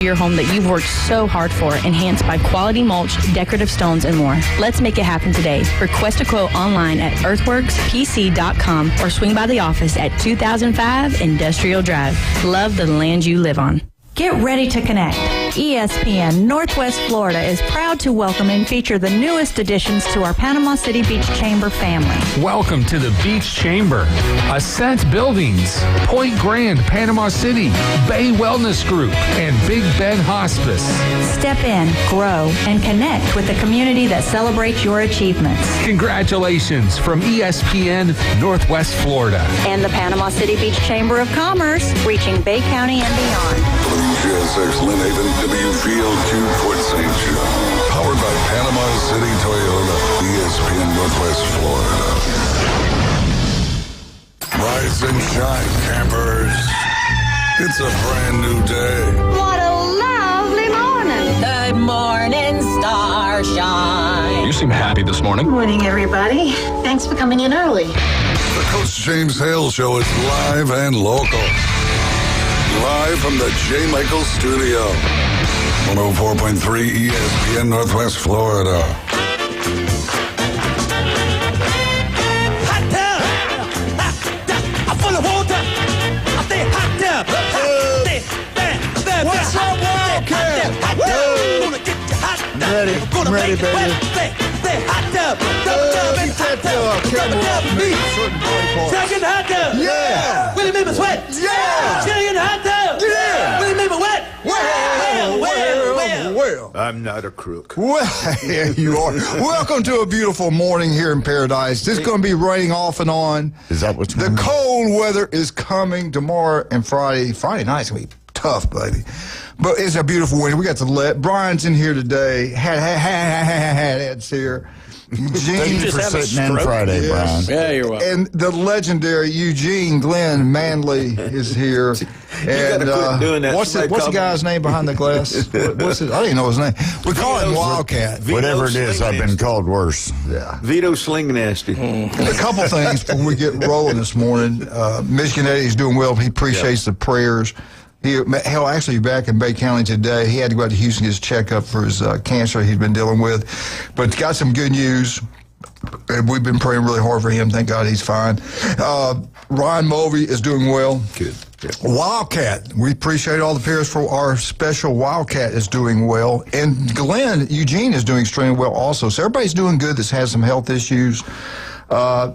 Your home that you've worked so hard for, enhanced by quality mulch, decorative stones, and more. Let's make it happen today. Request a quote online at earthworkspc.com or swing by the office at 2005 Industrial Drive. Love the land you live on. Get ready to connect. ESPN Northwest Florida is proud to welcome and feature the newest additions to our Panama City Beach Chamber family. Welcome to the Beach Chamber, Ascent Buildings, Point Grand, Panama City, Bay Wellness Group, and Big Ben Hospice. Step in, grow, and connect with the community that celebrates your achievements. Congratulations from ESPN Northwest Florida. And the Panama City Beach Chamber of Commerce, reaching Bay County and beyond. WGSX Lynn Haven, W Field, Q Port St. John. Powered by Panama City Toyota, ESPN Northwest Florida. Rise and shine, campers. It's a brand new day. What a lovely morning. Good morning, starshine. You seem happy this morning. Good morning, everybody. Thanks for coming in early. The Coach James Hale Show is live and local. Live from the J. Michael Studio. 104.3 ESPN Northwest Florida. Hot tub! I'm full of water! I say hot tub! What's up, Wildcat? Hot tub! Gonna get you hot tub! Ready, Gonna ready, make it baby. wet. Say hot tub! Double tub and hot tub! Double tub and me! Second hot tub! Yeah! Will it make me sweat? Yeah! Second hot tub! Yeah! Will it make me wet? Well. I'm not a crook. Well, yeah, you are. Welcome to a beautiful morning here in paradise. This is going to be raining off and on. Is that what's The cold weather is coming tomorrow and Friday. Friday night's going to be tough, baby. But it's a beautiful winter. We got Brian's in here today. Ed's here. Thank you for sitting in Friday, Brian. Yeah, you're welcome. And the legendary Eugene Glenn Manley is here. And quit doing that. what's the guy's name behind the glass? What's his? I don't even know his name. We call him Wildcat. Whatever it is, I've been called worse. Yeah. Vito Sling Nasty. A couple things before we get rolling this morning. Michigan Eddie's doing well. He appreciates the prayers. He'll actually be back in Bay County today. He had to go out to Houston to get his checkup for his cancer he's been dealing with. But got some good news. We've been praying really hard for him. Thank God he's fine. Ryan Mulvey is doing well. Good. Yeah. Wildcat, we appreciate all the prayers for our special Wildcat is doing well. And Glenn, Eugene is doing extremely well also. So everybody's doing good that's had some health issues. I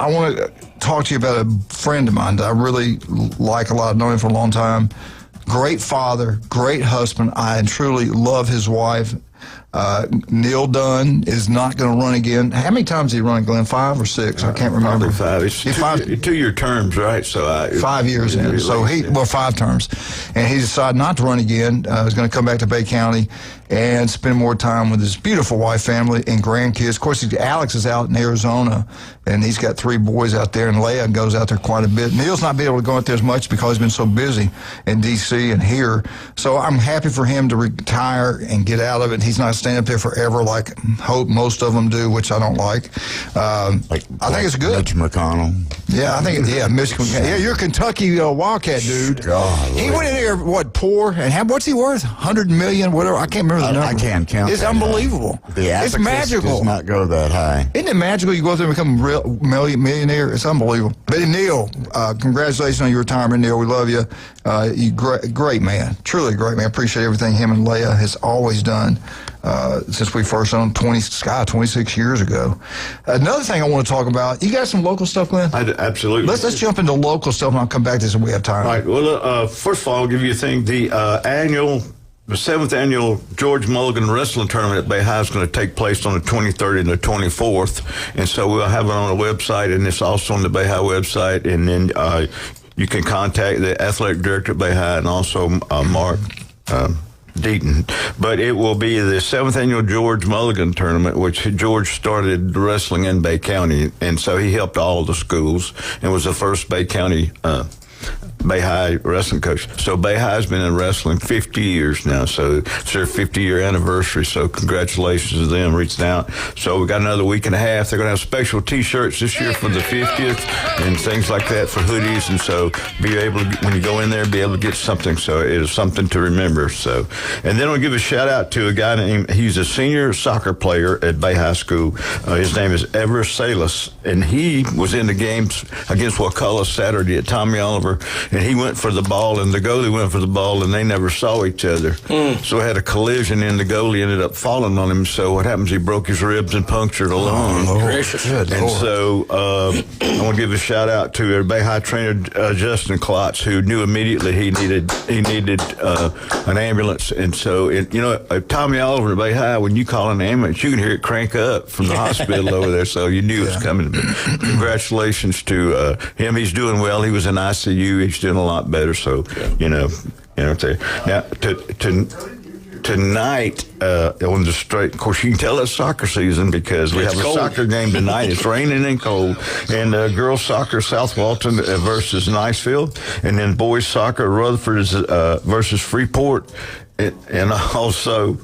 want to talk to you about a friend of mine that I really like a lot. I've known him for a long time. Great father, great husband. I truly love his wife. Neil Dunn is not going to run again. How many times did he run, Glenn? 5 or 6? I can't remember. Probably 5. It's two-year terms, right? So 5 years in. So 5 terms. And he decided not to run again. He's going to come back to Bay County and spend more time with his beautiful wife, family, and grandkids. Of course, Alex is out in Arizona, and he's got 3 boys out there, and Leia goes out there quite a bit. Neil's not been able to go out there as much because he's been so busy in D.C. and here. So I'm happy for him to retire and get out of it. He's not staying up there forever like hope most of them do, which I don't like. I think it's good. Mitch McConnell. Yeah, I think Michigan. Yeah, you're a Kentucky Wildcat dude. God, he went in there, poor, and what's he worth? 100 million, whatever. I can't remember the number. I can't count. It's unbelievable. It's magical. Does not go that high. Isn't it magical? You go out there and become a real millionaire. It's unbelievable. But Neil, congratulations on your retirement, Neil. We love you. You great man, truly a great man. Appreciate everything him and Leia has always done since we first owned 26 years ago. Another thing I want to talk about. You got some local stuff, Glenn? Absolutely. Let's jump into local stuff, and I'll come back to this if we have time. All right. Well, first of all, I'll give you a thing. The 7th annual George Mulligan Wrestling Tournament at Bay High is going to take place on the 23rd and the 24th. And so we'll have it on the website, and it's also on the Bay High website. And then you can contact the athletic director at Bay High and also Mark Deaton. But it will be the 7th annual George Mulligan Tournament, which George started wrestling in Bay County. And so he helped all the schools and was the first Bay County Bay High wrestling coach. So Bay High's been in wrestling 50 years now. So it's their 50-year anniversary. So congratulations to them reaching out. So we got another week and a half. They're going to have special T-shirts this year for the 50th and things like that for hoodies. And so be able to, when you go in there, be able to get something. So it is something to remember. So, and then I'll give a shout out to a guy named, he's a senior soccer player at Bay High School. His name is Ever Salas, and he was in the games against Wakulla Saturday at Tommy Oliver, and he went for the ball, and the goalie went for the ball, and they never saw each other. So had a collision, and the goalie ended up falling on him. So what happens? He broke his ribs and punctured a lung. And so I want to give a shout out to our Bay High trainer Justin Klotz, who knew immediately he needed an ambulance. And so Tommy Oliver at Bay High, when you call an ambulance, you can hear it crank up from the hospital over there. So you knew it was coming. But congratulations to him. He's doing well. He was in ICU. He's doing a lot better. So now tonight on the straight, of course, you can tell it's soccer season because we have a soccer game tonight. It's raining and cold. And girls soccer, South Walton versus Niceville. And then boys soccer, Rutherford versus Freeport. And also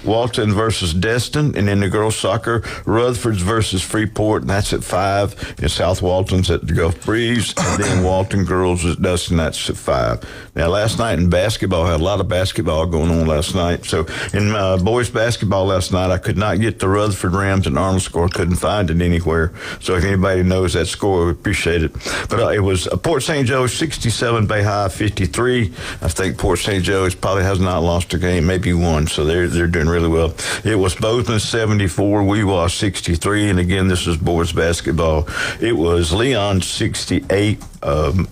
Walton versus Destin, and then the girls soccer, Rutherford's versus Freeport, and that's at 5. And South Walton's at the Gulf Breeze, and then Walton girls is Destin, that's at 5. Now, last night in basketball, I had a lot of basketball going on last night. So in boys basketball last night, I could not get the Rutherford Rams and Arnold score. Couldn't find it anywhere. So if anybody knows that score, we appreciate it. But it was Port St. Joe 67, Bay High 53. I think Port St. Joe probably has not lost a game, maybe one, so they're doing really well. It was Bozeman 74, Weewa 63, and again, this is boys basketball. It was Leon 68,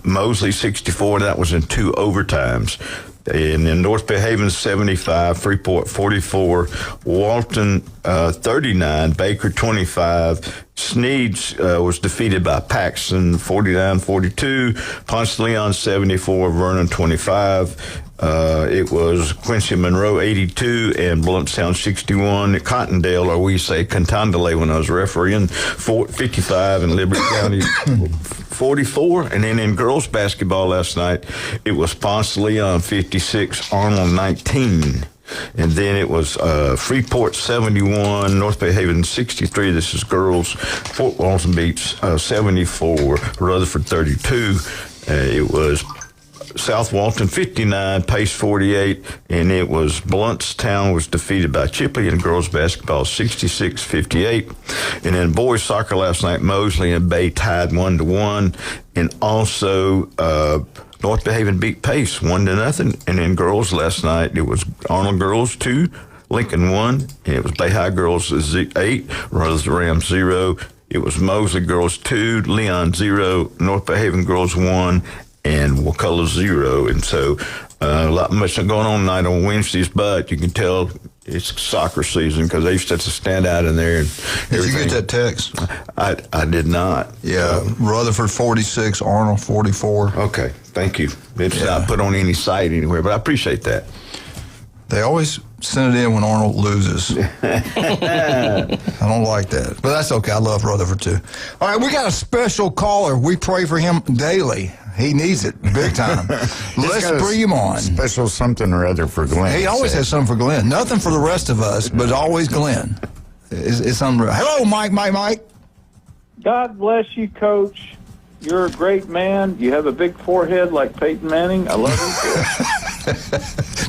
Mosley 64, and that was in 2 overtimes. And then North Bay Haven 75, Freeport 44, Walton 39, Baker 25. Sneed's was defeated by Paxton 49-42, Ponce de Leon 74, Vernon 25. It was Quincy Monroe 82 and Blountstown 61. Cottondale, or we say Contondale when I was refereeing, 55, and Liberty County 44. And then in girls basketball last night, it was Ponce de Leon 56, Arnold 19. And then it was Freeport 71, North Bay Haven 63. This is girls. Fort Walton beats 74, Rutherford 32. It was South Walton 59, Pace 48, and it was Blountstown was defeated by Chipley in girls basketball 66-58. And then boys soccer last night, Mosley and Bay tied 1-1, and also North Bay Haven beat Pace 1-0. And then girls last night, it was Arnold girls 2, Lincoln 1, and it was Bay High girls 8, Rutherford Rams 0. It was Mosley girls 2, Leon 0, North Bay Haven girls 1, and Wakulla 0. And so a lot much going on tonight on Wednesdays, but you can tell it's soccer season because they used to stand out in there. And did you get that text? I did not. Yeah, Rutherford 46, Arnold 44. Okay, thank you. It's not put on any site anywhere, but I appreciate that. They always send it in when Arnold loses. I don't like that. But that's okay. I love Rutherford, too. All right, we got a special caller. We pray for him daily. He needs it big time. Let's bring him on. Special something or other for Glenn. He always has something for Glenn. Nothing for the rest of us, but always Glenn. It's unreal. Hello, Mike. God bless you, Coach. You're a great man. You have a big forehead like Peyton Manning. I love you.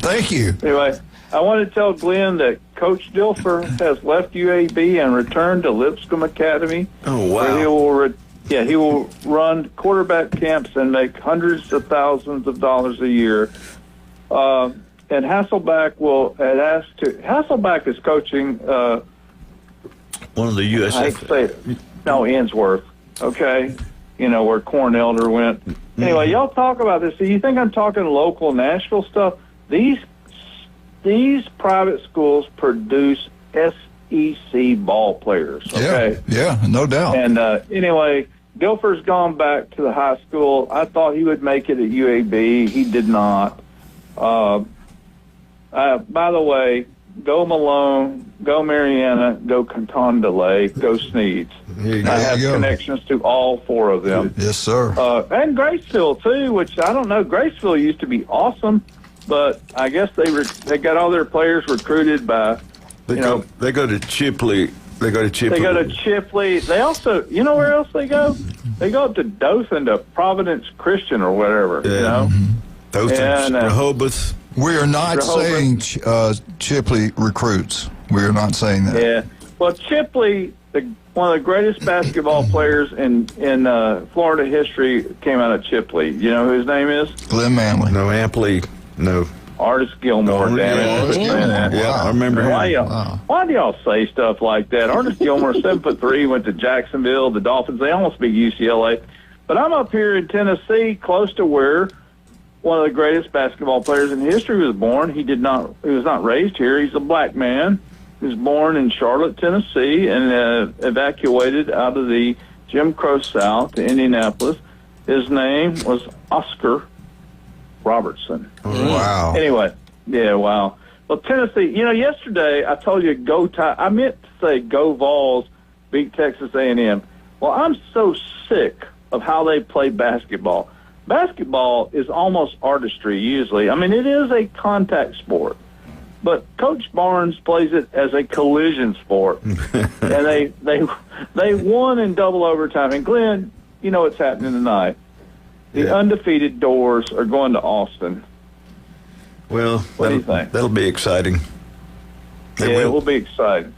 Thank you. Anyway, I want to tell Glenn that Coach Dilfer has left UAB and returned to Lipscomb Academy. Oh, wow. Where he will run quarterback camps and make hundreds of thousands of dollars a year. And Hasselback Hasselback is coaching one of the USF. Ainsworth. Okay. Where Cornelder went. Anyway, y'all talk about this. Do you think I'm talking local Nashville stuff? These private schools produce SEC ball players. Okay. Yeah, no doubt. And anyway, Dilfer's gone back to the high school. I thought he would make it at UAB. He did not. By the way, go Malone, go Mariana, go Contondelay, go Sneeds. I have connections to all four of them. Yes, sir. And Graceville, too, which I don't know. Graceville used to be awesome, but I guess they got all their players recruited by, They go to Chipley. They go to Chipley. They also, you know where else they go? They go up to Dothan to Providence Christian or whatever, you know? Dothan, Rehoboth. We are not saying Chipley recruits. We are not saying that. Yeah. Well, Chipley, one of the greatest basketball players in Florida history, came out of Chipley. You know who his name is? Glenn Manley. No, Ampley. No. Artis Gilmore, damn it. Artis Gilmore. Yeah, I remember him. Why do y'all say stuff like that? Artis Gilmore, 7'3", went to Jacksonville, the Dolphins. They almost beat UCLA. But I'm up here in Tennessee, close to where one of the greatest basketball players in history was born. He was not raised here. He's a black man. He was born in Charlotte, Tennessee, and evacuated out of the Jim Crow South to Indianapolis. His name was Oscar Robertson. Wow. Anyway, yeah, wow. Well, Tennessee, yesterday I told you I meant to say go Vols beat Texas A&M. Well, I'm so sick of how they play basketball. Basketball is almost artistry usually. I mean, it is a contact sport. But Coach Barnes plays it as a collision sport. And they won in double overtime. And Glenn, you know what's happening tonight. The undefeated Doors are going to Austin. Well, what do you think? That'll be exciting. It will be exciting.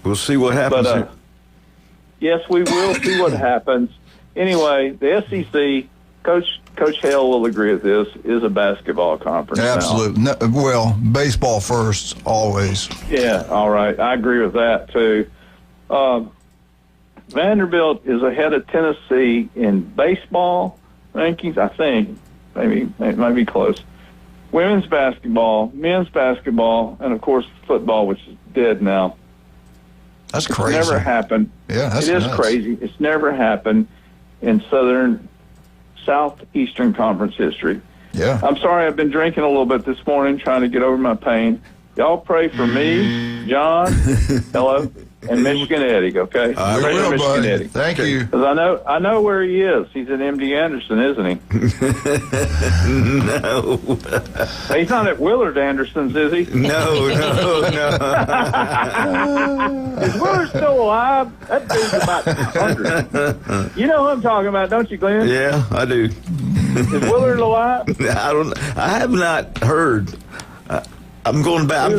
We'll see what happens. But, yes, we will see what happens. Anyway, the SEC, Coach Hale will agree with this, is a basketball conference. Absolutely. No, well, baseball first, always. Yeah, all right. I agree with that, too. Vanderbilt is ahead of Tennessee in baseball rankings, I think. Maybe it might be close. Women's basketball, men's basketball, and, of course, football, which is dead now. That's crazy. It's never happened. Yeah, that's It is nuts. crazy. It's never happened in Southeastern Conference history. Yeah. I'm sorry I've been drinking a little bit this morning trying to get over my pain. Y'all pray for me, John, hello, and Michigan Eddie, okay? I Pray for will, Michigan buddy. Eddie. Thank you. Because I know where he is. He's at MD Anderson, isn't he? No. He's not at Willard Anderson's, is he? No. Is Willard still alive? That dude's about 100. You know who I'm talking about, don't you, Glenn? Yeah, I do. Is Willard alive? I have not heard. I'm going back.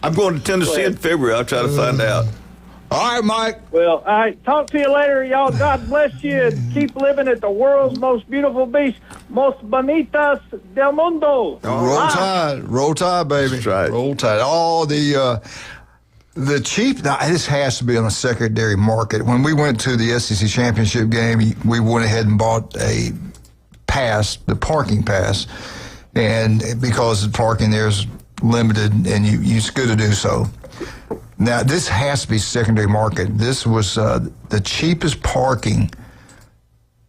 I'm going to Tennessee in February. I'll try to find out. All right, Mike. Well, all right. Talk to you later, y'all. God bless you. Keep living at the world's most beautiful beach, most bonitas del mundo. Roll Tide, baby. That's right. Roll Tide. All the cheap. Now, this has to be on the secondary market. When we went to the SEC championship game, we went ahead and bought a pass, the parking pass, and because the parking there is limited, and it's good to do so. Now, this has to be secondary market. This was the cheapest parking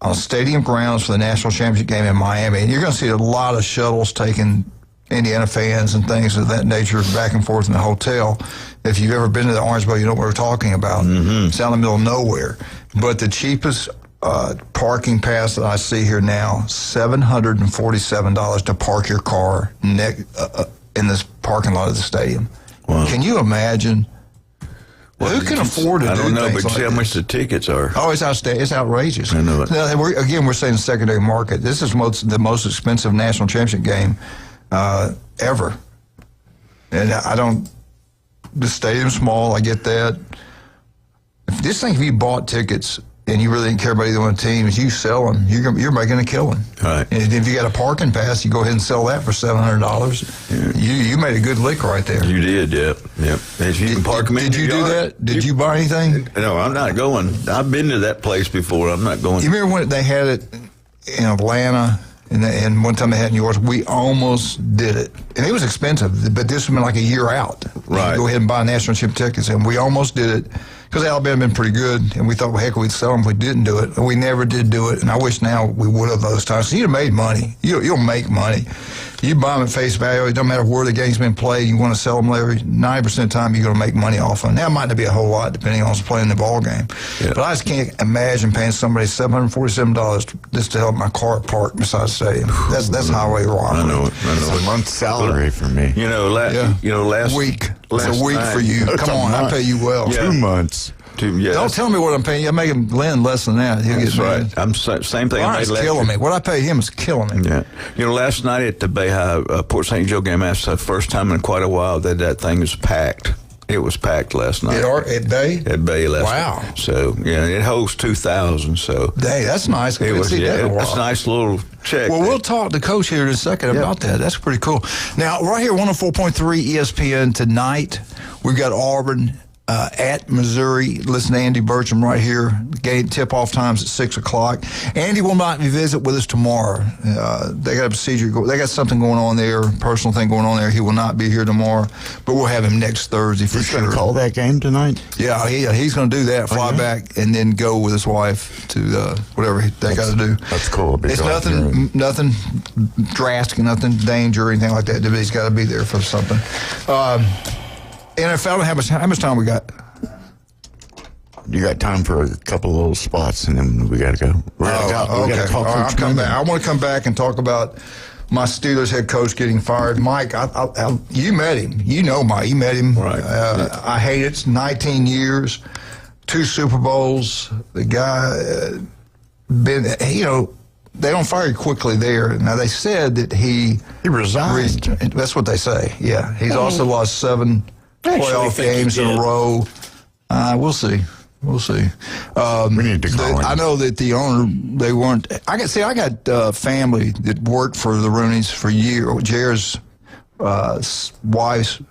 on stadium grounds for the national championship game in Miami. And you're going to see a lot of shuttles taking Indiana fans and things of that nature back and forth in the hotel. If you've ever been to the Orange Bowl, you know what we're talking about. Mm-hmm. It's out in the middle of nowhere. But the cheapest parking pass that I see here now, $747 to park your car in this parking lot of the stadium. Wow. Can you imagine? Who can afford to do things? I don't know, but like see how much the tickets are. Oh, it's outrageous. I know it. Now, we're saying secondary market. This is the most expensive national championship game ever. And the stadium's small, I get that. If you bought tickets and you really didn't care about either one of the teams, you sell them, you're making a killing. Right. And if you got a parking pass, you go ahead and sell that for $700. Yeah. You made a good lick right there. You did, yep. If you can park them in Did you do yard, that? Did you buy anything? No, I'm not going. I've been to that place before. I'm not going. You remember when they had it in Atlanta? And one time they had it in New York, we almost did it. And it was expensive, but this would have been like a year out. Right. You go ahead and buy national championship tickets, and we almost did it because Alabama had been pretty good, and we thought, well, heck, we'd sell them if we didn't do it. And we never did do it, and I wish now we would have those times. So you'd have made money. You'll make money. You buy them at face value. It doesn't matter where the game's been played. You want to sell them later. 90% of the time, you're going to make money off of them. Now, it might not be a whole lot, depending on who's playing the ball game. Yeah. But I just can't imagine paying somebody $747 just to help my car park beside the stadium. That's highway robbery. I know it. It's a month's salary for me. Last week. It's a week for you. Come on, I pay you well. 2 months. Don't tell me what I'm paying you. I'm making Glenn less than that. That's right. I'm same thing. It's killing me. What I pay him is killing me. Yeah. Last night at the Bay High Port St. Joe game, that's the first time in quite a while that thing was packed. It was packed last night. At Bay? At Bay last night. Wow. So, it holds 2,000. So. Dang, that's nice. That's a nice little check. Well, we'll talk to Coach here in a second about that. That's pretty cool. Now, right here, 104.3 ESPN tonight, we've got Auburn at Missouri. Listen to Andy Burcham right here. Game tip-off times at 6 o'clock. Andy will not visit with us tomorrow. They got a procedure. They got something going on there, personal thing going on there. He will not be here tomorrow, but we'll have him next Thursday for sure. He's going to call that game tonight? Yeah, he's going to do that, fly back, and then go with his wife to whatever they got to do. That's cool. It's nothing drastic, nothing danger or anything like that. He's got to be there for something. NFL, how much time we got? You got time for a couple of little spots, and then we got to go. Okay. I'll come back. I want to come back and talk about my Steelers head coach getting fired. Mike, you met him. You know Mike. You met him. Right. I hate it. It's 19 years, 2 Super Bowls. The guy they don't fire you quickly there. Now, they said that he resigned. That's what they say. Yeah. He's also lost 7 playoff games in a row. We'll see. We need to go. I know that the owner, they weren't. I got family that worked for the Rooneys for years. Jared's wife's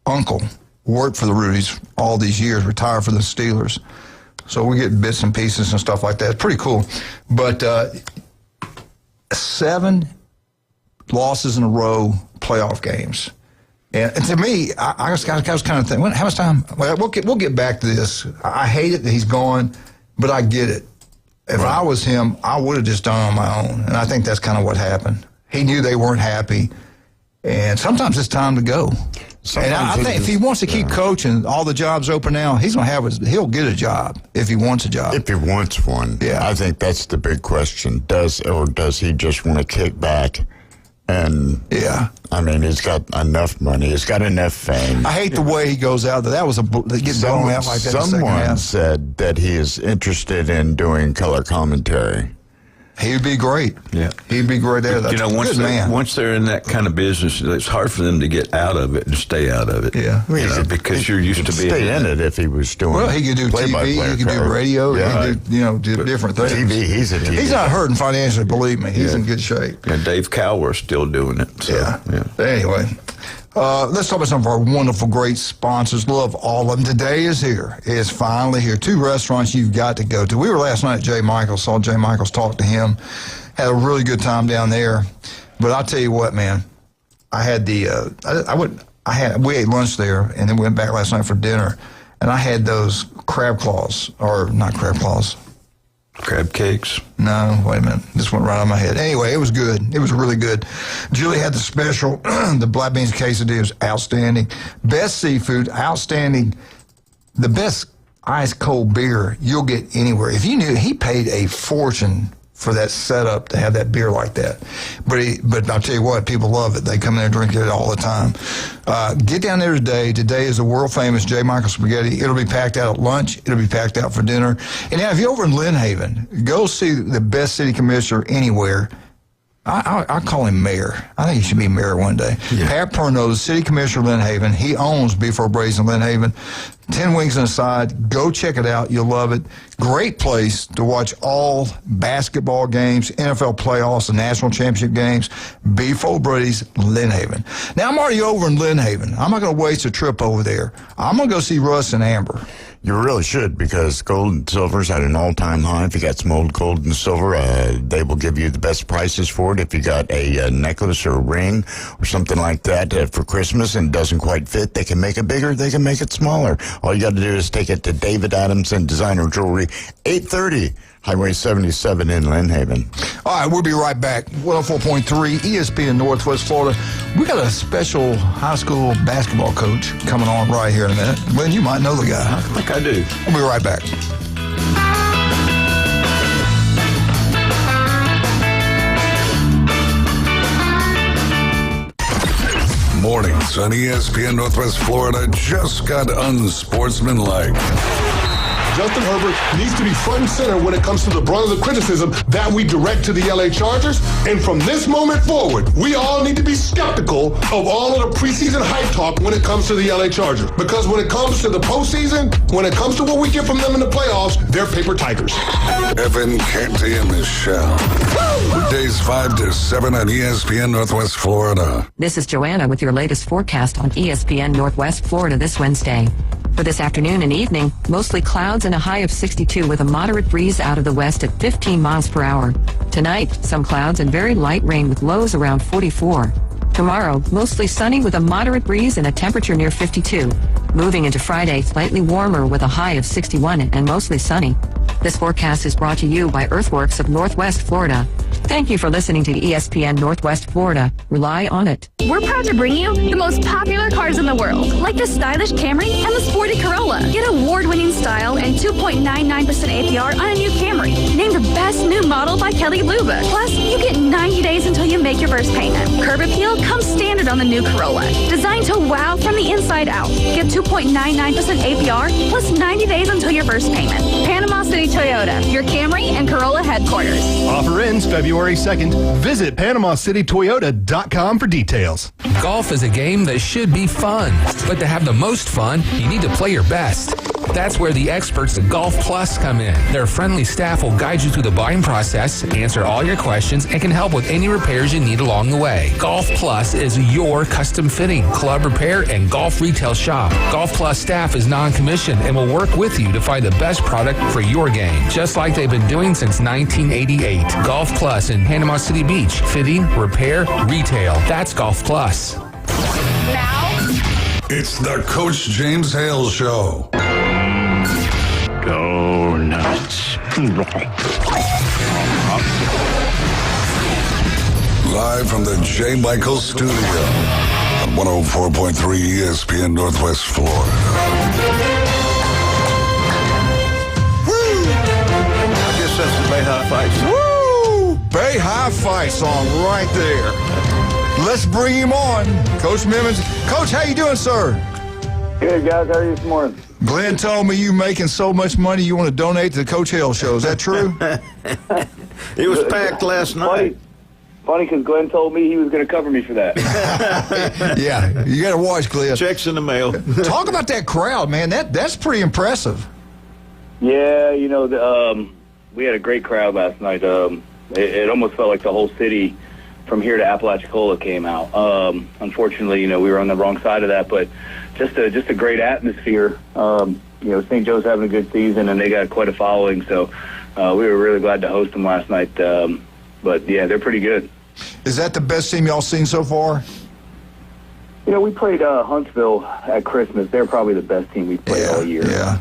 uncle worked for the Rooneys all these years, retired for the Steelers. So we get bits and pieces and stuff like that. It's pretty cool. But 7 losses in a row, playoff games. And to me, I was kind of thinking, how much time? Well, we'll get back to this. I hate it that he's gone, but I get it. If I was him, I would have just done it on my own. And I think that's kind of what happened. He knew they weren't happy. And sometimes it's time to go. And I think if he wants to keep coaching, all the jobs open now, he'll get a job if he wants a job. If he wants one. Yeah. I think that's the big question. Does he just want to kick back? And I mean, he's got enough money. He's got enough fame. I hate the way he goes out. That was getting blown out like that. Someone said that he is interested in doing color commentary. He would be great. Yeah, he'd be great there. That's once they're in that kind of business, it's hard for them to get out of it and stay out of it. Yeah, because you're used to being stay in it. If he was doing, well, he could do TV, he could do radio, he could do different things. TV, he's not hurting financially. Believe me, he's in good shape. Yeah, Dave Cowler's still doing it. So, yeah. Anyway. Let's talk about some of our wonderful, great sponsors. Love all of them. Today is here. It is finally here. 2 restaurants you've got to go to. We were last night at Jay Michaels, saw Jay Michaels, talked to him. Had a really good time down there. But I'll tell you what, man. I had we ate lunch there, and then we went back last night for dinner. And I had those crab claws, or not crab claws. Crab cakes? No, wait a minute. This went right out of my head. Anyway, it was good. It was really good. Julie had the special. The black beans quesadilla was outstanding. Best seafood, outstanding. The best ice cold beer you'll get anywhere. If you knew, he paid a fortune for that setup to have that beer like that. But I'll tell you what, people love it. They come in there and drink it all the time. Get down there today. Today is the world-famous J. Michael Spaghetti. It'll be packed out at lunch. It'll be packed out for dinner. And now, if you're over in Lynn Haven, go see the best city commissioner anywhere. I call him mayor. I think he should be mayor one day. Yeah. Pat Perno, the city commissioner of Lynn Haven. He owns Beef O'Brady's in Lynn Haven. 10 wings on the side. Go check it out. You'll love it. Great place to watch all basketball games, NFL playoffs, and national championship games. Beef O'Brady's, Lynn Haven. Now, I'm already over in Lynn Haven. I'm not going to waste a trip over there. I'm going to go see Russ and Amber. You really should, because gold and silver's at an all-time high. If you got some old gold and silver, they will give you the best prices for it. If you got a necklace or a ring or something like that for Christmas and it doesn't quite fit, they can make it bigger, they can make it smaller. All you got to do is take it to David Adamson Designer Jewelry, 830 Highway 77 in Lynn Haven. All right, we'll be right back. 104.3 ESPN Northwest Florida. We got a special high school basketball coach coming on right here in a minute. Glenn, you might know the guy. I think I do. We'll be right back. Mornings on ESPN Northwest Florida just got unsportsmanlike. Justin Herbert needs to be front and center when it comes to the brunt of the criticism that we direct to the LA Chargers. And from this moment forward, we all need to be skeptical of all of the preseason hype talk when it comes to the LA Chargers. Because when it comes to the postseason, when it comes to what we get from them in the playoffs, they're paper tigers. Evan, Canty, and Michelle. Weekdays 5 to 7 on ESPN Northwest Florida. This is Joanna with your latest forecast on ESPN Northwest Florida this Wednesday. For this afternoon and evening, mostly clouds and a high of 62 with a moderate breeze out of the west at 15 miles per hour. Tonight, some clouds and very light rain with lows around 44. Tomorrow, mostly sunny with a moderate breeze and a temperature near 52. Moving into Friday, slightly warmer with a high of 61 and mostly sunny. This forecast is brought to you by Earthworks of Northwest Florida. Thank you for listening to ESPN Northwest Florida. Rely on it. We're proud to bring you the most popular cars in the world, like the stylish Camry and the sporty Corolla. Get award-winning style and 2.99% APR on a new Camry. Named the best new model by Kelly Blue Book. Plus, you get 90 days until you make your first payment. Curb appeal comes standard on the new Corolla. Designed to wow from the inside out. Get 2.99% APR plus 90 days until your first payment. Panama City Toyota, your Camry and Corolla headquarters. Offer ends February 2nd. Visit PanamaCityToyota.com for details. Golf is a game that should be fun, but to have the most fun, you need to play your best. That's where the experts at Golf Plus come in. Their friendly staff will guide you through the buying process, answer all your questions, and can help with any repairs you need along the way. Golf Plus is your custom fitting, club repair, and golf retail shop. Golf Plus staff is non-commissioned and will work with you to find the best product for your game, just like they've been doing since 1988. Golf Plus in Panama City Beach. Fitting, repair, retail. That's Golf Plus. It's the Coach James Hale Show. Go nuts. Live from the J. Michael Studio on 104.3 ESPN Northwest Florida. I guess that's the Bay High Fight. Woo! Bay High Fight song right there. Let's bring him on. Coach Mimmons. Coach, how you doing, sir? Good, guys. How are you this morning? Glenn told me you making so much money you want to donate to the Coach Hale Show. Is that true? It was packed last night. Funny because Glenn told me he was going to cover me for that. Yeah, you got to watch, Glenn. Checks in the mail. Talk about that crowd, man. That's pretty impressive. Yeah, we had a great crowd last night. It almost felt like the whole city from here to Apalachicola came out. Unfortunately, we were on the wrong side of that, but just a great atmosphere. St. Joe's having a good season, and they got quite a following, so we were really glad to host them last night. But, yeah, they're pretty good. Is that the best team y'all seen so far? We played Huntsville at Christmas. They're probably the best team we've played all year. Yeah.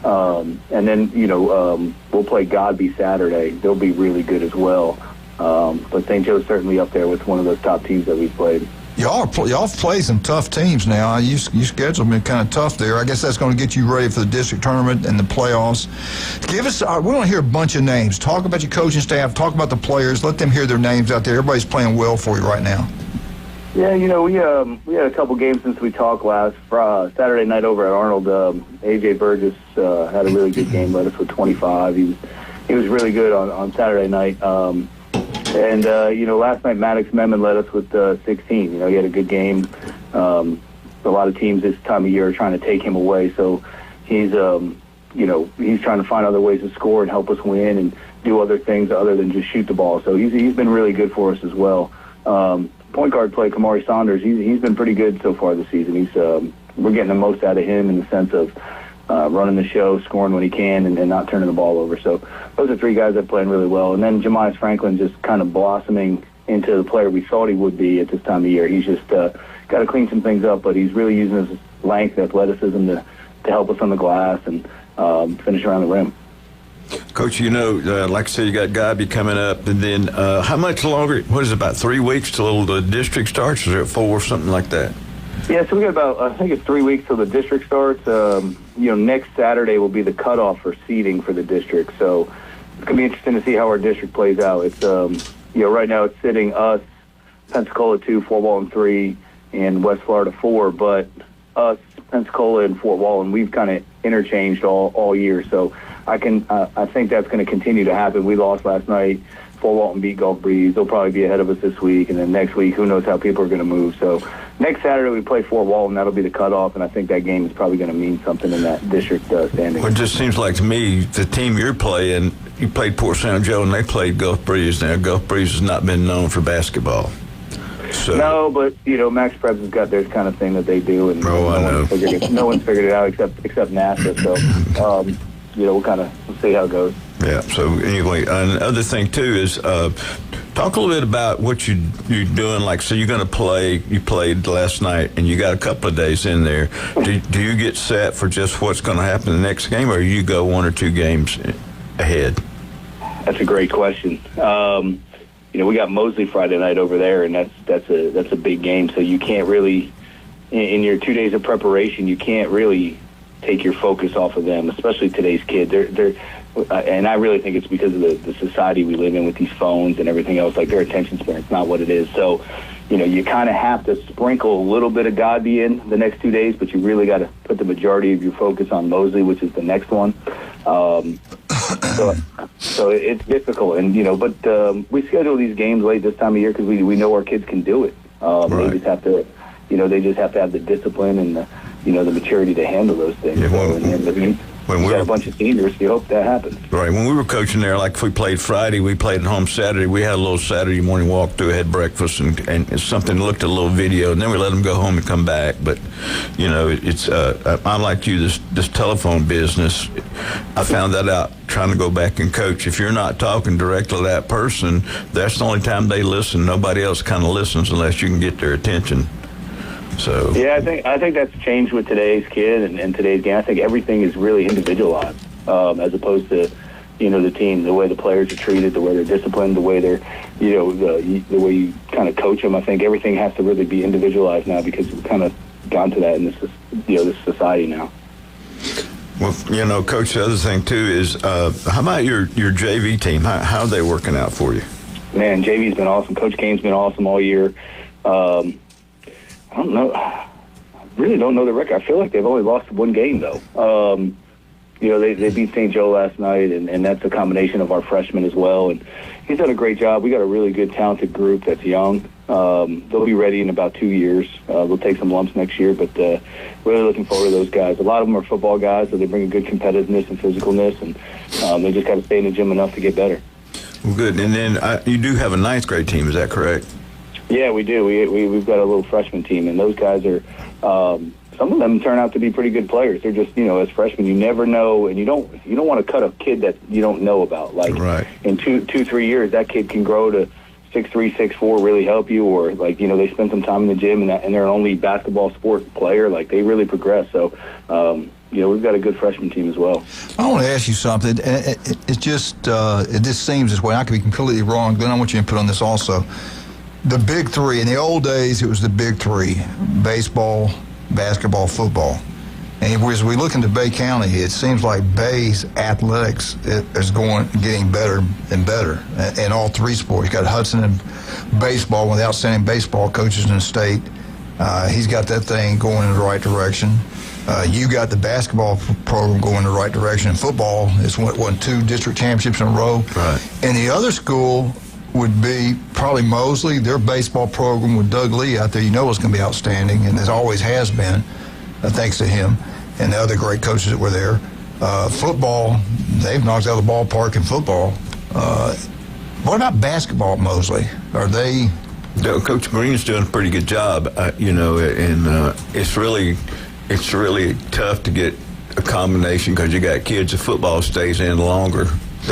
And then, we'll play Godby Saturday. They'll be really good as well. But St. Joe's certainly up there with one of those top teams that we've played. Y'all play some tough teams now. You schedule been kind of tough there. I guess that's going to get you ready for the district tournament and the playoffs. Give us. We want to hear a bunch of names. Talk about your coaching staff. Talk about the players. Let them hear their names out there. Everybody's playing well for you right now. Yeah, we had a couple games since we talked last. Saturday night over at Arnold, A.J. Burgess had a really good game. Led us with 25. He was really good on Saturday night. And last night Maddox Memon led us with 16. He had a good game. A lot of teams this time of year are trying to take him away, so he's trying to find other ways to score and help us win and do other things other than just shoot the ball. So he's been really good for us as well. Point guard play, Kamari Saunders. He's been pretty good so far this season. We're getting the most out of him in the sense of running the show, scoring when he can, and not turning the ball over. So those are three guys that are playing really well. And then Jemias Franklin just kind of blossoming into the player we thought he would be at this time of year. He's just got to clean some things up, but he's really using his length, athleticism to help us on the glass and finish around the rim. Coach, like I said, you got Gobby coming up, and then how much longer? What is it, about 3 weeks till the district starts? Or is it 4 or something like that? Yeah, so we got about, I think it's 3 weeks till the district starts. Next Saturday will be the cutoff for seeding for the district. So it's going to be interesting to see how our district plays out. It's, right now it's sitting us, Pensacola 2, Fort Walton 3, and West Florida 4. But us, Pensacola, and Fort Walton, we've kind of interchanged all year. So I think that's going to continue to happen. We lost last night. Fort Walton beat Gulf Breeze. They'll probably be ahead of us this week, and then next week, who knows how people are going to move. So next Saturday we play Fort Walton. That'll be the cutoff, and I think that game is probably going to mean something in that district standing. Well, it just seems like to me the team you're playing, you played Port San Joe, and they played Gulf Breeze. Now Gulf Breeze has not been known for basketball. So. No, but Max Preps has got their kind of thing that they do, and no one's figured it out except NASA. So we'll see how it goes. Yeah. So anyway, another thing too is talk a little bit about what you're doing. Like, so you're going to play. You played last night, and you got a couple of days in there. Do you get set for just what's going to happen in the next game, or you go 1 or 2 games ahead? That's a great question. We got Mosley Friday night over there, and that's a big game. So you can't really, in your 2 days of preparation, you can't really take your focus off of them, especially today's kids. And I really think it's because of the society we live in with these phones and everything else. Like, their attention span is not what it is. So, you kind of have to sprinkle a little bit of Godby in the next 2 days, but you really got to put the majority of your focus on Mosley, which is the next one. So it's difficult, and but we schedule these games late this time of year because we know our kids can do it. Right. They just have to, have the discipline and the maturity to handle those things. Yeah, when we got a bunch of seniors, you hope that happens. Right. When we were coaching there, like if we played Friday, we played at home Saturday. We had a little Saturday morning walk through, had breakfast, and something, looked at a little video, and then we let them go home and come back. But, it's I'm like you, this telephone business, I found that out trying to go back and coach. If you're not talking directly to that person, that's the only time they listen. Nobody else kind of listens unless you can get their attention. So yeah, I think that's changed with today's kid and today's game. I think everything is really individualized, as opposed to, the team, the way the players are treated, the way they're disciplined, the way they're, the way you kind of coach them. I think everything has to really be individualized now because we've kind of gone to that in this society now. Well, Coach, the other thing too is, how about your JV team? How are they working out for you? Man, JV's been awesome. Coach Kane's been awesome all year. I don't know. I really don't know the record. I feel like they've only lost 1 game, though. They beat St. Joe last night, and that's a combination of our freshmen as well. And he's done a great job. We got a really good, talented group that's young. They'll be ready in about 2 years. They'll take some lumps next year, but really looking forward to those guys. A lot of them are football guys, so they bring a good competitiveness and physicalness, and they just got to stay in the gym enough to get better. Well, good. And then you do have a 9th grade team, is that correct? Yeah, we do. We've got a little freshman team, and those guys are some of them turn out to be pretty good players. They're just, as freshmen, you never know, and you don't want to cut a kid that you don't know about. Like, right. In 2-3 years, that kid can grow to 6'3", 6'4", really help you, or they spend some time in the gym and they're only basketball sport player. Like, they really progress. So, we've got a good freshman team as well. I want to ask you something. It just seems this way. I could be completely wrong. Glenn, I want your input on this also. The big three. In the old days, it was the big three: baseball, basketball, football. And as we look into Bay County, it seems like Bay's athletics is getting better and better in all 3 sports. You got Hudson in baseball, one of the outstanding baseball coaches in the state. He's got that thing going in the right direction. You got the basketball program going in the right direction. In football, it's won 2 district championships in a row. Right. And the other school would be probably Mosley. Their baseball program with Doug Lee out there, it's going to be outstanding, and it always has been, thanks to him and the other great coaches that were there. Football, they've knocked out of the ballpark in football. What about basketball at Mosley? Are they... Coach Green's doing a pretty good job, and it's really tough to get a combination because you got kids. The football stays in longer.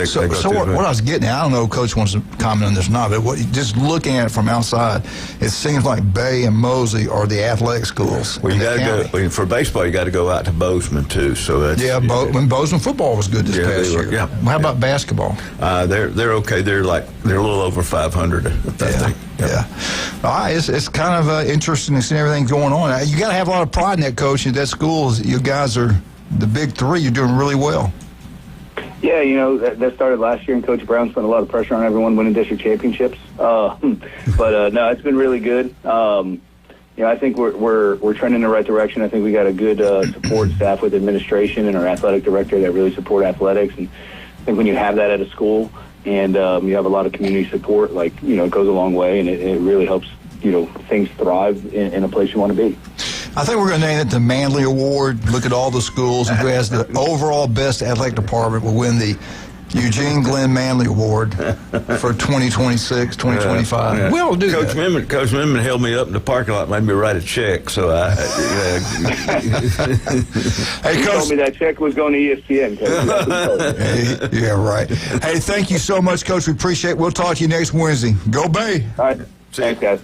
So what I was getting at, I don't know if Coach wants to comment on this or not, but just looking at it from outside, it seems like Bay and Mosley are the athletic schools. Well, you got to go for baseball. You got to go out to Bozeman too. So that's when Bozeman football was good this past year. Yeah. How about basketball? They're okay. They're a little over 500. I think. Yeah. All right. It's kind of interesting to see everything going on. You got to have a lot of pride in that, Coach. At that school, you guys are the big three. You're doing really well. Yeah, that started last year, and Coach Brown spent a lot of pressure on everyone winning district championships. But no, it's been really good. I think we're trending in the right direction. I think we got a good support staff with administration and our athletic director that really support athletics. And I think when you have that at a school and you have a lot of community support, it goes a long way, and it really helps things thrive in a place you want to be. I think we're going to name it the Manley Award. Look at all the schools, and who has the overall best athletic department will win the Eugene Glenn Manley Award for 2026, 2025. We'll do Coach that. Coach Memon held me up in the parking lot, made me write a check. So Hey, Coach, told me that check was going to ESPN. Yeah, right. Hey, thank you so much, Coach. We appreciate it. We'll talk to you next Wednesday. Go Bay. All right. Thanks, guys.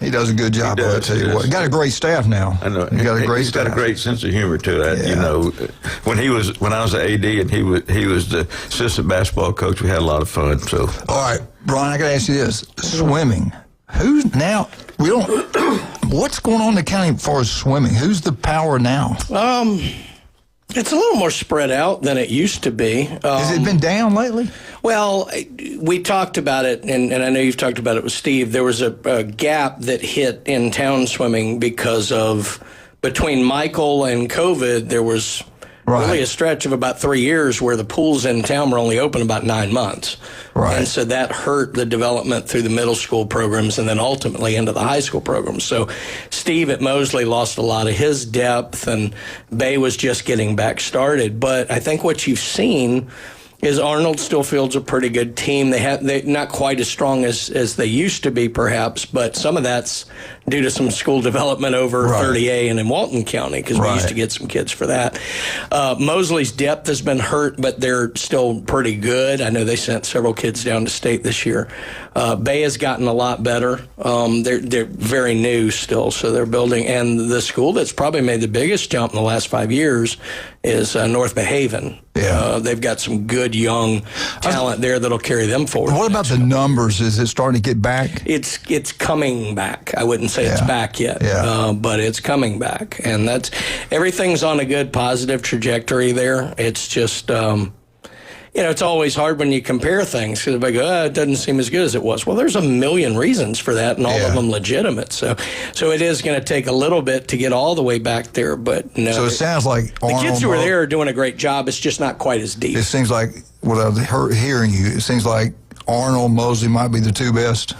He does a good job. I'll tell you what. He got a great staff now. I know. He got a great staff. Got a great sense of humor to that. When I was the AD and he was the assistant basketball coach, we had a lot of fun. So. All right, Brian, I got to ask you this: swimming. What's going on in the county as far as swimming? Who's the power now? It's a little more spread out than it used to be. Has it been down lately? Well, we talked about it, and I know you've talked about it with Steve. There was a gap that hit in town swimming because of between Michael and COVID, there was really a stretch of about 3 years where the pools in town were only open about 9 months. Right. And so that hurt the development through the middle school programs and then ultimately into the high school programs. So Steve at Mosley lost a lot of his depth, and Bay was just getting back started. But I think what you've seen is Arnold still fields a pretty good team. They're not quite as strong as they used to be, perhaps, but some of that's due to some school development over 30A and in Walton County, because we used to get some kids for that. Mosley's depth has been hurt, but they're still pretty good. I know they sent several kids down to state this year. Bay has gotten a lot better. They're very new still, so they're building. And the school that's probably made the biggest jump in the last 5 years is North Bay Haven. They've got some good young talent there that'll carry them forward. What about the numbers? Is it starting to get back? It's coming back. I wouldn't say it's back yet, but it's coming back, and everything's on a good positive trajectory there. It's just it's always hard when you compare things, because everybody go, it doesn't seem as good as it was. Well, there's a million reasons for that, and all of them legitimate. So it is going to take a little bit to get all the way back there, but no. So it sounds like the kids who are there are doing a great job. It's just not quite as deep. It seems like, what I was hearing you, it seems like Arnold, Mosley might be the two best.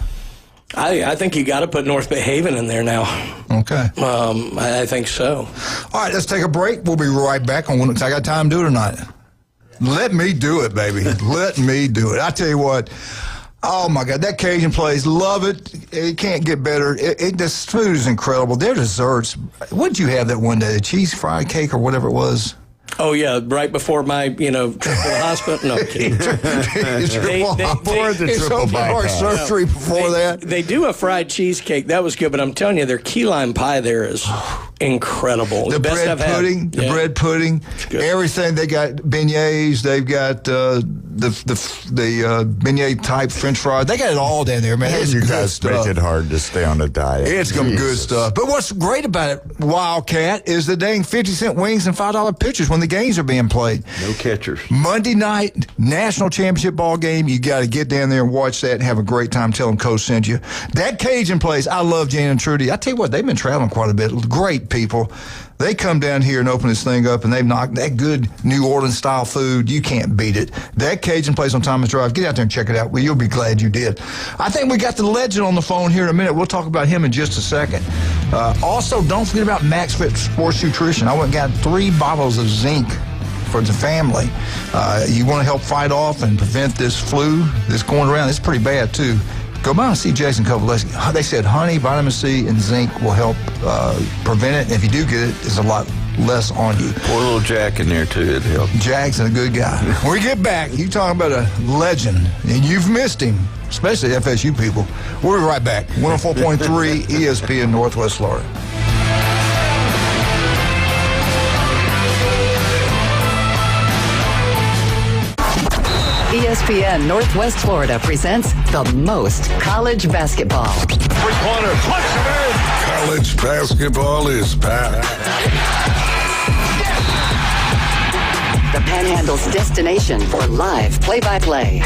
I think you got to put North Bay Haven in there now. Okay. I think so. All right, let's take a break. We'll be right back on I got time to do it or not. Let me do it, baby. Let me do it. I tell you what. Oh, my God. That Cajun place, love it. It can't get better. This food is incredible. Their desserts. What did you have that one day? The cheese fried cake or whatever it was? Oh, yeah, right before my, trip to the hospital. No, kidding. Triple bypass surgery before that. They do a fried cheesecake. That was good, but I'm telling you, their key lime pie there is incredible. The best bread pudding, the bread pudding, everything. They got beignets. They've got the beignet type French fries. They got it all down there, man. You guys make it hard to stay on a diet. It's some good stuff. But what's great about it, Wildcat, is the dang 50-cent wings and $5 pitchers when the games are being played. No catchers. Monday night, national championship ball game. You got to get down there and watch that and have a great time. Tell them Coach sent you. That Cajun place, I love Jan and Trudy. I tell you what, they've been traveling quite a bit. Great people. They come down here and open this thing up, and they've knocked that good New Orleans style food. You can't beat it. That Cajun place on Thomas Drive. Get out there and check it out. Well, you'll be glad you did. I think we got the legend on the phone here in a minute. We'll talk about him in just a second. Also, don't forget about Max Fit Sports Nutrition. I went and got 3 bottles of zinc for the family. You want to help fight off and prevent this flu that's going around. It's pretty bad, too. Go by and see Jason Kovaleski. They said honey, vitamin C, and zinc will help prevent it. And if you do get it, it's a lot less on you. Poor little Jack in there, too. It helped. Jack's a good guy. When we get back, you talking about a legend, and you've missed him, especially FSU people. We'll be right back. 104.3 ESPN Northwest Florida. ESPN Northwest Florida presents the most college basketball. Three-pointer, college basketball is back. The Panhandle's destination for live play-by-play.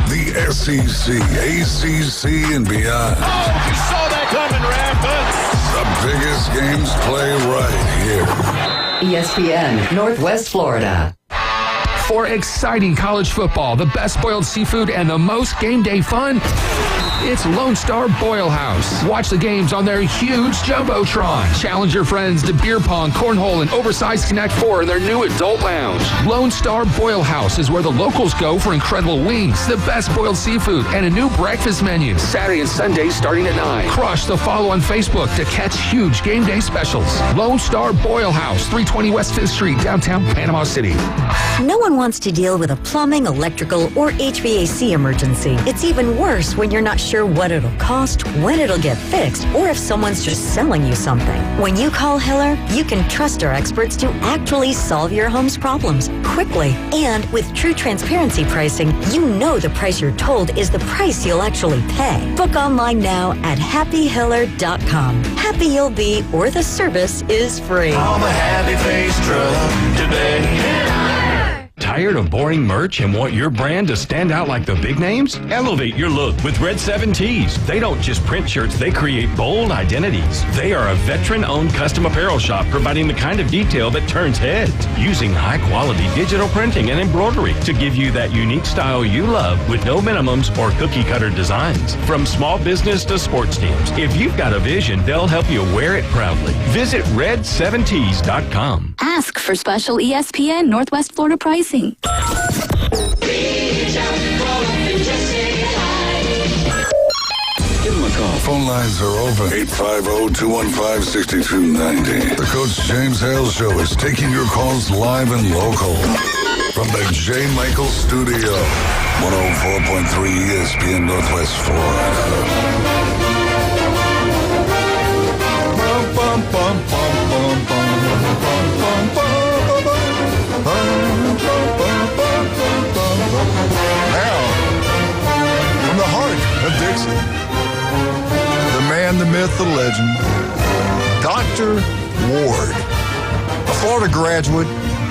The SEC, ACC, and beyond. Oh, you saw that coming, Rampant. The biggest games play right here. ESPN Northwest Florida. For exciting college football, the best boiled seafood, and the most game day fun, it's Lone Star Boil House. Watch the games on their huge Jumbotron. Challenge your friends to beer pong, cornhole, and oversized Connect 4 in their new adult lounge. Lone Star Boil House is where the locals go for incredible wings, the best boiled seafood, and a new breakfast menu. Saturday and Sunday starting at 9. Crush the follow on Facebook to catch huge game day specials. Lone Star Boil House, 320 West 5th Street, downtown Panama City. No one wants to deal with a plumbing, electrical, or HVAC emergency. It's even worse when you're not sure what it'll cost, when it'll get fixed, or if someone's just selling you something. When you call Hiller, you can trust our experts to actually solve your home's problems quickly. And with true transparency pricing, you know the price you're told is the price you'll actually pay. Book online now at happyhiller.com. Happy you'll be, or the service is free. I'm a happy-faced truck today. Tired of boring merch and want your brand to stand out like the big names? Elevate your look with Red 7 Tees. They don't just print shirts, they create bold identities. They are a veteran-owned custom apparel shop providing the kind of detail that turns heads, using high-quality digital printing and embroidery to give you that unique style you love with no minimums or cookie-cutter designs. From small business to sports teams, if you've got a vision, they'll help you wear it proudly. Visit red7tees.com. Ask for special ESPN Northwest Florida pricing. Phone lines are open. 850-215-6290. The Coach James Hale Show is taking your calls live and local. From the J. Michael Studio. 104.3 ESPN Northwest Florida. Now, from the heart of Dixon, the man, the myth, the legend, Dr. Ward, a Florida graduate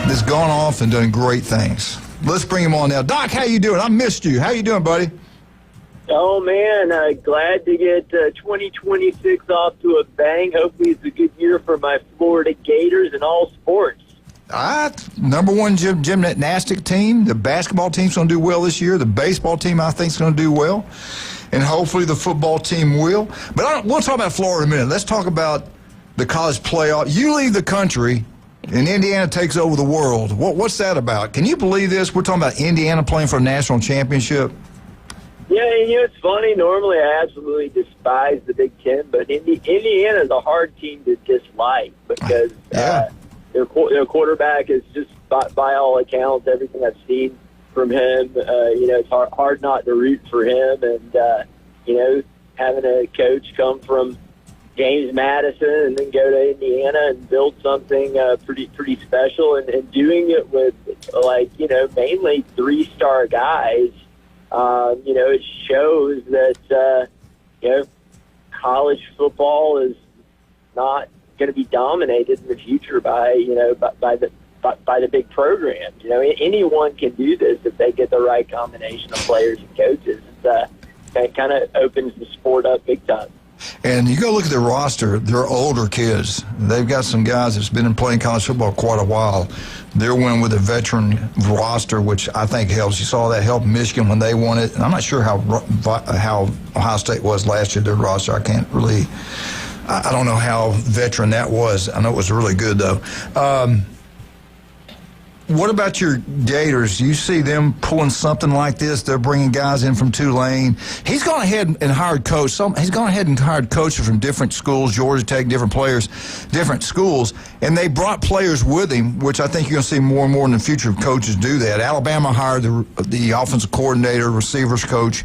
that's gone off and done great things. Let's bring him on now. Doc, how you doing? I missed you. How you doing, buddy? Oh, man, glad to get 2026 off to a bang. Hopefully it's a good year for my Florida Gators in all sports. Number one gymnastic team. The basketball team's going to do well this year. The baseball team, I think, is going to do well. And hopefully the football team will. But we'll talk about Florida in a minute. Let's talk about the college playoff. You leave the country, and Indiana takes over the world. What's that about? Can you believe this? We're talking about Indiana playing for a national championship. Yeah, it's funny. Normally I absolutely despise the Big Ten, but Indiana is a hard team to dislike because their quarterback is just, by all accounts, everything I've seen from him, it's hard not to root for him. And, having a coach come from James Madison and then go to Indiana and build something pretty special and doing it with, mainly three-star guys, it shows that, college football is not going to be dominated in the future by the big programs. Anyone can do this if they get the right combination of players and coaches. It kind of opens the sport up big time. And you go look at their roster, they're older kids. They've got some guys that's been playing college football quite a while. They're winning with a veteran roster, which I think helps. You saw that help Michigan when they won it. And I'm not sure how Ohio State was last year, their roster. I don't know how veteran that was. I know it was really good, though. What about your Gators? You see them pulling something like this? They're bringing guys in from Tulane. He's gone ahead and hired coaches. He's gone ahead and hired coaches from different schools, Georgia Tech, different players, different schools, and they brought players with him, which I think you're going to see more and more in the future of coaches do that. Alabama hired the offensive coordinator, receivers coach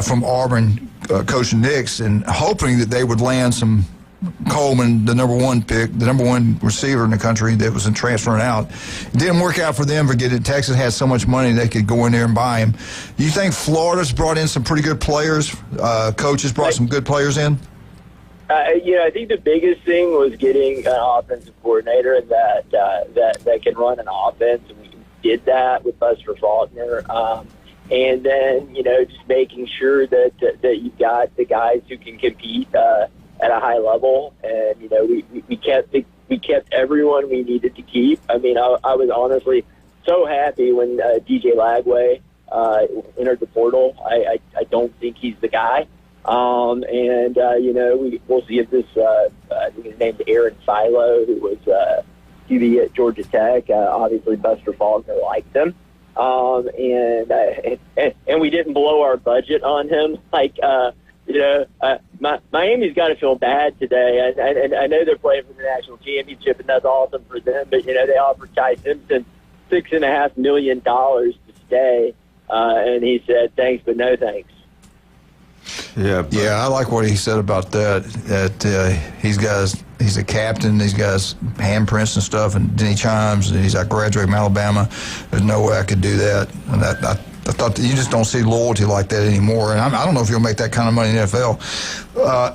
from Auburn, Coach Nix, and hoping that they would land some Coleman, the number one pick, the number one receiver in the country that was in transferring out. It didn't work out for them. Forget it. Texas had so much money they could go in there and buy him. You think Florida's brought in some pretty good players? Coaches brought some good players in? I think the biggest thing was getting an offensive coordinator that can run an offense, and we did that with Buster Faulkner. And then, just making sure that you've got the guys who can compete at a high level, and we kept everyone we needed to keep. I mean, I was honestly so happy when DJ Lagway entered the portal. I don't think he's the guy, we'll see if this. I think his name's Aaron Philo, who was QB at Georgia Tech. Obviously, Buster Faulkner liked him, and we didn't blow our budget on him Miami's got to feel bad today. I know they're playing for the national championship, and that's awesome for them. But they offered Ty Simpson $6.5 million to stay, and he said thanks, but no thanks. Yeah, I like what he said about that. That he's a captain. He's got his handprints and stuff, and then he chimes, and he's like, graduated from Alabama. There's no way I could do that. And I thought that you just don't see loyalty like that anymore, and I don't know if you'll make that kind of money in the NFL.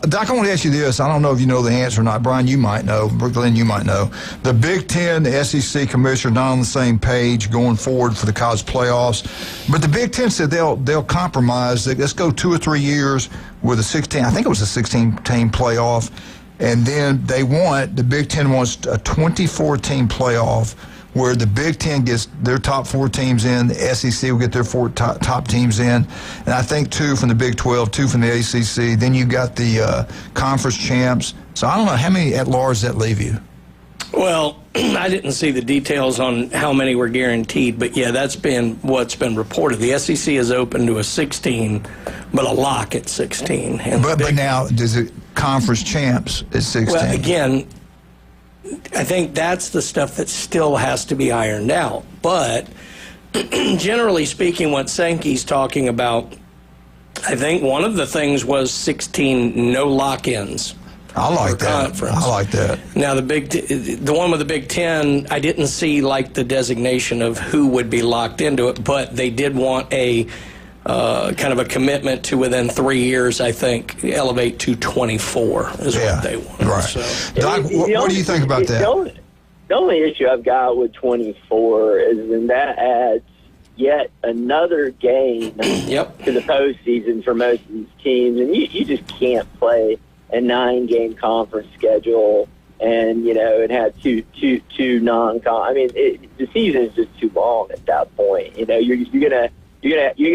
Doc, I want to ask you this. I don't know if you know the answer or not. Brian, you might know. Glenn, you might know. The Big Ten, the SEC commissioner, not on the same page going forward for the college playoffs. But the Big Ten said they'll compromise. Let's go 2 or 3 years with a 16. I think it was a 16-team playoff, and then the Big Ten wants a 24-team playoff, where the Big Ten gets their top 4 teams in, the SEC will get their 4 top teams in, and I think 2 from the Big 12, 2 from the ACC. Then you've got the conference champs. So I don't know, how many at-large does that leave you? Well, I didn't see the details on how many were guaranteed, but yeah, that's been what's been reported. The SEC is open to a 16, but a lock at 16. But now, does it conference champs at 16? Well, again, I think that's the stuff that still has to be ironed out. But generally speaking, what Sankey's talking about, I think one of the things was 16 no lock-ins. I like that. Conference. I like that. Now, the one with the Big Ten, I didn't see the designation of who would be locked into it, but they did want a kind of a commitment to within 3 years, I think, elevate to 24 is what they want. Right. So. Doc, what do you think about that? The only issue I've got with 24 is then that adds yet another game to the postseason for most of these teams, and you just can't play a 9-game conference schedule and and have two non-con. I mean, the season is just too long at that point. You're gonna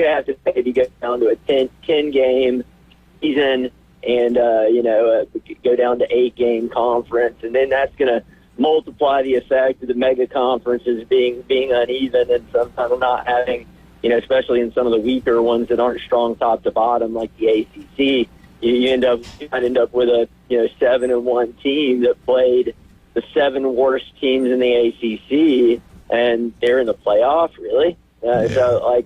have to maybe get down to a 10-game season and go down to 8-game conference, and then that's gonna multiply the effect of the mega conferences being uneven and sometimes not having, especially in some of the weaker ones that aren't strong top to bottom like the ACC. You might end up with a 7-1 team that played the 7 worst teams in the ACC, and they're in the playoff. Really? So, I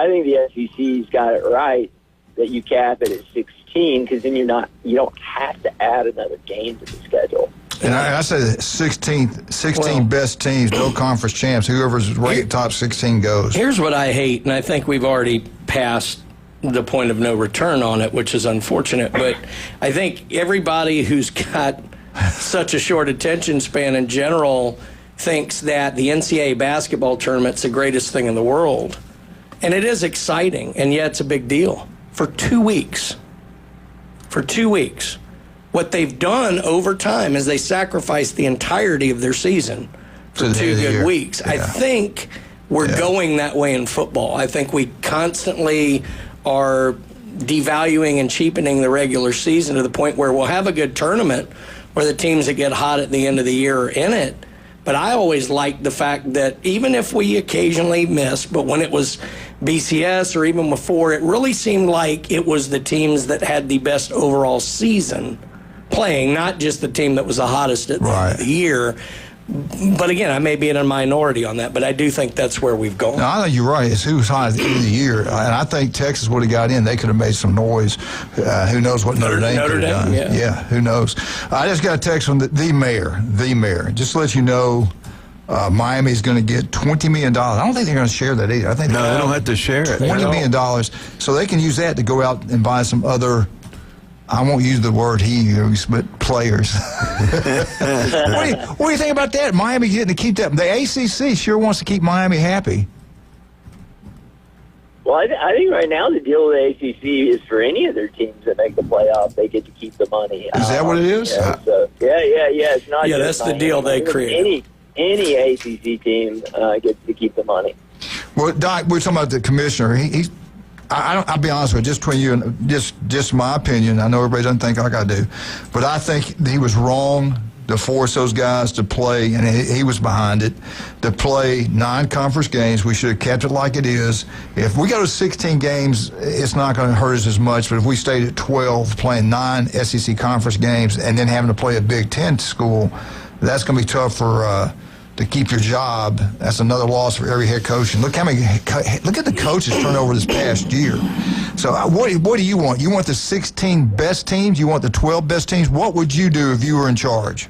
think the SEC's got it right that you cap it at 16, because then you don't have to add another game to the schedule. And I say the 16 best teams, no conference champs. Whoever's ranked top 16 goes. Here's what I hate, and I think we've already passed the point of no return on it, which is unfortunate. But I think everybody who's got such a short attention span in general thinks that the NCAA basketball tournament's the greatest thing in the world. And it is exciting, and yet it's a big deal. For 2 weeks. What they've done over time is they sacrificed the entirety of their season for 2 good weeks. Yeah. I think we're going that way in football. I think we constantly are devaluing and cheapening the regular season to the point where we'll have a good tournament where the teams that get hot at the end of the year are in it, But I always liked the fact that even if we occasionally missed, but when it was BCS or even before, it really seemed like it was the teams that had the best overall season playing, not just the team that was the hottest at the end of the year. But again, I may be in a minority on that, but I do think that's where we've gone. No, I think you're right. It's who's hot at the end of the year. And I think Texas would have got in. They could have made some noise. Who knows what Notre Dame could have done. Yeah, who knows. I just got a text from the mayor. Just to let you know, Miami's going to get $20 million. I don't think they're going to share that either. I think they don't have to share it. $20 million. So they can use that to go out and buy some other, I won't use the word he used, but players. What do you think about that? Miami getting to keep that. The ACC sure wants to keep Miami happy. Well, I think right now the deal with the ACC is for any of their teams that make the playoffs, they get to keep the money. Is that what it is? Yeah, so, yeah. It's not. Yeah, that's the deal they created. Any ACC team gets to keep the money. Well, Doc, we're talking about the commissioner. I'll be honest with you, just between you and just my opinion. I know everybody doesn't think like I do, but I think he was wrong to force those guys to play, and he was behind it, to play non-conference games. We should have kept it like it is. If we go to 16 games, it's not going to hurt us as much, but if we stayed at 12, playing 9 SEC conference games, and then having to play a Big Ten school, that's going to be tough for to keep your job. That's another loss for every head coach. And look at the coaches turnover this past year. So what do you want? You want the 16 best teams? You want the 12 best teams? What would you do if you were in charge?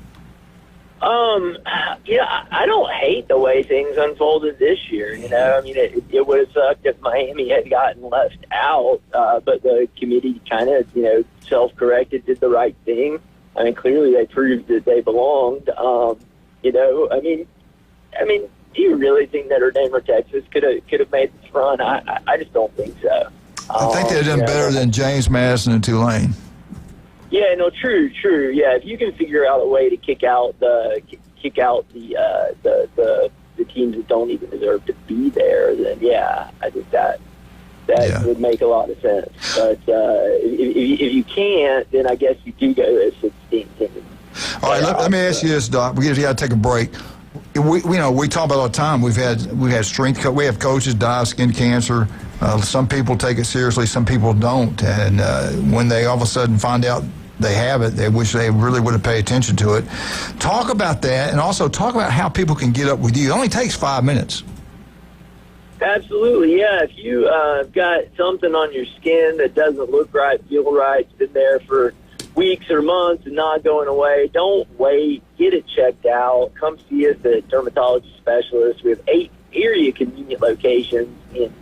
I don't hate the way things unfolded this year. I mean, it would have sucked if Miami had gotten left out, but the committee kind of, self-corrected, did the right thing. I mean, clearly they proved that they belonged. I mean, do you really think Notre Dame or Texas could have made this run? I just don't think so. I think they've done better than James Madison and Tulane. Yeah, no, true. Yeah, if you can figure out a way to kick out the teams that don't even deserve to be there, then yeah, I think that would make a lot of sense. But if you can't, then I guess you do go to 16 teams. All right, let me ask you this, Doc. We got to take a break. We talk about all the time. We've had strength. We have coaches die of skin cancer. Some people take it seriously. Some people don't. And when they all of a sudden find out they have it, they wish they really would have paid attention to it. Talk about that, and also talk about how people can get up with you. It only takes 5 minutes. Absolutely, yeah. If you got something on your skin that doesn't look right, feel right, it's been there for weeks or months and not going away, don't wait. Get it checked out. Come see us at Dermatology Specialists. We have 8 area convenient locations in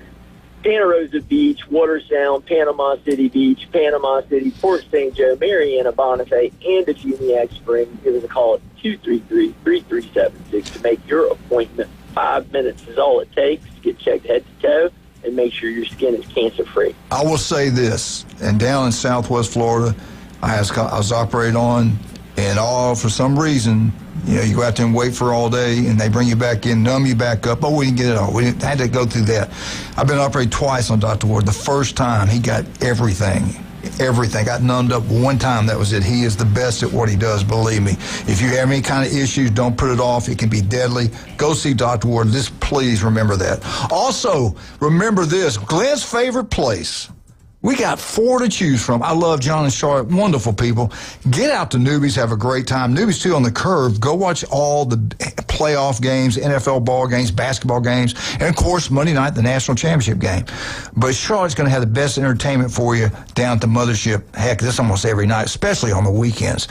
Santa Rosa Beach, Watersound, Panama City Beach, Panama City, Port St. Joe, Mariana, Bonifay, and at Uniac Springs. Give us a call at 233-3376 to make your appointment. 5 minutes is all it takes to get checked head to toe and make sure your skin is cancer-free. I will say this, and down in Southwest Florida, I was operated on, and for some reason, you go out there and wait for all day, and they bring you back in, numb you back up. Oh, we didn't get it all. We had to go through that. I've been operated twice on Dr. Ward. The first time, he got everything. Got numbed up one time. That was it. He is the best at what he does, believe me. If you have any kind of issues, don't put it off. It can be deadly. Go see Dr. Ward. Just please remember that. Also, remember this, Glenn's favorite place. We got 4 to choose from. I love John and Charlotte. Wonderful people. Get out to Newbies. Have a great time. Newbies, too, on the Curve. Go watch all the playoff games, NFL ball games, basketball games, and, of course, Monday night, the national championship game. But Charlotte's going to have the best entertainment for you down at the Mothership. Heck, this almost every night, especially on the weekends.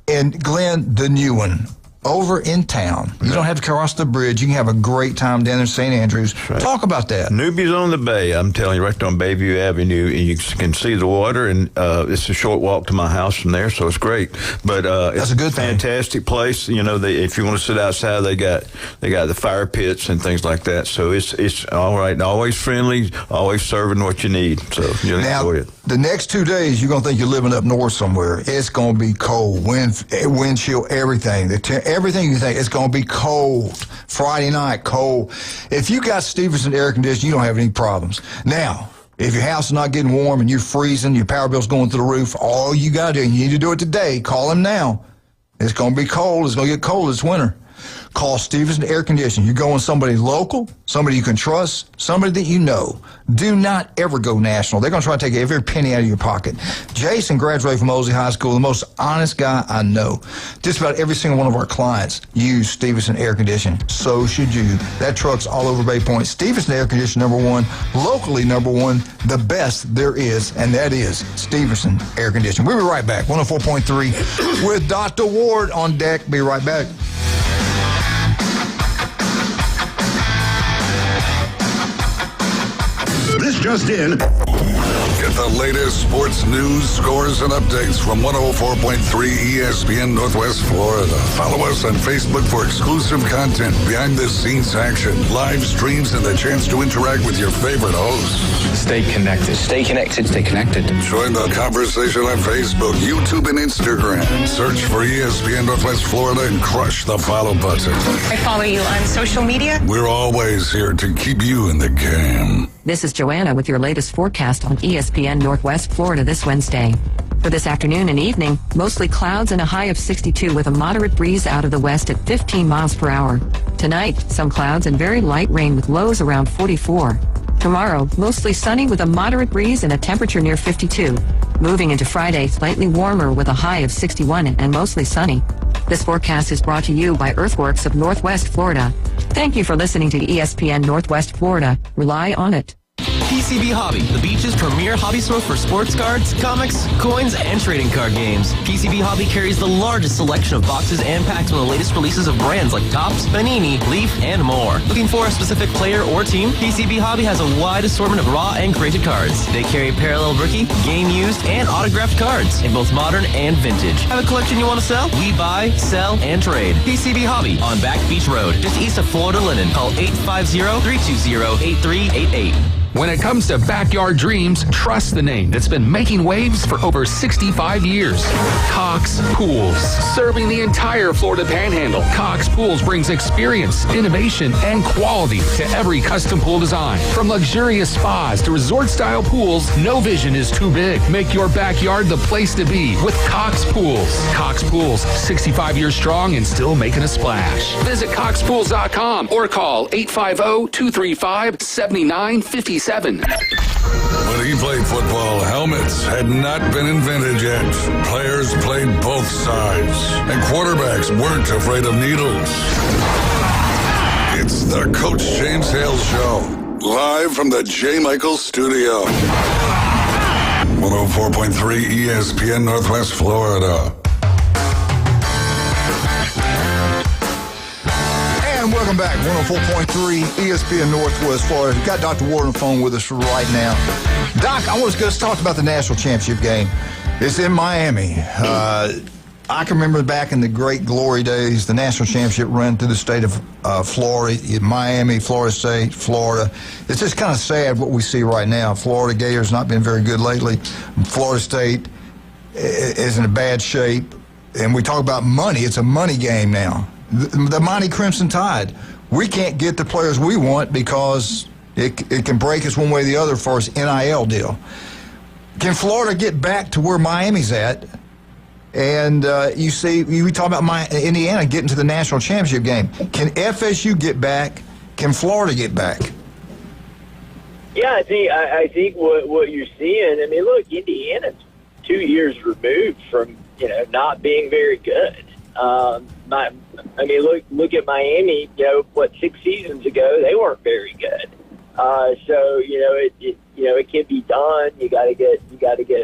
And, Glenn, the new one, over in town. You don't have to cross the bridge. You can have a great time down in St. Andrews. Right. Talk about that. Newbies on the Bay. I'm telling you, right on Bayview Avenue. You can see the water, and it's a short walk to my house from there, so it's great. But that's a good fantastic place. If you want to sit outside, they got the fire pits and things like that. So it's all right. Always friendly. Always serving what you need. So you'll enjoy it. The next 2 days, you're going to think you're living up north somewhere. It's going to be cold. Wind chill, everything. Everything you think, it's going to be cold. Friday night, cold. If you got Stevenson air conditioning, you don't have any problems. Now, if your house is not getting warm and you're freezing, your power bill's going through the roof, all you got to do, and you need to do it today, call him now. It's going to be cold. It's going to get cold this winter. Call Stevenson Air Conditioning. You go on somebody local, somebody you can trust, somebody that you know. Do not ever go national. They're going to try to take every penny out of your pocket. Jason graduated from Mosley High School, the most honest guy I know. Just about every single one of our clients use Stevenson Air Conditioning. So should you. That truck's all over Bay Point. Stevenson Air Conditioning, #1, locally #1, the best there is, and that is Stevenson Air Conditioning. We'll be right back. 104.3 with Dr. Ward on deck. Be right back. This just in. Get the latest sports news, scores, and updates from 104.3 ESPN Northwest Florida. Follow us on Facebook for exclusive content, behind-the-scenes action, live streams, and the chance to interact with your favorite hosts. Stay connected. Stay connected. Stay connected. Join the conversation on Facebook, YouTube, and Instagram. Search for ESPN Northwest Florida and crush the follow button. I follow you on social media. We're always here to keep you in the game. This is Joanna with your latest forecast on ESPN Northwest Florida this Wednesday. For this afternoon and evening, mostly clouds and a high of 62 with a moderate breeze out of the west at 15 miles per hour. Tonight, some clouds and very light rain with lows around 44. Tomorrow, mostly sunny with a moderate breeze and a temperature near 52. Moving into Friday, slightly warmer with a high of 61 and mostly sunny. This forecast is brought to you by Earthworks of Northwest Florida. Thank you for listening to ESPN Northwest Florida. Rely on it. PCB Hobby, the beach's premier hobby store for sports cards, comics, coins, and trading card games. PCB Hobby carries the largest selection of boxes and packs from the latest releases of brands like Topps, Panini, Leaf, and more. Looking for a specific player or team? PCB Hobby has a wide assortment of raw and graded cards. They carry parallel rookie, game used, and autographed cards in both modern and vintage. Have a collection you want to sell? We buy, sell, and trade. PCB Hobby on Back Beach Road, just east of Florida Linen. Call 850-320-8388. When it comes to backyard dreams, trust the name that's been making waves for over 65 years. Cox Pools. Serving the entire Florida Panhandle, Cox Pools brings experience, innovation, and quality to every custom pool design. From luxurious spas to resort-style pools, no vision is too big. Make your backyard the place to be with Cox Pools. Cox Pools, 65 years strong and still making a splash. Visit coxpools.com or call 850-235-7957. When he played football, helmets had not been invented yet. Players played both sides, and quarterbacks weren't afraid of needles. It's the Coach James Hale Show, live from the J. Michael Studio. 104.3 ESPN Northwest Florida. And welcome back. 104.3 ESPN Northwest Florida. We've got Dr. Ward on the phone with us right now. Doc, I want to just talk about the national championship game. It's in Miami. I can remember back in the great glory days, the national championship run through the state of Florida, Miami, Florida State, Florida. It's just kind of sad what we see right now. Florida Gators not been very good lately. Florida State is in a bad shape. And we talk about money. It's a money game now. The mighty Crimson Tide. We can't get the players we want because it can break us one way or the other for us NIL deal. Can Florida get back to where Miami's at? And you talk about Indiana getting to the national championship game. Can FSU get back? Can Florida get back? Yeah, I think what you're seeing. I mean, look, Indiana's 2 years removed from not being very good. Look at Miami. 6 seasons ago they weren't very good. So it can be done. You got to get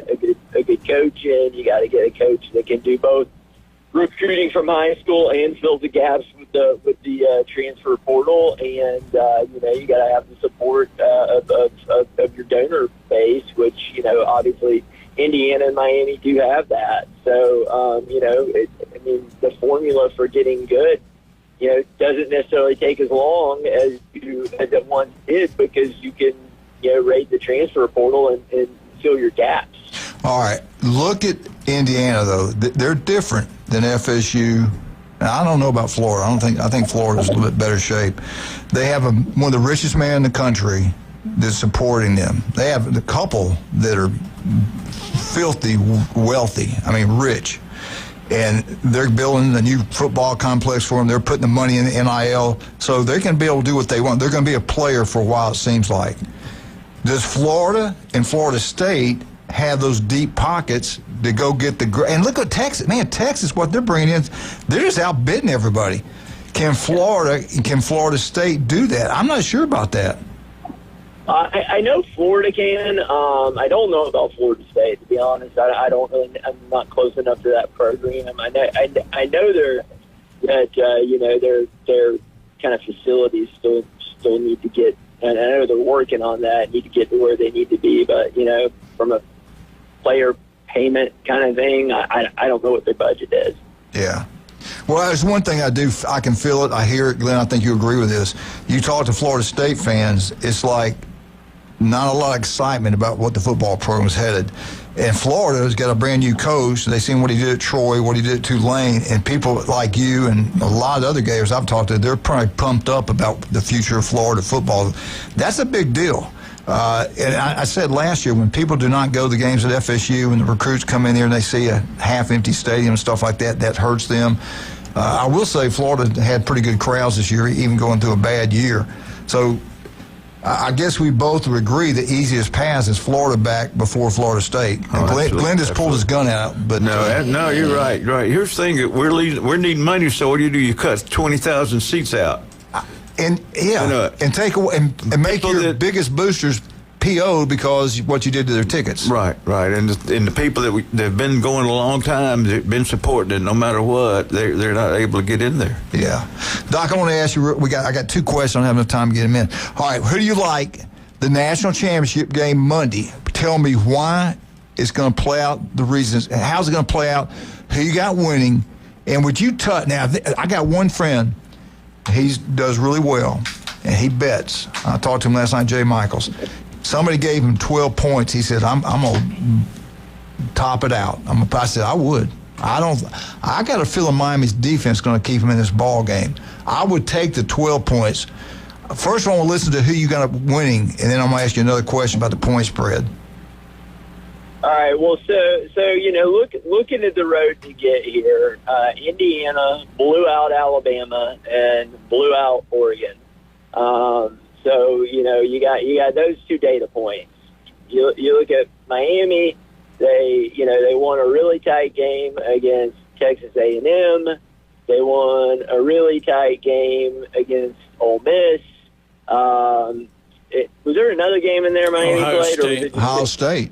a good coach in. You got to get a coach that can do both recruiting from high school and fill the gaps with the transfer portal. And you got to have the support of your donor base, which obviously Indiana and Miami do have that. So the formula for getting good, doesn't necessarily take as long as it once did, because you can raid the transfer portal and fill your gaps. All right, look at Indiana though. They're different than FSU. Now, I don't know about Florida. I think Florida's a little bit better shape. They have one of the richest men in the country that's supporting them. They have the couple that are filthy wealthy. I mean, rich. and they're building a new football complex for them. They're putting the money in the NIL, so they can be able to do what they want. They're going to be a player for a while, it seems like. Does Florida and Florida State have those deep pockets to go get and look at Texas. Man, Texas, what they're bringing in, they're just outbidding everybody. Can Florida State do that? I'm not sure about that. I know Florida can. I don't know about Florida State, to be honest. I don't really. I'm not close enough to that program. I know their kind of facilities still need to get. And I know they're working on that. Need to get to where they need to be. But from a player payment kind of thing, I don't know what their budget is. Yeah. Well, there's one thing I can feel it. I hear it, Glenn. I think you agree with this. You talk to Florida State fans, it's like not a lot of excitement about what the football program's headed. And Florida's got a brand new coach. They've seen what he did at Troy, what he did at Tulane, and people like you and a lot of other guys I've talked to, they're probably pumped up about the future of Florida football. That's a big deal. And I said last year, when people do not go to the games at FSU and the recruits come in there and they see a half-empty stadium and stuff like that, that hurts them. I will say Florida had pretty good crowds this year, even going through a bad year. So I guess we both would agree the easiest path is Florida back before Florida State. Glenn just pulled his gun out. But no, you're right. Here's the thing: we're needing money. So what do? You cut 20,000 seats out, and take away and make your biggest boosters PO'd because what you did to their tickets. Right. And the people they've been going a long time, they've been supporting it. No matter what, they're not able to get in there. Yeah, Doc, I want to ask you. I got two questions. I don't have enough time to get them in. All right, who do you like the national championship game Monday? Tell me why it's going to play out. The reasons. How's it going to play out? Who you got winning? And would you touch? Now, I got one friend. He does really well, and he bets. I talked to him last night, Jay Michaels. Somebody gave him 12 points. He said, I'm going to top it out. I said, I would. I got a feeling Miami's defense is going to keep him in this ball game. I would take the 12 points. First, I want to listen to who you got winning, and then I'm going to ask you another question about the point spread. All right. Well, so looking at the road to get here, Indiana blew out Alabama and blew out Oregon. So you got those two data points. You look at Miami. They won a really tight game against Texas A&M. They won a really tight game against Ole Miss. Was there another game in there Miami played? Or was it Ohio State.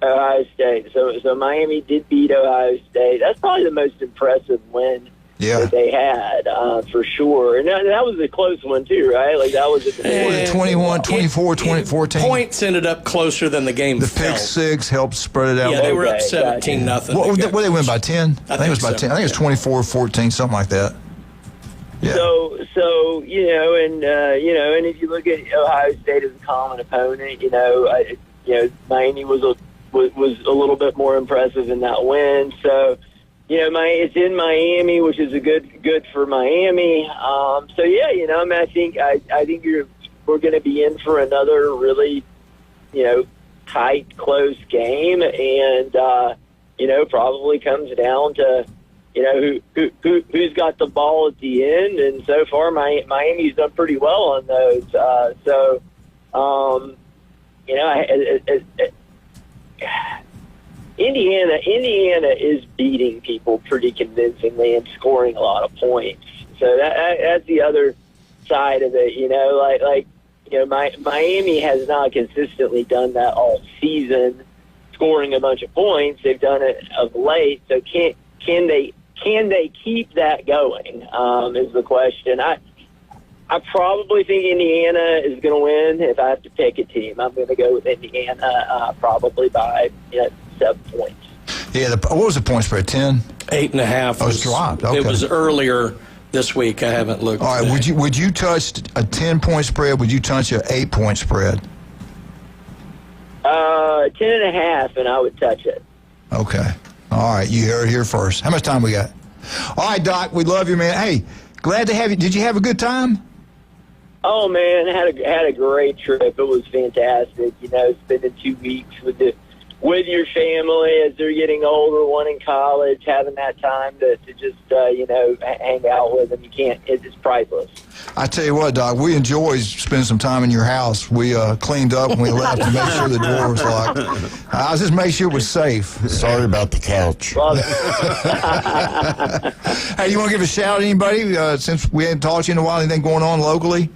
Ohio State. So Miami did beat Ohio State. That's probably the most impressive win that they had, for sure. And that was a close one, too, right? Like, that was a 21, 24, 14. Points ended up closer than the game The felt. pick six helped spread it out. Yeah, they were up 17-0. What they win by 10? I think it was by 10. I think it was 24-14, something like that. Yeah. So and if you look at Ohio State as a common opponent, Miami was a little bit more impressive in that win. So, it's in Miami, which is a good for Miami. I think we're going to be in for another really, tight, close game, and probably comes down to who's got the ball at the end. And so far, Miami's done pretty well on those. Indiana is beating people pretty convincingly and scoring a lot of points. So that's the other side of it. Miami has not consistently done that all season, scoring a bunch of points. They've done it of late. So can they keep that going? Is the question. I probably think Indiana is going to win. If I have to pick a team, I'm going to go with Indiana, probably by 7 points. Yeah, what was the point spread? 10? 8.5. Oh, it's dropped. Okay. It was earlier this week. I haven't looked. All right. Today. Would you touch a 10-point spread? Would you touch an 8-point spread? 10.5, and I would touch it. Okay. All right. You heard it here first. How much time we got? All right, Doc. We love you, man. Hey, glad to have you. Did you have a good time? Oh man, had a great trip. It was fantastic. Spending 2 weeks with with your family as they're getting older, one in college, having that time to just, hang out with them. It's priceless. I tell you what, Doc, we enjoy spending some time in your house. We cleaned up and we left to make sure the door was locked. I just made sure it was safe. Sorry about the couch. Hey, you want to give a shout to anybody since we hadn't talked to you in a while? Anything going on locally?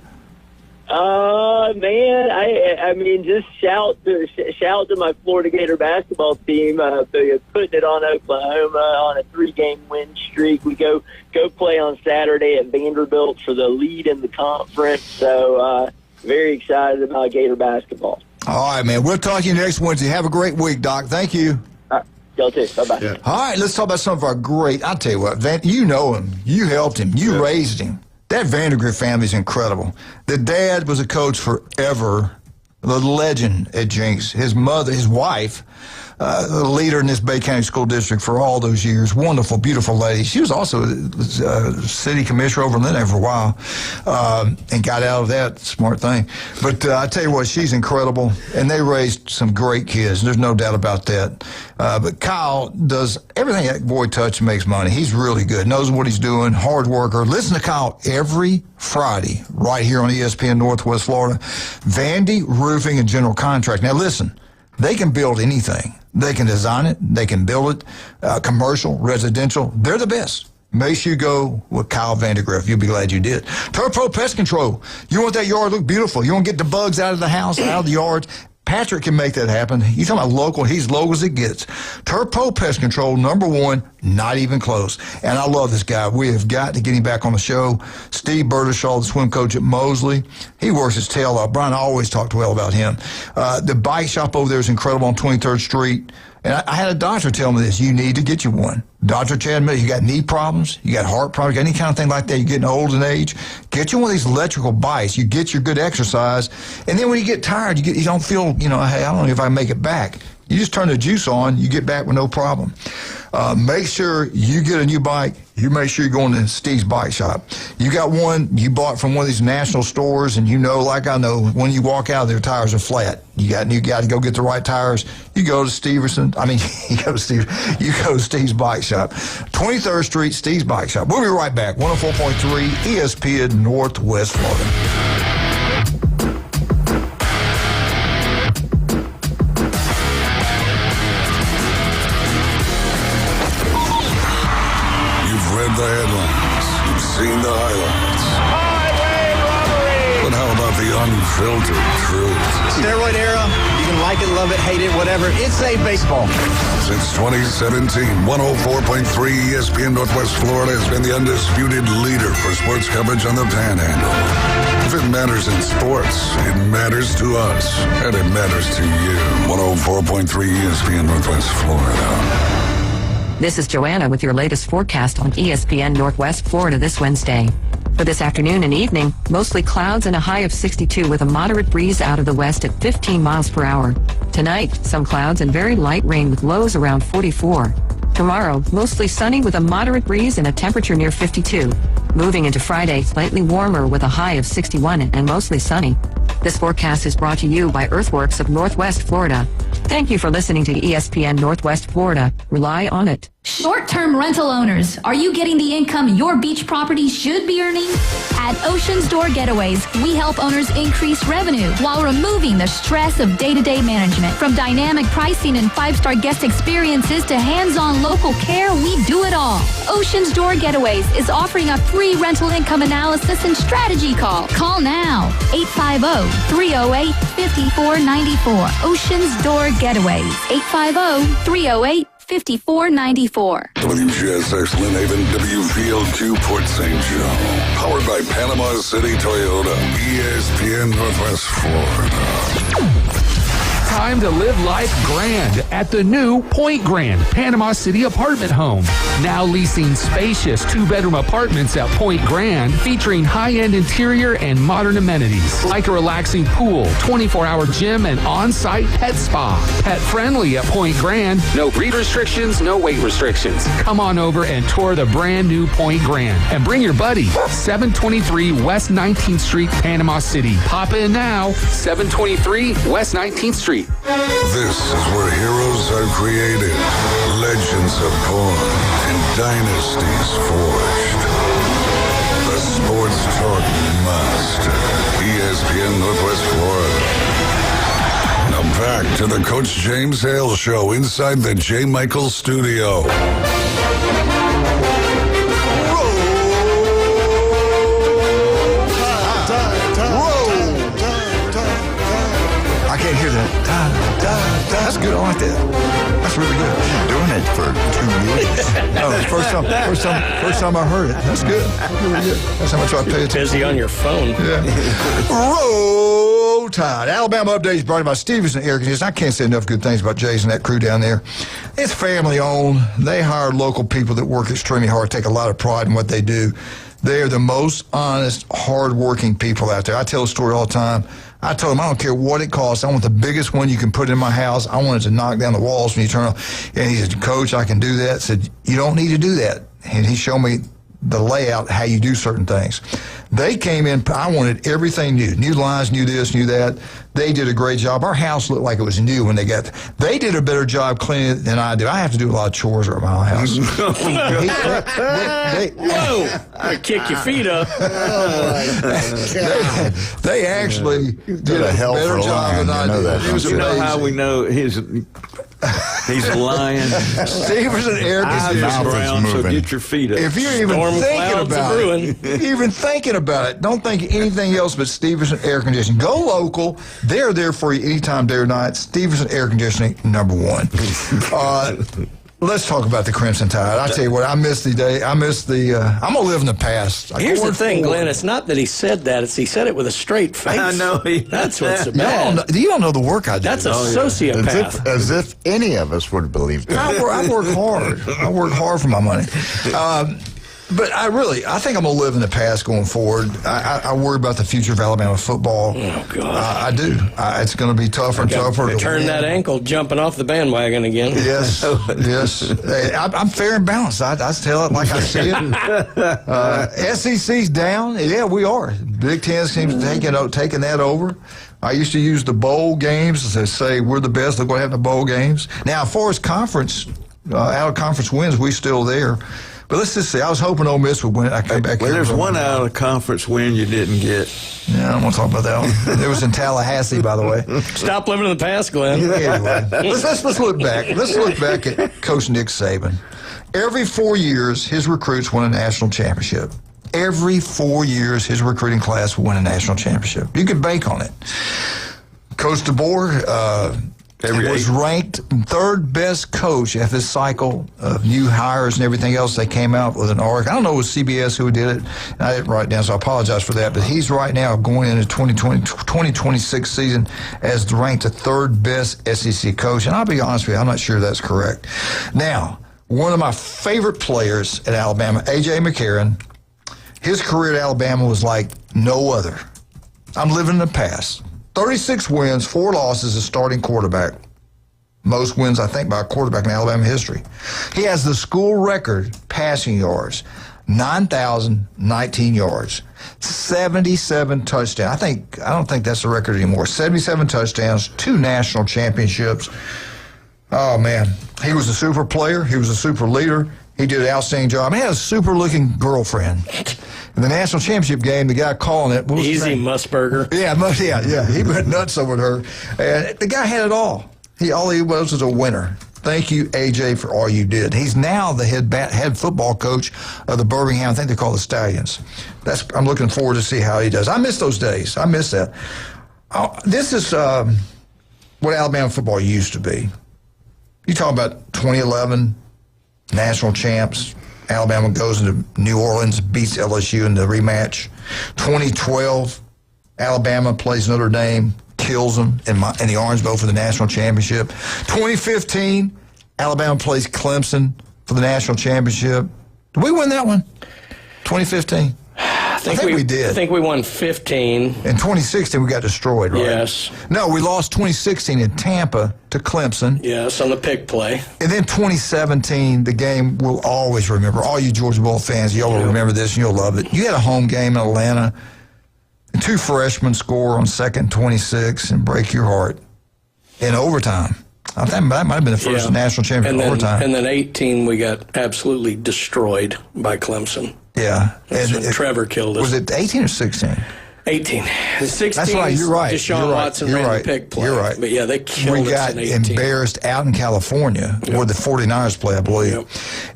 Man, I mean, just shout to my Florida Gator basketball team, putting it on Oklahoma on a 3-game win streak. We go play on Saturday at Vanderbilt for the lead in the conference. So, very excited about Gator basketball. All right, man. We'll talk to you next Wednesday. Have a great week, Doc. Thank you. All right. Y'all too. Bye-bye. Yeah. All right, let's talk about some of our great, I'll tell you what, you know him. You helped him. You raised him. That Vandergrift family is incredible. The dad was a coach forever, the legend at Jenks. His mother, his wife, a leader in this Bay County School District for all those years. Wonderful, beautiful lady. She was also city commissioner over in Lynn for a while and got out of that. Smart thing. But I tell you what, she's incredible, and they raised some great kids. There's no doubt about that. But Kyle does everything that boy touches makes money. He's really good, knows what he's doing, hard worker. Listen to Kyle every Friday right here on ESPN Northwest Florida. Vandy Roofing and General Contract. Now listen, they can build anything. They can design it. They can build it. Commercial, residential. They're the best. Make sure you go with Kyle Vandergrift. You'll be glad you did. Turf Pro Pest Control. You want that yard to look beautiful. You want to get the bugs out of the house, out of the yards. Patrick can make that happen. You talking about local? He's local as it gets. Turf Pro Pest Control, #1, not even close. And I love this guy. We have got to get him back on the show. Steve Bertishaw, the swim coach at Mosley. He works his tail off. Brian, I always talk well about him. The bike shop over there is incredible on 23rd Street. And I had a doctor tell me this. You need to get you one. Dr. Chad Miller, you got knee problems, you got heart problems, you got any kind of thing like that, you're getting old in age, get you one of these electrical bikes. You get your good exercise. And then when you get tired, you don't feel, hey, I don't know if I make it back. You just turn the juice on, you get back with no problem. Make sure you get a new bike. You make sure you're going to Steve's Bike Shop. You got one you bought from one of these national stores, and like I know, when you walk out, their tires are flat. You got to go get the right tires. You go to you go to Steve's Bike Shop. 23rd Street, Steve's Bike Shop. We'll be right back. 104.3 ESPN Northwest Florida. The headlines. You've seen the highlights. Highway robbery! But how about the unfiltered truth? Steroid era, you can like it, love it, hate it, whatever. It saved baseball. Since 2017, 104.3 ESPN Northwest Florida has been the undisputed leader for sports coverage on the Panhandle. If it matters in sports, it matters to us, and it matters to you. 104.3 ESPN Northwest Florida. This is Joanna with your latest forecast on ESPN Northwest Florida this Wednesday. For this afternoon and evening, mostly clouds and a high of 62 with a moderate breeze out of the west at 15 miles per hour. Tonight, some clouds and very light rain with lows around 44. Tomorrow, mostly sunny with a moderate breeze and a temperature near 52. Moving into Friday, slightly warmer with a high of 61 and mostly sunny. This forecast is brought to you by Earthworks of Northwest Florida. Thank you for listening to ESPN Northwest Florida. Rely on it. Short-term rental owners, are you getting the income your beach property should be earning? At Ocean's Door Getaways, we help owners increase revenue while removing the stress of day-to-day management. From dynamic pricing and 5-star guest experiences to hands-on local care, we do it all. Ocean's Door Getaways is offering a free rental income analysis and strategy call. Call now, 850-308-5494. Ocean's Door Getaways, 850-308-5494. WGSX Lynn Haven, WVLQ Port St. Joe. Powered by Panama City Toyota. ESPN Northwest Florida. Time to live life grand at the new Point Grand Panama City apartment home. Now leasing spacious 2-bedroom apartments at Point Grand, featuring high-end interior and modern amenities like a relaxing pool, 24-hour gym, and on-site pet spa. Pet friendly at Point Grand. No breed restrictions, no weight restrictions. Come on over and tour the brand new Point Grand and bring your buddy. 723 West 19th Street, Panama City. Pop in now. 723 West 19th Street. Street. This is where heroes are created, legends are born, and dynasties forged. The Sports Talk Master, ESPN Northwest Florida. Now back to the Coach James Hale Show inside the J. Michael Studio. I can't hear that. That's good. I like that. That's really good. Doing it for 2 years. No, first time I heard it. That's good. Really good. That's how much I pay attention. Busy on your phone. Yeah. Roll Tide. Alabama Update is brought to you by Stevenson Air Conditioning. I can't say enough good things about Jason and that crew down there. It's family owned. They hire local people that work extremely hard, take a lot of pride in what they do. They are the most honest, hard-working people out there. I tell a story all the time. I told him, I don't care what it costs. I want the biggest one you can put in my house. I want it to knock down the walls when you turn on. And he said, Coach, I can do that. I said, you don't need to do that. And he showed me the layout, how you do certain things. They came in, I wanted everything new. New lines, new this, new that. They did a great job. Our house looked like it was new when they got there. They did a better job cleaning it than I do. I have to do a lot of chores around my house. Whoa! I kick your feet up. They actually did a better job than I did. You know how we know he's lying? Stevenson Air Conditioning. Brown, so get your feet up. If you're even thinking about it, don't think anything else but Stevenson Air Conditioning. Go local. They're there for you anytime, day or night. Stevenson Air Conditioning, #1. Let's talk about the Crimson Tide. I tell you what, I miss the day. I'm going to live in the past. Here's the thing, Glenn. It's not that he said that. It's he said it with a straight face. I know. That's what's bad. You don't know the work I do. That's a sociopath. As if any of us would believe that. I work hard. I work hard for my money. But I think I'm going to live in the past going forward. I worry about the future of Alabama football. Oh, God. I do. It's going to be tougher and tougher. Turn that ankle, jumping off the bandwagon again. Yes, yes. Hey, I'm fair and balanced. I tell it like I see it. SEC's down. Yeah, we are. Big Ten seems taking that over. I used to use the bowl games to say we're the best. Look what happened to bowl games. Now, as far as conference, out-of-conference wins, we still there. But let's just see. I was hoping Ole Miss would win. I came back. Well, there's one out-of-conference win you didn't get. Yeah, I don't want to talk about that one. It was in Tallahassee, by the way. Stop living in the past, Glenn. Anyway, let's look back. Let's look back at Coach Nick Saban. Every 4 years, his recruits win a national championship. Every 4 years, his recruiting class will win a national championship. You could bank on it. Coach DeBoer was ranked third best coach after this cycle of new hires and everything else. They came out with an article. I don't know it was CBS who did it. And I didn't write it down, so I apologize for that. But he's right now going into 2026 season as ranked the third best SEC coach. And I'll be honest with you, I'm not sure that's correct. Now, one of my favorite players at Alabama, A.J. McCarron, his career at Alabama was like no other. I'm living in the past. 36 wins, 4 losses as starting quarterback. Most wins, I think, by a quarterback in Alabama history. He has the school record passing yards, 9,019 yards, 77 touchdowns. I don't think that's the record anymore. 77 touchdowns, 2 national championships. Oh, man. He was a super player. He was a super leader. He did an outstanding job. He had a super-looking girlfriend. In the national championship game, the guy calling it... Easy Musburger. Yeah. He went nuts over her. And the guy had it all. All he was a winner. Thank you, AJ, for all you did. He's now the head football coach of the Birmingham. I think they call the Stallions. I'm looking forward to see how he does. I miss those days. I miss that. This is what Alabama football used to be. You talk about 2011... national champs. Alabama goes into New Orleans, beats LSU in the rematch. 2012, Alabama plays Notre Dame, kills them in the Orange Bowl for the national championship. 2015, Alabama plays Clemson for the national championship. Did we win that one? 2015? I think we did. I think we won 15. In 2016, we got destroyed, right? Yes. No, we lost 2016 in Tampa to Clemson. Yes, on the pick play. And then 2017, the game we'll always remember. All you Georgia Bull fans, y'all will remember this and you'll love it. You had a home game in Atlanta, and 2 freshmen score on 2nd and 26 and break your heart. in overtime. I think that might have been the first national championship in overtime. And then 18, we got absolutely destroyed by Clemson. Yeah. Trevor killed us. Was it 18 or 16? 18. 16. That's right. You're right. Deshaun Watson ran the pick play. You're right. But yeah, they killed us in 18. We got embarrassed out in California where the 49ers play, I believe. Yep.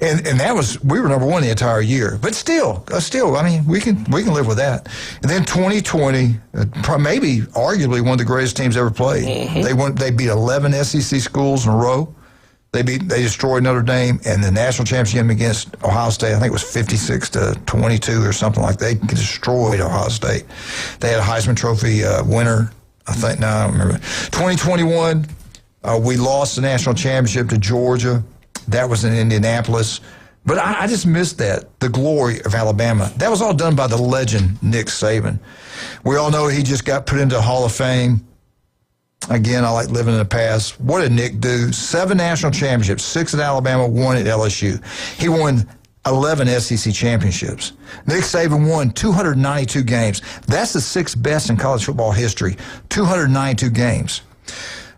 And that was, we were number one the entire year. But still, I mean, we can live with that. And then 2020, maybe arguably one of the greatest teams ever played. Mm-hmm. They beat 11 SEC schools in a row. They destroyed Notre Dame, and the national championship against Ohio State, I think it was 56-22 or something like that. They destroyed Ohio State. They had a Heisman Trophy winner, I think. No, I don't remember. 2021, we lost the national championship to Georgia. That was in Indianapolis. But I just missed that, the glory of Alabama. That was all done by the legend, Nick Saban. We all know he just got put into the Hall of Fame. Again, I like living in the past. What did Nick do? 7 national championships, 6 at Alabama, 1 at LSU. He won 11 SEC championships. Nick Saban won 292 games. That's the 6th best in college football history, 292 games.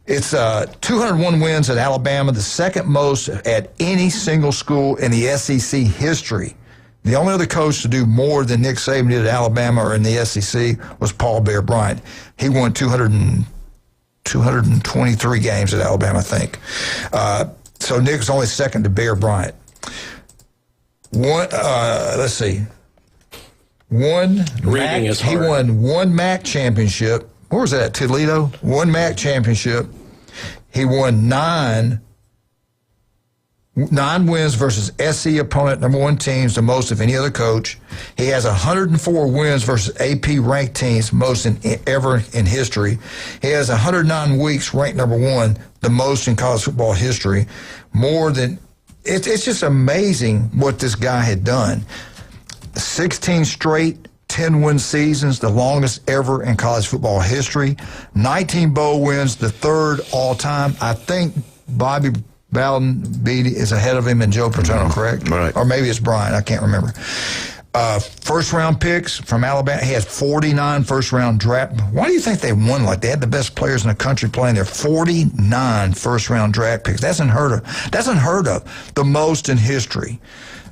It's 201 wins at Alabama, the 2nd most at any single school in the SEC history. The only other coach to do more than Nick Saban did at Alabama or in the SEC was Paul Bear Bryant. He won 223 games at Alabama, I think. So Nick was only second to Bear Bryant. Let's see. He won 1 MAC championship. Where was that? Toledo? 1 MAC championship. He won 9 wins versus SC opponent number 1 teams, the most of any other coach. He has 104 wins versus AP ranked teams, most ever in history. He has 109 weeks ranked number 1, the most in college football history. More than it's just amazing what this guy had done. 16 straight 10-win seasons, the longest ever in college football history. 19 bowl wins, the 3rd all time. I think Bobby Bowden Beatty is ahead of him and Joe Paterno, correct? Right. Or maybe it's Brian. I can't remember. First-round picks from Alabama. He has 49 first-round draft. Why do you think they won like that? They had the best players in the country playing there. 49 first-round draft picks. That's unheard of. That's unheard of. The most in history.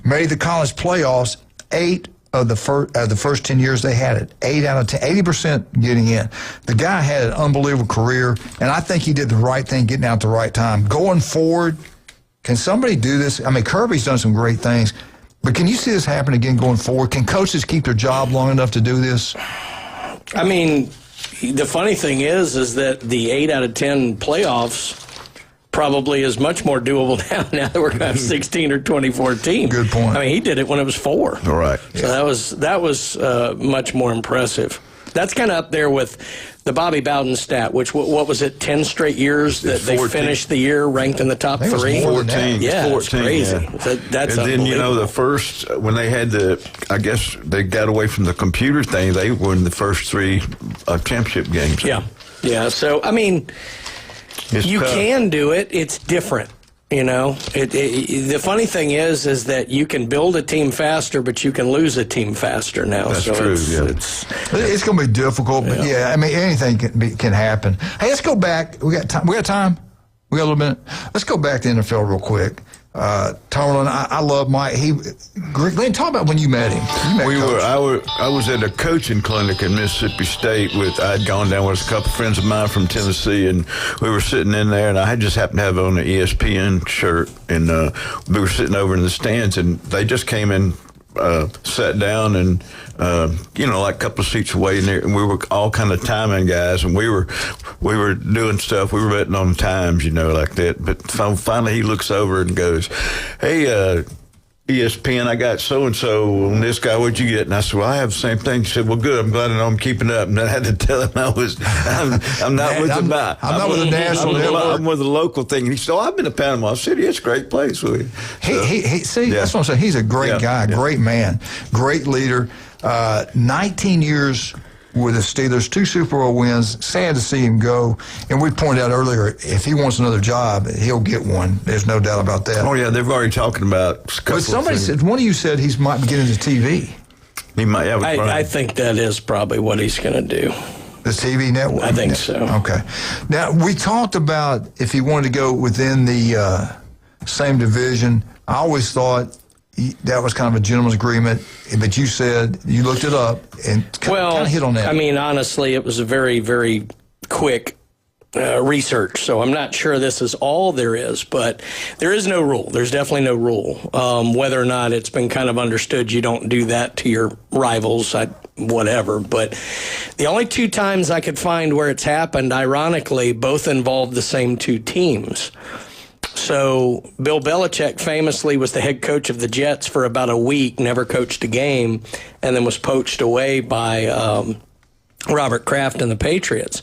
Made the college playoffs 8 of the first 10 years they had it. 8 out of 10, 80% getting in. The guy had an unbelievable career, and I think he did the right thing getting out at the right time. Going forward, can somebody do this? I mean, Kirby's done some great things, but can you see this happen again going forward? Can coaches keep their job long enough to do this? I mean, the funny thing is that the 8 out of 10 playoffs probably is much more doable now that we're going to have 16 or 24 teams. Good point. I mean, he did it when it was 4. All right. So that was much more impressive. That's kind of up there with the Bobby Bowden stat, which, what was it, 10 straight years that they finished the year ranked in the top 3? 14. Yeah, 14, it's crazy. Yeah. That's and then, the first, when they had I guess they got away from the computer thing, they won the first 3 championship games. Yeah. Yeah. So, I mean, you can do it. It's different. The funny thing is that you can build a team faster, but you can lose a team faster now. That's so true. It's going to be difficult, but I mean, anything can happen. Hey, let's go back. We got time. We got a little minute. Let's go back to the NFL real quick. Tomlin, I love Mike. Glenn, talk about when you met him. I was at a coaching clinic in Mississippi State I'd gone down with a couple of friends of mine from Tennessee, and we were sitting in there, and I just happened to have on an ESPN shirt, and we were sitting over in the stands, and they just came in, sat down, and like a couple of seats away, and we were all kind of timing guys, and we were doing stuff. We were betting on times, like that. But finally, he looks over and goes, "Hey, ESPN, I got so-and-so on this guy. What'd you get?" And I said, "Well, I have the same thing." He said, "Well, good. I'm glad I know I'm keeping up." And I had to tell him I'm not with the national network. I'm with the local thing. And he said, "I've been to Panama City. It's a great place." That's what I'm saying. He's a great guy, great man, great leader. 19 years with the Steelers, 2 Super Bowl wins. Sad to see him go. And we pointed out earlier, if he wants another job, he'll get one. There's no doubt about that. Oh, yeah, they've already talking about. But somebody said, one of you said he might be getting into TV. He might. Yeah, I think that is probably what he's going to do. The TV network? I think so. Okay. Now, we talked about if he wanted to go within the same division. I always thought that was kind of a gentleman's agreement, but you said you looked it up and kind of hit on that. I mean, honestly, it was a very, very quick research, so I'm not sure this is all there is, but there is no rule. There's definitely no rule. Whether or not it's been kind of understood you don't do that to your rivals, whatever. But the only 2 times I could find where it's happened, ironically, both involved the same 2 teams. So Bill Belichick famously was the head coach of the Jets for about a week, never coached a game, and then was poached away by Robert Kraft and the Patriots.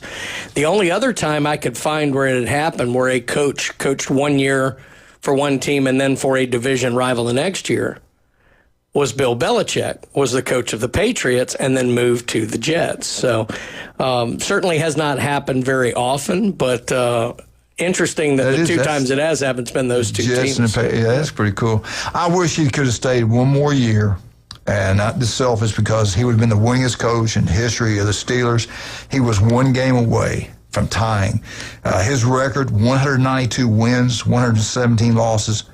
The only other time I could find where it had happened, where a coach coached 1 year for one team and then for a division rival the next year, was Bill Belichick, was the coach of the Patriots and then moved to the Jets. So certainly has not happened very often, but interesting that the 2 times it has happened, it's been those 2 teams. Yeah, that's pretty cool. I wish he could have stayed 1 more year. And not just selfish, because he would have been the winningest coach in the history of the Steelers. He was 1 game away from tying. His record, 192 wins, 117 losses,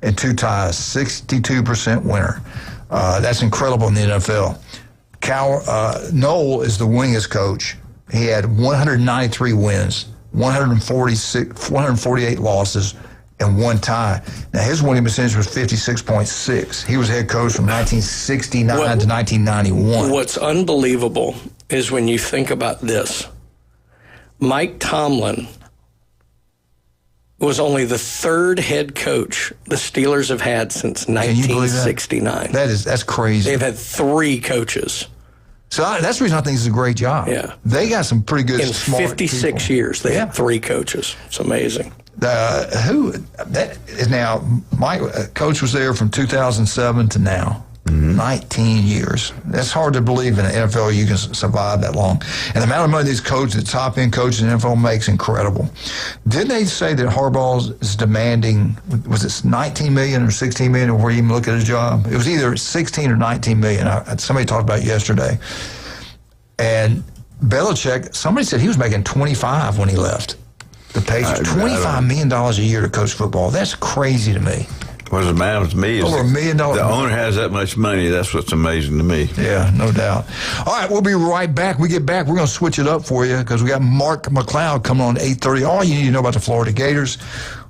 and 2 ties, 62% winner. That's incredible in the NFL. Noel is the winningest coach. He had 193 wins, 148 losses, and 1 tie. Now, his winning percentage was 56.6. He was head coach from 1969 to 1991. What's unbelievable is when you think about this. Mike Tomlin was only the 3rd head coach the Steelers have had since 1969. That's crazy. They've had 3 coaches. So that's the reason I think it's a great job. Yeah. They got some pretty good, in smart 56 people. years, they had 3 coaches. It's amazing. That is now, my coach was there from 2007 to now. 19 years. That's hard to believe in the NFL you can survive that long. And the amount of money these coaches, the top-end coaches in the NFL makes, incredible. Didn't they say that Harbaugh is demanding, was it $19 million or $16 million, or where you even look at his job? It was either $16 or $19 million. Somebody talked about it yesterday. And Belichick, somebody said he was making $25 when he left the Patriots. $25 million a year to coach football. That's crazy to me. What's amazing to me is over $1 million. The owner has that much money. That's what's amazing to me. Yeah, no doubt. All right, we'll be right back. We get back, we're going to switch it up for you because we got Mark McLeod coming on at 8:30. All you need to know about the Florida Gators.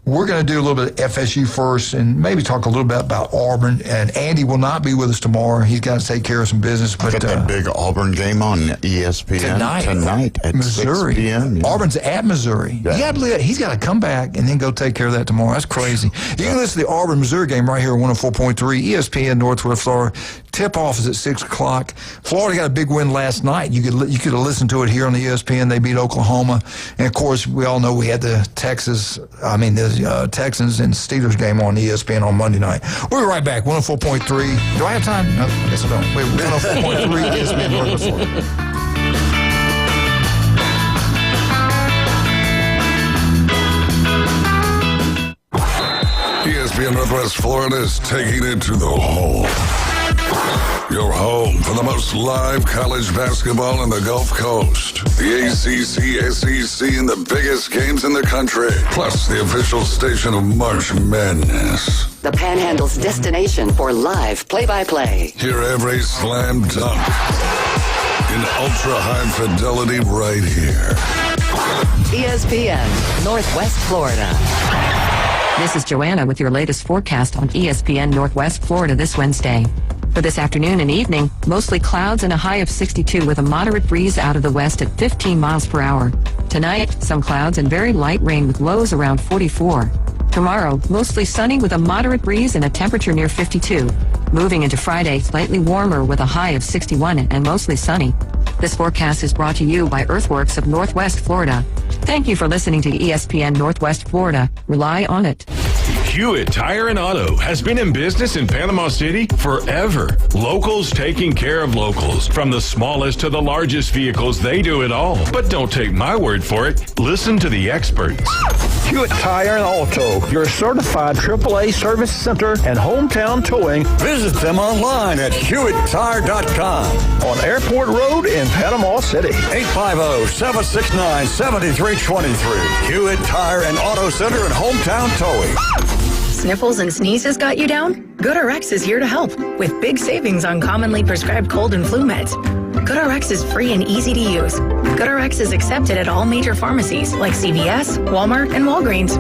We're going to do a little bit of FSU first and maybe talk a little bit about Auburn. And Andy will not be with us tomorrow. He's got to take care of some business. But got that big Auburn game on ESPN tonight at Missouri. 6 p.m. Yeah. Auburn's at Missouri. Yeah. He's got to come back and then go take care of that tomorrow. That's crazy. You can listen to the Auburn-Missouri game right here on 104.3 ESPN Northwest Florida. Tip-off is at 6 o'clock. Florida got a big win last night. You could have listened to it here on the ESPN. They beat Oklahoma. And, of course, we all know we had the Texans and Steelers game on ESPN on Monday night. We'll be right back. 104.3. Do I have time? No, I guess I don't. Wait, 104.3 ESPN Northwest Florida. ESPN Northwest Florida is taking it to the home. Your home for the most live college basketball in the Gulf Coast. The ACC, SEC, and the biggest games in the country. Plus the official station of March Madness. The Panhandle's destination for live play-by-play. Hear every slam dunk in ultra-high fidelity right here. ESPN Northwest Florida. This is Joanna with your latest forecast on ESPN Northwest Florida this Wednesday. For this afternoon and evening, mostly clouds and a high of 62 with a moderate breeze out of the west at 15 miles per hour. Tonight, some clouds and very light rain with lows around 44. Tomorrow, mostly sunny with a moderate breeze and a temperature near 52. Moving into Friday, slightly warmer with a high of 61 and mostly sunny. This forecast is brought to you by Earthworks of Northwest Florida. Thank you for listening to ESPN Northwest Florida. Rely on it. Hewitt Tire and Auto has been in business in Panama City forever. Locals taking care of locals. From the smallest to the largest vehicles, they do it all. But don't take my word for it. Listen to the experts. Hewitt Tire and Auto, your certified AAA service center and hometown towing. Visit them online at HewittTire.com. On Airport Road in Panama City. 850-769-7323. Hewitt Tire and Auto Center and hometown towing. Sniffles and sneezes got you down? GoodRx is here to help with big savings on commonly prescribed cold and flu meds. GoodRx is free and easy to use. GoodRx is accepted at all major pharmacies like CVS, Walmart, and Walgreens.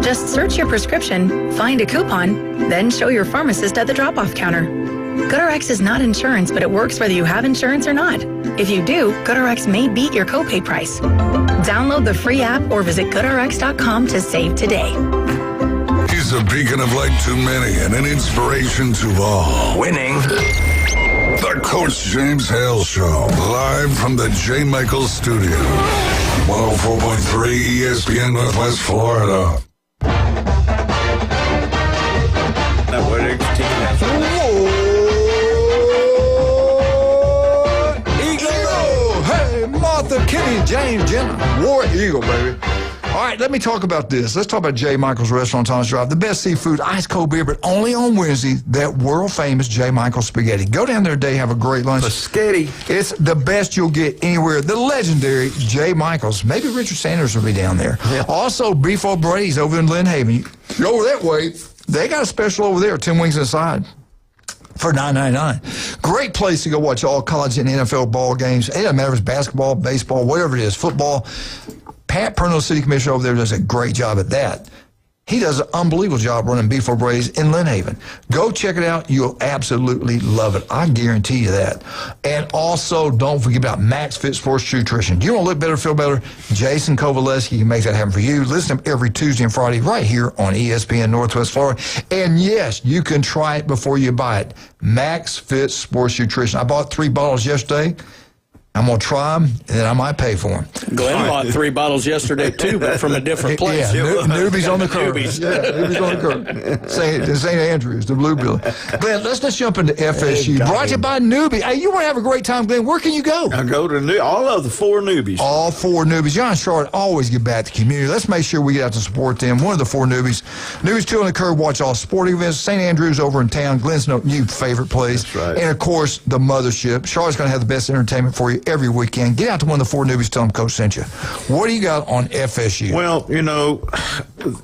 Just search your prescription, find a coupon, then show your pharmacist at the drop-off counter. GoodRx is not insurance, but it works whether you have insurance or not. If you do, GoodRx may beat your copay price. Download the free app or visit GoodRx.com to save today. He's a beacon of light to many and an inspiration to all. Winning. The Coach James Hale Show, live from the J. Michaels Studio. 104.3 ESPN Northwest Florida. Eagle! Hey, Martha, Kenny, James, Jenna, War Eagle, baby. All right, let me talk about this. Let's talk about J. Michael's Restaurant, Thomas Drive. The best seafood, ice cold beer, but only on Wednesday, that world-famous J. Michael's Spaghetti. Go down there today, have a great lunch. Spaghetti. It's the best you'll get anywhere. The legendary J. Michael's. Maybe Richard Sanders will be down there. Yeah. Also, Beef O'Brady's over in Lynn Haven. You go over that way, they got a special over there, 10 wings inside. For $9.99. Great place to go watch all college and NFL ball games. It doesn't matter if it's basketball, baseball, whatever it is, football. Pat Pernell, City Commissioner over there, does a great job at that. He does an unbelievable job running Beef O'Brady's in Lynn Haven. Go check it out. You'll absolutely love it. I guarantee you that. And also, don't forget about Max Fit Sports Nutrition. Do you want to look better, feel better? Jason Kovaleski can make that happen for you. Listen to him every Tuesday and Friday right here on ESPN Northwest Florida. And yes, you can try it before you buy it. Max Fit Sports Nutrition. I bought 3 bottles yesterday. I'm going to try them, and then I might pay for them. Glenn bought 3 bottles yesterday, too, but from a different place. Yeah, newbies on the curve. Newbies. Yeah, newbies on the curve. St. Andrews, the Blue Bill. Glenn, let's jump into FSU. Brought to you by Newbie. Hey, you want to have a great time, Glenn? Where can you go? I go to all of the 4 newbies. All 4 newbies. John Charlotte always give back to the community. Let's make sure we get out to support them. One of the 4 newbies. Newbies 2 on the curve, watch all sporting events. St. Andrews over in town. Glenn's new favorite place. That's right. And, of course, the mothership. Charlotte's going to have the best entertainment for you every weekend. Get out to one of the 4 newbies, tell them Coach sent you. What do you got on FSU? Well,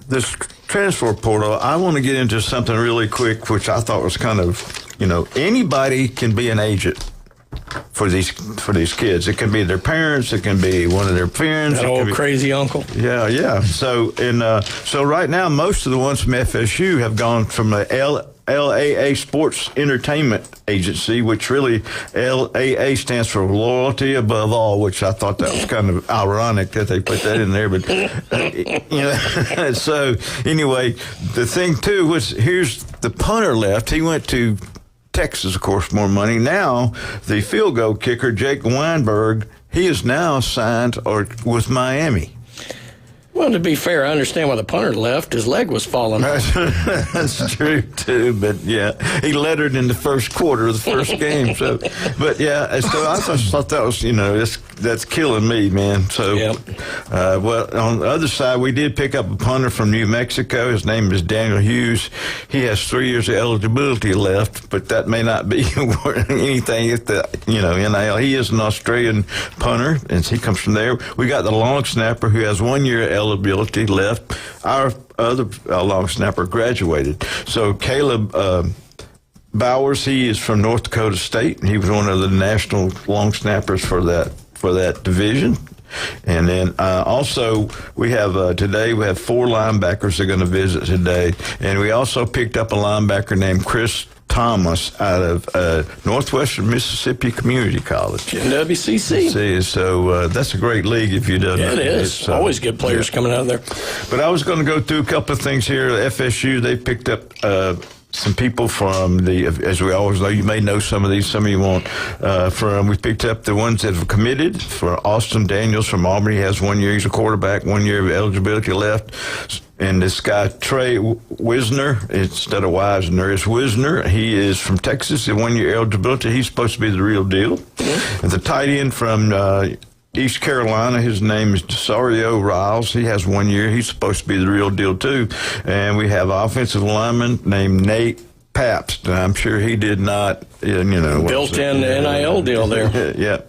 this transfer portal, I want to get into something really quick, which I thought was kind of, anybody can be an agent for these kids. It can be their parents, it can be one of their friends. That old crazy uncle. Yeah. So right now, most of the ones from FSU have gone from the LAA Sports Entertainment Agency, which really LAA stands for Loyalty Above All, which I thought that was kind of ironic that they put that in there. But, so anyway, the thing, too, was here's the punter left. He went to Texas, of course, more money. Now, the field goal kicker, Jake Weinberg, he is now signed with Miami. Well, to be fair, I understand why the punter left. His leg was falling off. That's true, too. But, yeah, he lettered in the first quarter of the first game. So I just thought that was, that's killing me, man. So, well, on the other side, we did pick up a punter from New Mexico. His name is Daniel Hughes. He has 3 years of eligibility left, but that may not be anything at the, NIL. He is an Australian punter, and he comes from there. We got the long snapper who has 1 year eligibility left. Our other long snapper graduated. So Caleb Bowers, he is from North Dakota State, and he was one of the national long snappers for that division. And then also we have today we have 4 linebackers that are going to visit today, and we also picked up a linebacker named Chris Thomas out of Northwestern Mississippi Community College. WCC. So that's a great league if you don't know. It is. So, always good players coming out of there. But I was going to go through a couple of things here. FSU, they picked up some people from as we always know, you may know some of these, some of you won't. We picked up the ones that have committed. For Austin Daniels from Auburn, he has 1 year. He's a quarterback, 1 year of eligibility left. And this guy, Trey Wisner, instead of Wisner, it's Wisner. He is from Texas, a 1 year eligibility. He's supposed to be the real deal. And the tight end from East Carolina, his name is Desario Riles. He has 1 year. He's supposed to be the real deal, too. And we have offensive lineman named Nate Pabst. I'm sure he did not, built-in NIL deal there. Yeah.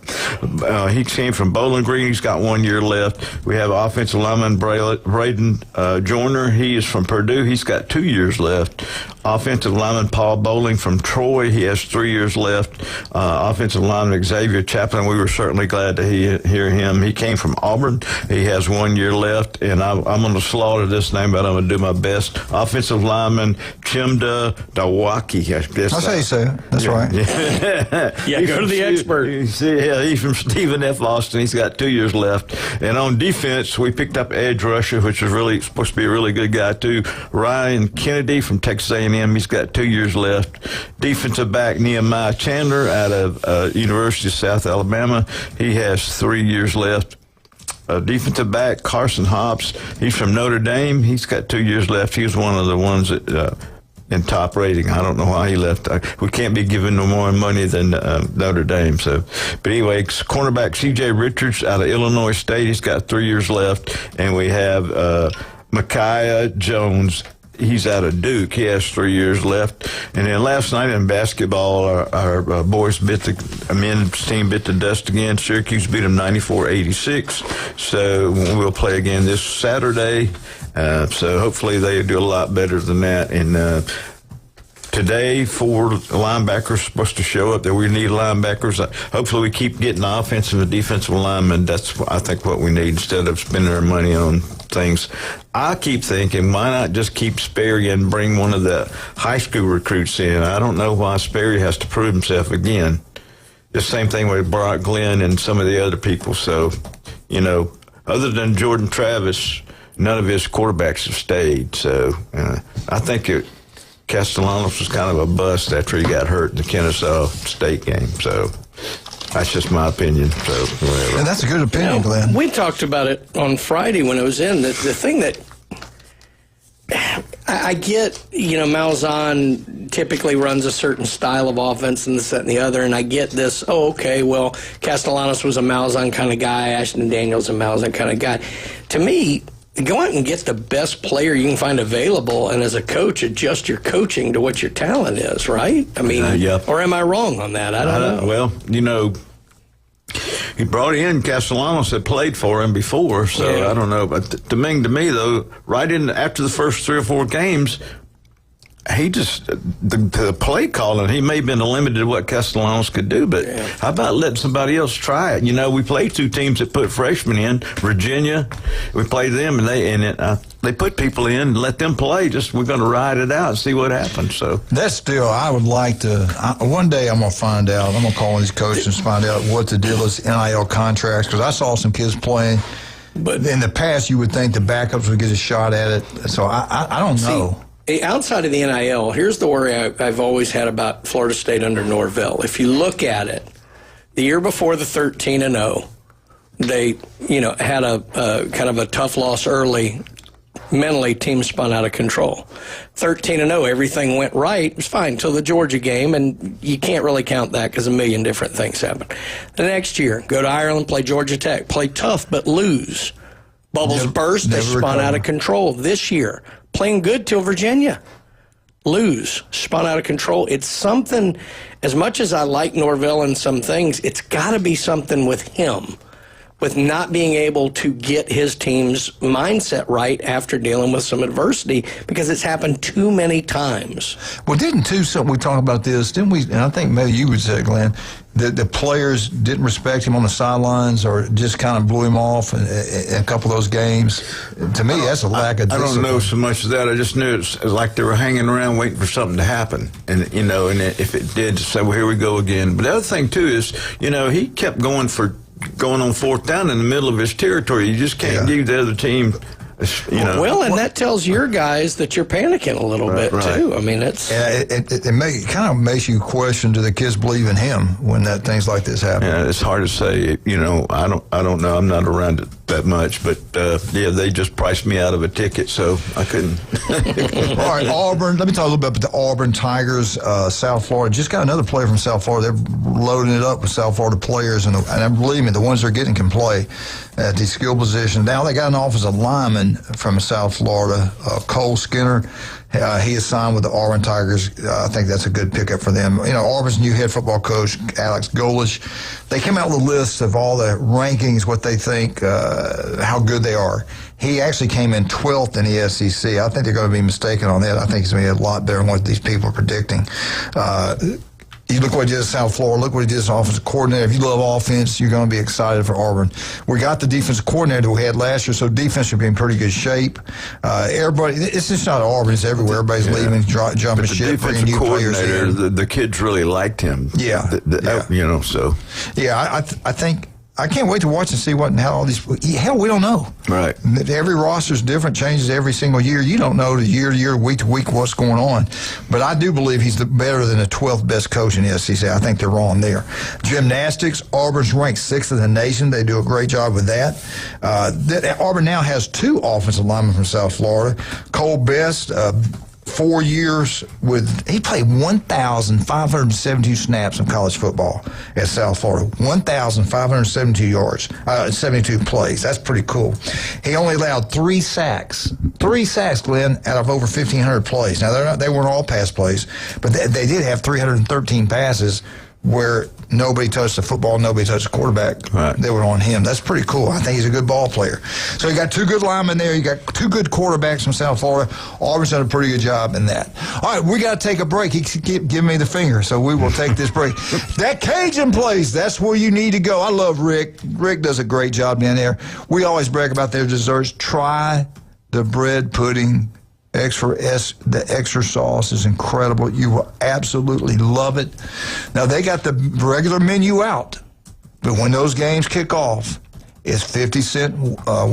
He came from Bowling Green. He's got 1 year left. We have offensive lineman Braden Joyner. He is from Purdue. He's got 2 years left. Offensive lineman Paul Bowling from Troy. He has 3 years left. Offensive lineman Xavier Chaplin. We were certainly glad to hear him. He came from Auburn. He has 1 year left. And I'm going to slaughter this name, but I'm going to do my best. Offensive lineman Chimda Dawaki. That's how you say it. That's right. Yeah, go to the expert. He's from Stephen F. Austin. He's got 2 years left. And on defense, we picked up edge rusher, which is really supposed to be a really good guy, too. Ryan Kennedy from Texas A&M. He's got 2 years left. Defensive back Nehemiah Chandler out of University of South Alabama. He has 3 years left. Defensive back Carson Hobbs. He's from Notre Dame. He's got 2 years left. He was one of the ones that in top rating. I don't know why he left. We can't be giving no more money than Notre Dame. So, but anyway, cornerback C.J. Richards out of Illinois State. He's got 3 years left. And we have Micaiah Jones. He's out of Duke. He has 3 years left. And then last night in basketball, our boys men's team bit the dust again. Syracuse beat them 94-86. So we'll play again this Saturday. So hopefully they do a lot better than that. And today, 4 linebackers supposed to show up. That we need linebackers. Hopefully we keep getting offensive and defensive linemen. That's, I think, what we need instead of spending our money on things. I keep thinking, why not just keep Sperry and bring one of the high school recruits in? I don't know why Sperry has to prove himself again. The same thing with Brock Glenn and some of the other people. So, other than Jordan Travis, none of his quarterbacks have stayed. So I think Castellanos was kind of a bust after he got hurt in the Kennesaw State game. So that's just my opinion. So whatever. And that's a good opinion, Glenn. We talked about it on Friday when it was in. The thing that I get, Malzahn typically runs a certain style of offense and this, that, and the other, and I get this, Castellanos was a Malzahn kind of guy, Ashton Daniels a Malzahn kind of guy. To me, go out and get the best player you can find available, and as a coach, adjust your coaching to what your talent is, right? I mean, or am I wrong on that? I don't know. Well, he brought in Castellanos that played for him before, so I don't know. But to me, though, right after the first 3 or 4 games, he just, the play calling, he may have been limited to what Castellanos could do, but how about letting somebody else try it? We played 2 teams that put freshmen in. Virginia, we played them, and they put people in and let them play. We're going to ride it out and see what happens. So that's still, I would like to, one day I'm going to find out. I'm going to call these coaches and find out what the deal is, NIL contracts, because I saw some kids playing. But in the past, you would think the backups would get a shot at it. So I don't know. Outside of the NIL, here's the worry I've always had about Florida State under Norvell. If you look at it, the year before the 13-0, they, had a kind of a tough loss early. Mentally, team spun out of control. 13-0, everything went right. It was fine until the Georgia game, and you can't really count that because a million different things happened. The next year, go to Ireland, play Georgia Tech, play tough but lose. Bubbles burst, they spun out of control. This year, playing good till Virginia. Lose, spun out of control. It's something, as much as I like Norvell in some things, it's got to be something with him, with not being able to get his team's mindset right after dealing with some adversity, because it's happened too many times. Well, we talk about this, didn't we? And I think maybe you would say, Glenn, that the players didn't respect him on the sidelines or just kind of blew him off in a couple of those games. To me, that's a lack of discipline. I don't know so much of that. I just knew it's like they were hanging around waiting for something to happen. And, and if it did, say, well, here we go again. But the other thing, too, is, he kept going on 4th down in the middle of his territory. You just can't give the other team and that tells your guys that you're panicking a little bit too. I mean, it's it kind of makes you question: do the kids believe in him when things like this happen? Yeah, it's hard to say. I don't know. I'm not around it that much, but they just priced me out of a ticket, so I couldn't. All right, Auburn. Let me talk a little bit about the Auburn Tigers. South Florida just got another player from South Florida. They're loading it up with South Florida players, and believe me, the ones they're getting can play at the skill position. Now they got an offensive lineman from South Florida, Cole Skinner. He is signed with the Auburn Tigers. I think that's a good pickup for them. Auburn's new head football coach, Alex Golesh, they came out with a list of all the rankings, what they think, how good they are. He actually came in 12th in the SEC. I think they're going to be mistaken on that. I think he's going to be a lot better than what these people are predicting. You look what he did at South Florida. Look what he did as offensive coordinator. If you love offense, you're going to be excited for Auburn. We got the defensive coordinator that we had last year, so defense should be in pretty good shape. Everybody, it's just not Auburn. It's everywhere. Everybody's leaving, jumping ship, bringing new players in. The kids really liked him. Yeah. So. Yeah, I think. I can't wait to watch and see how all these. Hell, we don't know. Right. Every roster's different, changes every single year. You don't know the year to year, week to week what's going on. But I do believe he's better than the 12th best coach in the SEC. I think they're wrong there. Gymnastics, Auburn's ranked 6th in the nation. They do a great job with that. Auburn now has 2 offensive linemen from South Florida. Cole Best. 4 years he played 1,572 snaps in college football at South Florida. 1,572 yards, 72 plays. That's pretty cool. He only allowed 3 sacks. 3 sacks, Glenn, out of over 1,500 plays. Now, they weren't all pass plays, but they did have 313 passes where nobody touched the football, nobody touched the quarterback. Right. They were on him. That's pretty cool. I think he's a good ball player. So you got 2 good linemen there. You got 2 good quarterbacks from South Florida. Auburn's done a pretty good job in that. All right, we got to take a break. He keep giving me the finger, so we will take this break. That Cajun place, that's where you need to go. I love Rick. Rick does a great job down there. We always brag about their desserts. Try the bread pudding. The extra sauce is incredible. You will absolutely love it. Now, they got the regular menu out, but when those games kick off, it's 50-cent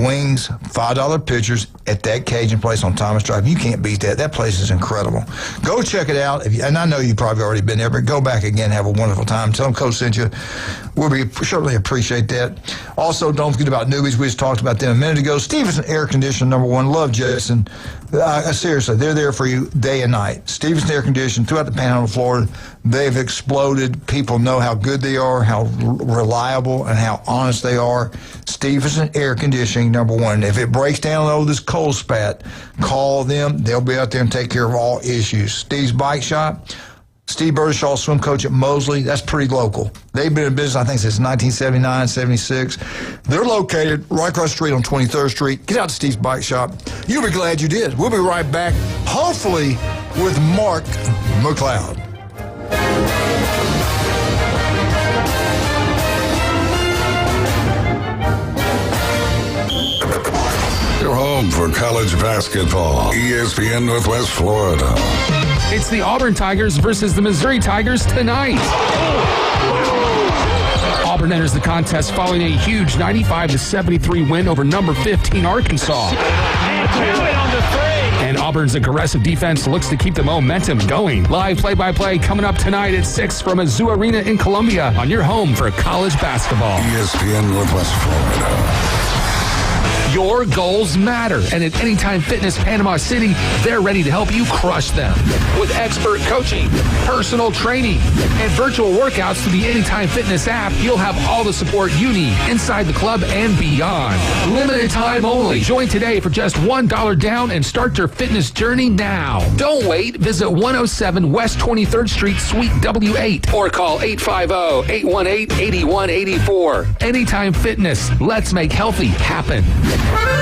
wings, $5 pitchers at that Cajun place on Thomas Drive. You can't beat that. That place is incredible. Go check it out. And I know you've probably already been there, but go back again, have a wonderful time. Tell them Coach sent you. We'll certainly appreciate that. Also, don't forget about newbies. We just talked about them a minute ago. Stevenson Air Conditioning, #1. Love Jason. Seriously, they're there for you day and night. Stevenson Air Conditioning throughout the Panhandle of Florida. They've exploded. People know how good they are, how reliable, and how honest they are. Stevenson Air Conditioning, #1. If it breaks down over this cold spat, call them. They'll be out there and take care of all issues. Steve's Bike Shop. Steve Birdshaw, swim coach at Mosley. That's pretty local. They've been in business, I think, since 1979, 76. They're located right across the street on 23rd Street. Get out to Steve's Bike Shop. You'll be glad you did. We'll be right back, hopefully with Mark McLeod. Your home for college basketball. ESPN Northwest Florida. It's the Auburn Tigers versus the Missouri Tigers tonight. Auburn enters the contest following a huge 95-73 win over number 15 Arkansas. And Auburn's aggressive defense looks to keep the momentum going. Live play-by-play coming up tonight at 6 from Azoo Arena in Columbia on your home for college basketball. ESPN Northwest Florida. Your goals matter, and at Anytime Fitness Panama City, they're ready to help you crush them. With expert coaching, personal training, and virtual workouts through the Anytime Fitness app, you'll have all the support you need inside the club and beyond. Limited time only. Join today for just $1 down and start your fitness journey now. Don't wait. Visit 107 West 23rd Street, Suite W8, or call 850-818-8184. Anytime Fitness. Let's make healthy happen.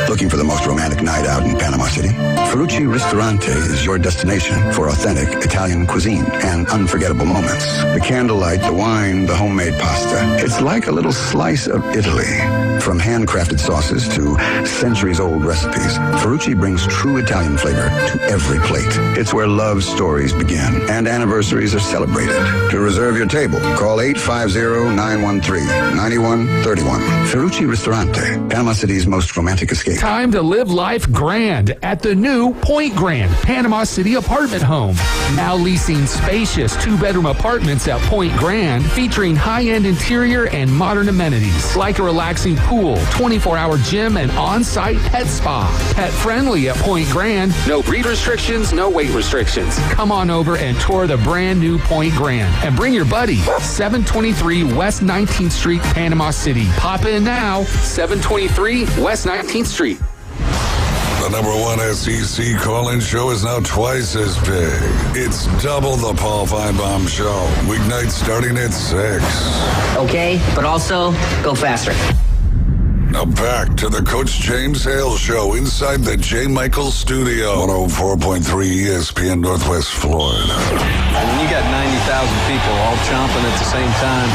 Looking for the most romantic night out in Panama City? Ferrucci Ristorante is your destination for authentic Italian cuisine and unforgettable moments. The candlelight, the wine, the homemade pasta. It's like a little slice of Italy. From handcrafted sauces to centuries-old recipes, Ferrucci brings true Italian flavor to every plate. It's where love stories begin and anniversaries are celebrated. To reserve your table, call 850-913-9131. Ferrucci Ristorante, Panama City's most romantic romantic escape. Time to live life grand at the new Point Grand Panama City apartment home. Now leasing spacious 2-bedroom apartments at Point Grand, featuring high-end interior and modern amenities like a relaxing pool, 24-hour gym, and on-site pet spa. Pet friendly at Point Grand. No breed restrictions, no weight restrictions. Come on over and tour the brand new Point Grand and bring your buddy. 723 West 19th Street, Panama City. Pop in now. 723 West 19th Street. The number one SEC call-in show is now twice as big. It's double the Paul Feinbaum Show. Weeknights starting at 6. Okay, but also go faster. Now back to the Coach James Hale Show inside the J. Michael Studio. 104.3 ESPN Northwest Florida. And when you got 90,000 people all chomping at the same time.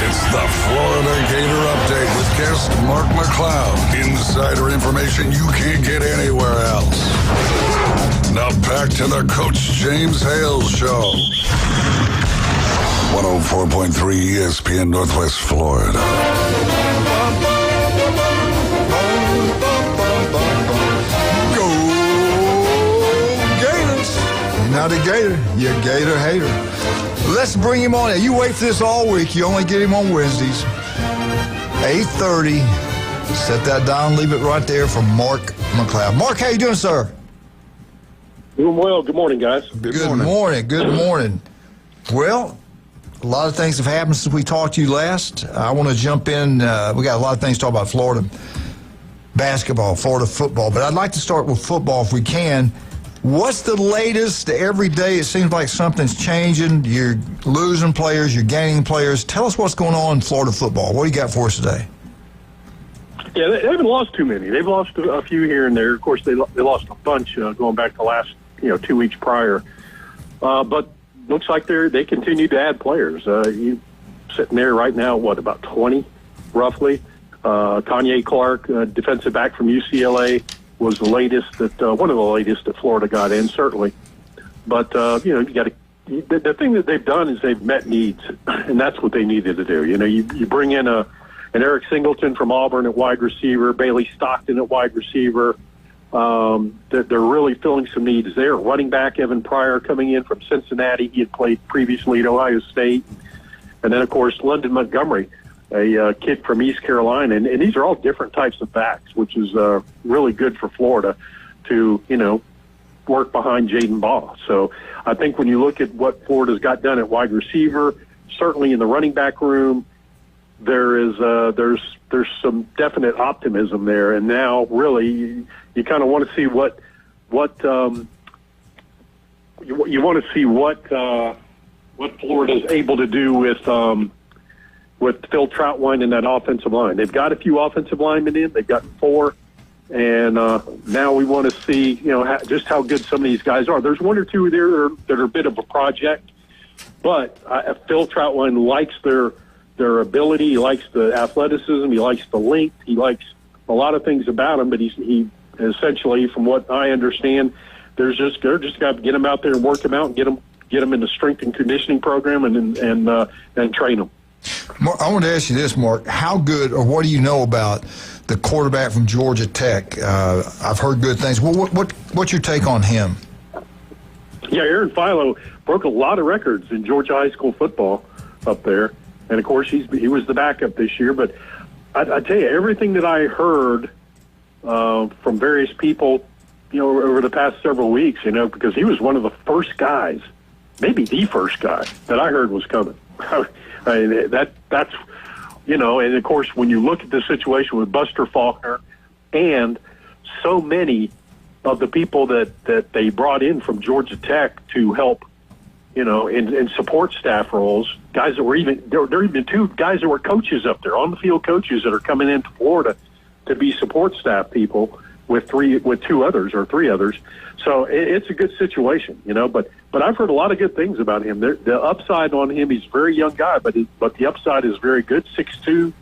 It's the Florida Gator Update with guest Mark McLeod. Insider information you can't get anywhere else. Now back to the Coach James Hale Show. 104.3 ESPN Northwest Florida. Go Gators! You're not a Gator, you're a Gator hater. Let's bring him on. You wait for this all week. You only get him on Wednesdays. 8:30. Set that down. Leave it right there for Mark McLeod. Mark, how you doing, sir? Doing well. Good morning, guys. Good morning. Good morning. Well, a lot of things have happened since we talked to you last. I want to jump in. We got a lot of things to talk about: Florida basketball, Florida football. But I'd like to start with football if we can. What's the latest? Every day it seems like something's changing. You're losing players, you're gaining players. Tell us what's going on in Florida football. What do you got for us today? Yeah, they haven't lost too many. They've lost a few here and there. Of course, they lost a bunch going back to last 2 weeks prior. But looks like they continue to add players. You sitting there right now, about 20 roughly. Kanye Clark, defensive back from UCLA, was the latest that one of the latest that Florida got in, certainly. But you got to. The thing that they've done is they've met needs, and that's what they needed to do. You bring in an Eric Singleton from Auburn at wide receiver, Bailey Stockton at wide receiver. They're really filling some needs there. Running back Evan Pryor coming in from Cincinnati. He had played previously at Ohio State, and then of course London Montgomery, a kid from East Carolina, and these are all different types of backs, which is really good for Florida to work behind Jaden Baugh. So I think when you look at what Florida's got done at wide receiver, certainly in the running back room, there's some definite optimism there, and now really you kind of want to see what you want to see what Florida's able to do with Phil Troutwine in that offensive line. They've got a few offensive linemen in. They've got 4. And now we want to see, just how good some of these guys are. There's 1 or 2 there that are a bit of a project. But Phil Troutwine likes their ability. He likes the athleticism. He likes the length. He likes a lot of things about him. But he essentially, from what I understand, they're just got to get him out there and work him out and get him in the strength and conditioning program and train him. Mark, I want to ask you this, Mark. How good, or what do you know about the quarterback from Georgia Tech? I've heard good things. What's your take on him? Yeah, Aaron Philo broke a lot of records in Georgia high school football up there, and of course he was the backup this year. But I tell you, everything that I heard from various people, over the past several weeks, because he was one of the first guys, maybe the first guy that I heard was coming. I mean, that's and of course when you look at the situation with Buster Faulkner and so many of the people that they brought in from Georgia Tech to help, in support staff roles, guys that were there are even 2 guys that were coaches up there, on the field coaches that are coming into Florida to be support staff people with 3 others. So it's a good situation, But I've heard a lot of good things about him. The upside on him, he's a very young guy, but the upside is very good. 6'2",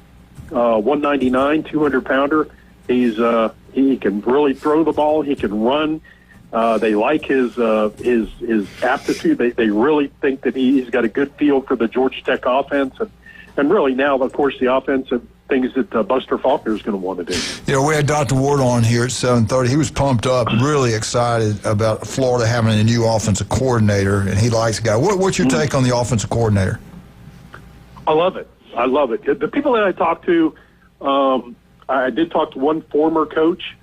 199, 200-pounder. He can really throw the ball. He can run. They like his aptitude. They really think that he's got a good feel for the Georgia Tech offense, and really now, of course, the offensive things that Buster Faulkner is going to want to do. You know, we had Dr. Ward on here at 7:30. He was pumped up, really excited about Florida having a new offensive coordinator, and he likes the guy. What's your take on the offensive coordinator? I love it. I love it. The people that I talked to, I did talk to one former coach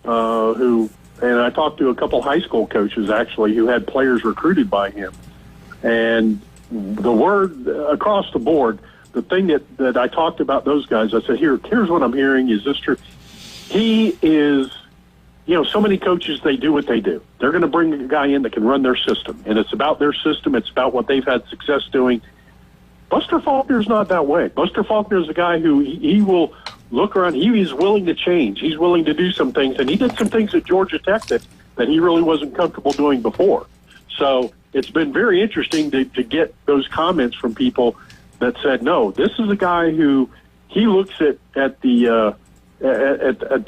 and I talked to a couple high school coaches, actually, who had players recruited by him. And the word across the board, the thing that I talked about those guys, I said, here's what I'm hearing. Is this true? He is, so many coaches, they do what they do. They're going to bring a guy in that can run their system, and it's about their system. It's about what they've had success doing. Buster Faulkner's not that way. Buster Faulkner is a guy who he will look around. He is willing to change. He's willing to do some things, and he did some things at Georgia Tech that he really wasn't comfortable doing before. So it's been very interesting to get those comments from people that said, no, this is a guy who he looks at the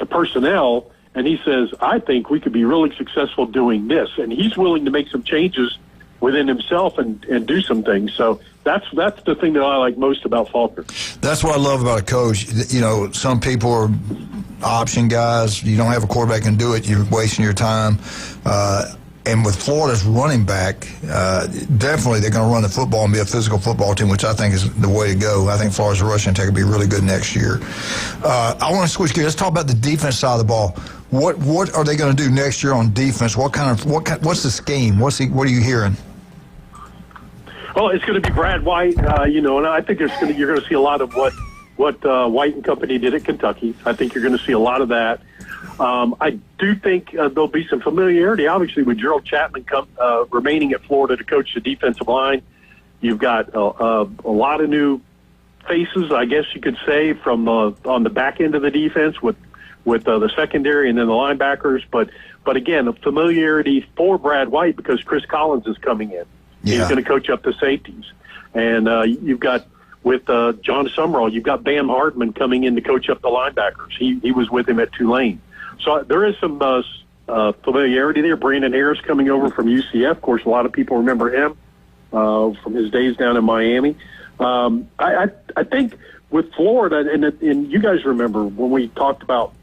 personnel and he says, I think we could be really successful doing this, and he's willing to make some changes within himself and do some things. So that's the thing that I like most about Faulkner. That's what I love about a coach. Some people are option guys. You don't have a quarterback can do it. You're wasting your time. And with Florida's running back, definitely they're going to run the football and be a physical football team, which I think is the way to go. I think Florida's rushing attack will be really good next year. I want to switch gears. Let's talk about the defense side of the ball. What are they going to do next year on defense? What's the scheme? What are you hearing? Well, it's going to be Brad White, and I think you're going to see a lot of what White and company did at Kentucky. I think you're going to see a lot of that. I do think there'll be some familiarity, obviously, with Gerald Chapman remaining at Florida to coach the defensive line. You've got a lot of new faces, I guess you could say, from on the back end of the defense with the secondary and then the linebackers. But again, a familiarity for Brad White because Chris Collins is coming in. Yeah. He's going to coach up the safeties. And you've got, with John Summerall, you've got Bam Hardman coming in to coach up the linebackers. He was with him at Tulane. So there is some familiarity there. Brandon Harris coming over from UCF. Of course, a lot of people remember him from his days down in Miami. I think with Florida, and you guys remember when we talked about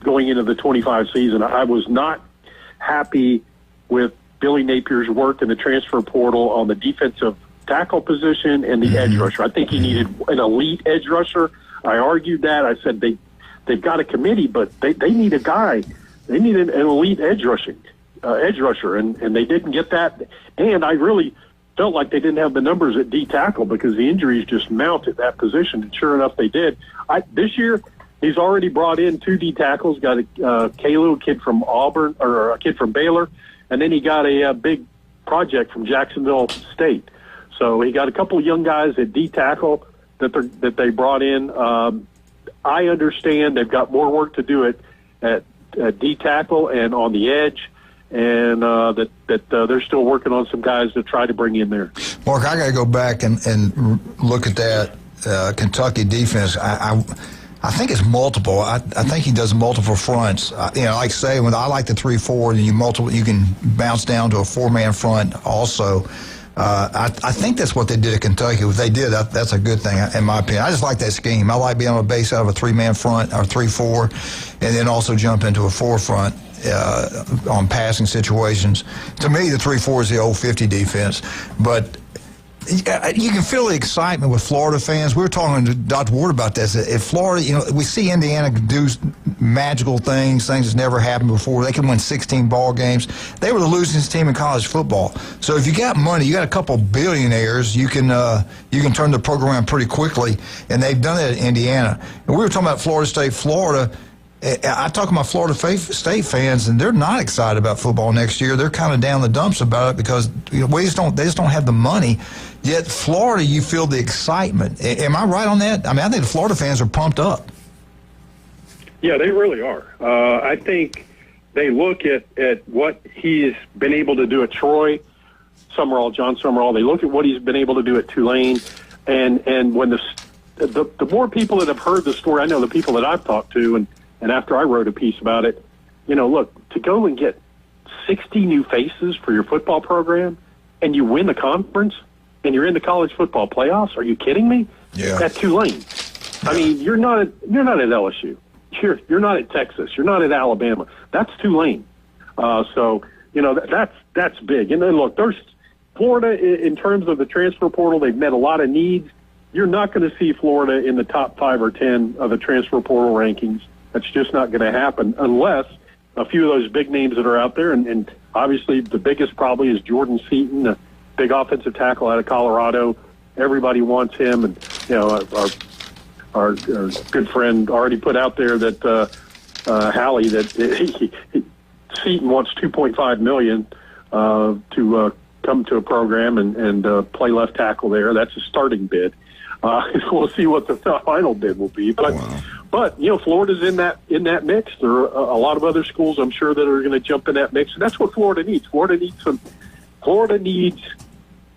going into the 25 season, I was not happy with Billy Napier's work in the transfer portal on the defensive tackle position and the edge rusher. I think he needed an elite edge rusher. I argued that. I said they've got a committee, but they need a guy. They need an elite edge rusher, and they didn't get that. And I really felt like they didn't have the numbers at D tackle because the injuries just mounted that position, and sure enough, they did. This year, he's already brought in 2 D tackles. Got a Hale, a kid from Auburn, or a kid from Baylor, and then he got a big project from Jacksonville State. So he got a couple of young guys at D tackle that they brought in. I understand they've got more work to do at D tackle and on the edge, and that they're still working on some guys to try to bring in there. Mark, I got to go back and look at that Kentucky defense. I think it's multiple. I think he does multiple fronts. Like I say, I like the 3-4, and you can bounce down to a 4-man front also. I think that's what they did at Kentucky. If they did, that's a good thing, in my opinion. I just like that scheme. I like being able to base out of a 3-man front or 3-4, and then also jump into a 4 front on passing situations. To me, the 3-4 is the old 50 defense. But you can feel the excitement with Florida fans. We were talking to Dr. Ward about this. If Florida, we see Indiana do magical things that never happened before. They can win 16 ball games. They were the losing team in college football. So if you got money, you got a couple billionaires, you can turn the program around pretty quickly, and they've done that at Indiana. And we were talking about Florida State, Florida. I talk to my Florida State fans, and they're not excited about football next year. They're kind of down the dumps about it because they just don't have the money. Yet Florida, you feel the excitement. Am I right on that? I mean, I think the Florida fans are pumped up. Yeah, they really are. I think they look at what he's been able to do at Troy, John Summerall. They look at what he's been able to do at Tulane, and when the more people that have heard the story, I know the people that I've talked to, and after I wrote a piece about it, look, to go and get 60 new faces for your football program and you win the conference, and you're in the college football playoffs. Are you kidding me? Yeah. At Tulane. I mean, you're not at LSU. You're not at Texas. You're not at Alabama. That's Tulane. So that's big. And then look, there's Florida in terms of the transfer portal. They've met a lot of needs. You're not going to see Florida in the top 5 or 10 of the transfer portal rankings. That's just not going to happen unless a few of those big names that are out there, and obviously the biggest probably is Jordan Seaton, a big offensive tackle out of Colorado. Everybody wants him, and our good friend already put out there that Hale that Seaton wants $2.5 million to come to a program and play left tackle there. That's a starting bid. We'll see what the final bid will be, but Florida's in that mix. There are a lot of other schools, I'm sure, that are going to jump in that mix, and that's what Florida needs. Florida needs.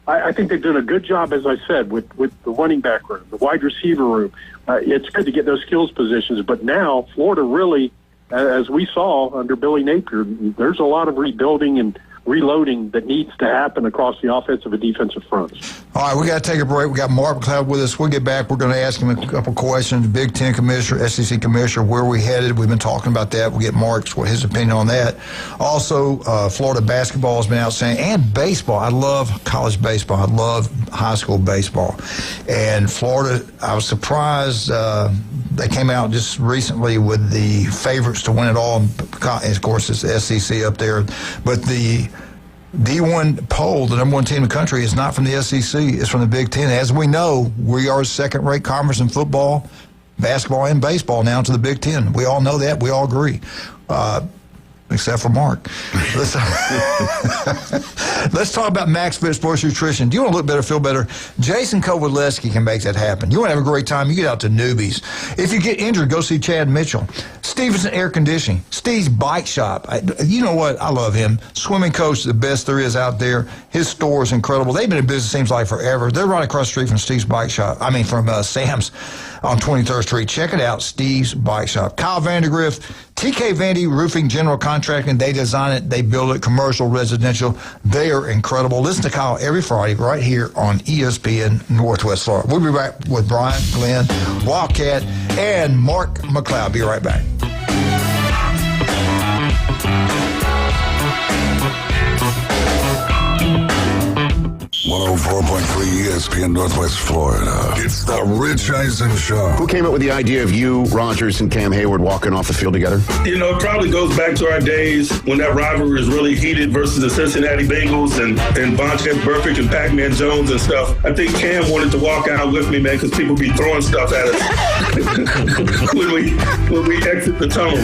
I think they've done a good job, as I said, with the running back room, the wide receiver room. It's good to get those skills positions, but now Florida really, as we saw under Billy Napier, there's a lot of rebuilding and reloading that needs to happen across the offensive and defensive fronts. All right, we got to take a break. We got Mark McLeod with us. We'll get back. We're going to ask him a couple questions. Big Ten commissioner, SEC commissioner, where we headed. We've been talking about that. We'll get Mark's his opinion on that. Also, Florida basketball has been outstanding, and baseball. I love college baseball. I love high school baseball. And Florida, I was surprised they came out just recently with the favorites to win it all. And of course, it's the SEC up there. But the D1 poll, the number one team in the country, is not from the SEC. It's from the Big Ten. As we know, we are a second-rate conference in football, basketball, and baseball now to the Big Ten. We all know that. We all agree. Except for Mark. Let's talk about Max Fit Sports Nutrition. Do you want to look better, feel better? Jason Kowaleski can make that happen. You want to have a great time, you get out to Newbies. If you get injured, go see Chad Mitchell. Stevenson Air Conditioning. Steve's Bike Shop. You know what? I love him. Swimming coach, the best there is out there. His store is incredible. They've been in business, seems like, forever. They're right across the street from Steve's Bike Shop. From Sam's on 23rd Street. Check it out, Steve's Bike Shop. Kyle Vandergrift, TK Vandy Roofing General Contracting. They design it, they build it, commercial, residential. They are incredible. Listen to Kyle every Friday right here on ESPN Northwest Florida. We'll be back with Brian, Glenn, Wildcat, and Mark McLeod. Be right back. 104.3 ESPN Northwest Florida. It's the Rich Eisen Show. Who came up with the idea of you, Rogers, and Cam Hayward walking off the field together? It probably goes back to our days when that rivalry was really heated versus the Cincinnati Bengals and Vontaze Burfict and Pac-Man Jones and stuff. I think Cam wanted to walk out with me, man, because people be throwing stuff at us when we exit the tunnel.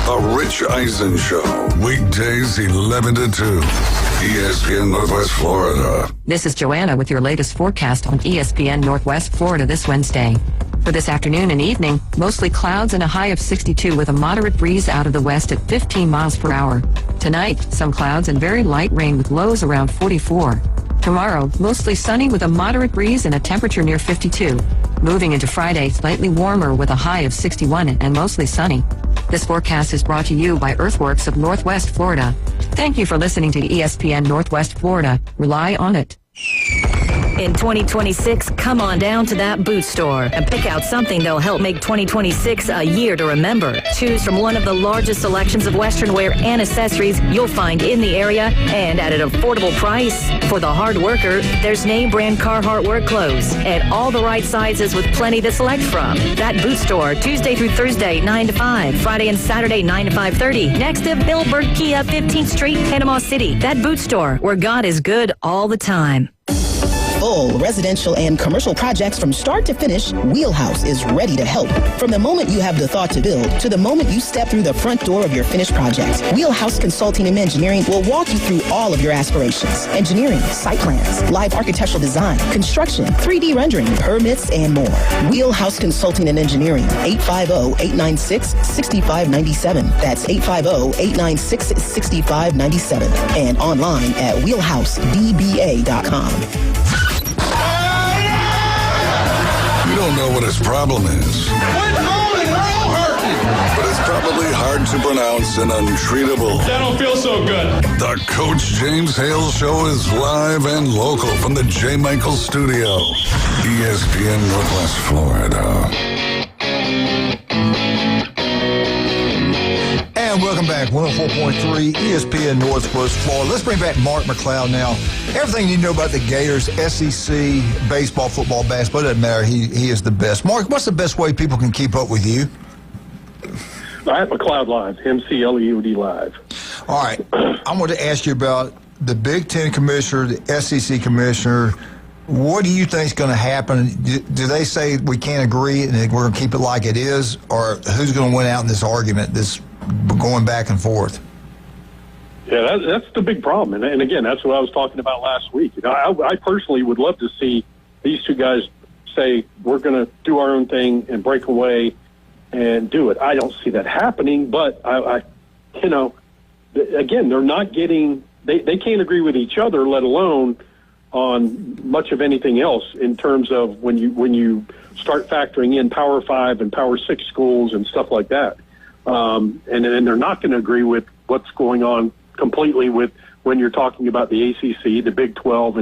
The Rich Eisen Show. Weekdays 11 to 2. ESPN Northwest Florida. This is Joanna with your latest forecast on ESPN Northwest Florida this Wednesday. For this afternoon and evening, mostly clouds and a high of 62 with a moderate breeze out of the west at 15 miles per hour. Tonight, some clouds and very light rain with lows around 44. Tomorrow, mostly sunny with a moderate breeze and a temperature near 52. Moving into Friday, slightly warmer with a high of 61 and mostly sunny. This forecast is brought to you by Earthworks of Northwest Florida. Thank you for listening to ESPN Northwest Florida. Rely on it. In 2026, come on down to that boot store and pick out something that'll help make 2026 a year to remember. Choose from one of the largest selections of Western wear and accessories you'll find in the area and at an affordable price. For the hard worker, there's name brand Carhartt work clothes and all the right sizes with plenty to select from. That boot store, Tuesday through Thursday, 9 to 5, Friday and Saturday, 9 to 5:30. Next to Bill Burke Kia, 15th Street, Panama City. That boot store, where God is good all the time. Full residential and commercial projects from start to finish, Wheelhouse is ready to help. From the moment you have the thought to build to the moment you step through the front door of your finished project, Wheelhouse Consulting and Engineering will walk you through all of your aspirations. Engineering, site plans, live architectural design, construction, 3D rendering, permits, and more. Wheelhouse Consulting and Engineering, 850-896-6597. That's 850-896-6597. And online at wheelhousedba.com. You don't know what his problem is. Quit calling, we're all hurting. But his probably hard to pronounce and untreatable. That don't feel so good. The Coach James Hale Show is live and local from the J. Michael Studio, ESPN Northwest Florida. And welcome back, 104.3 ESPN Northwest Florida. Let's bring back Mark McLeod now. Everything you know about the Gators, SEC, baseball, football, basketball, it doesn't matter. He is the best. Mark, what's the best way people can keep up with you? At McLeod Live, McLeod Live. All right. I want to ask you about the Big Ten commissioner, the SEC commissioner. What do you think is going to happen? Do they say we can't agree and we're going to keep it like it is? Or who's going to win out in this argument, this going back and forth? Yeah, that's the big problem. And again, that's what I was talking about last week. You know, I personally would love to see these two guys say, we're going to do our own thing and break away and do it. I don't see that happening, but I you know, again, they're not getting, they can't agree with each other, let alone on much of anything else in terms of when you start factoring in Power 5 and Power 6 schools and stuff like that. And they're not going to agree with what's going on completely with when you're talking about the ACC, the Big 12,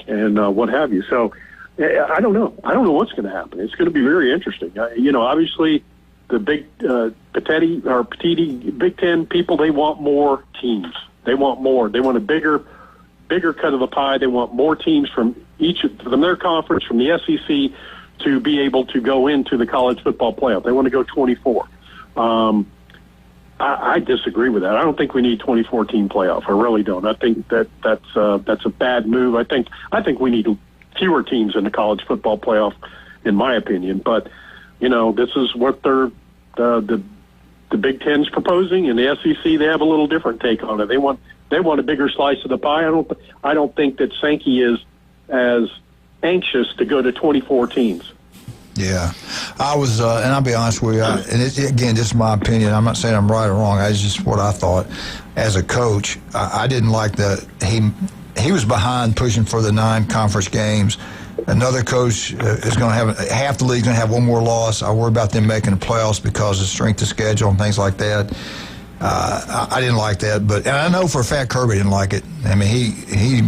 and what have you. So I don't know. I don't know what's going to happen. It's going to be very interesting. You know, obviously the big Petiti Big Ten people, they want more teams. They want more. They want a bigger cut of the pie. They want more teams from their conference, from the SEC, to be able to go into the college football playoff. They want to go 24. I disagree with that. I don't think we need 24-team playoff. I really don't. I think that's a bad move. I think we need fewer teams in the college football playoff, in my opinion. But you know, this is what the Big Ten's proposing, and the SEC, they have a little different take on it. They want a bigger slice of the pie. I don't think that Sankey is as anxious to go to 24 teams. Yeah, I was, and I'll be honest with you, again, this is my opinion. I'm not saying I'm right or wrong. It's just what I thought. As a coach, I didn't like that he was behind pushing for the 9 conference games. Another coach is going to have half the league's going to have one more loss. I worry about them making the playoffs because of strength of schedule and things like that. I didn't like that, and I know for a fact Kirby didn't like it. I mean, he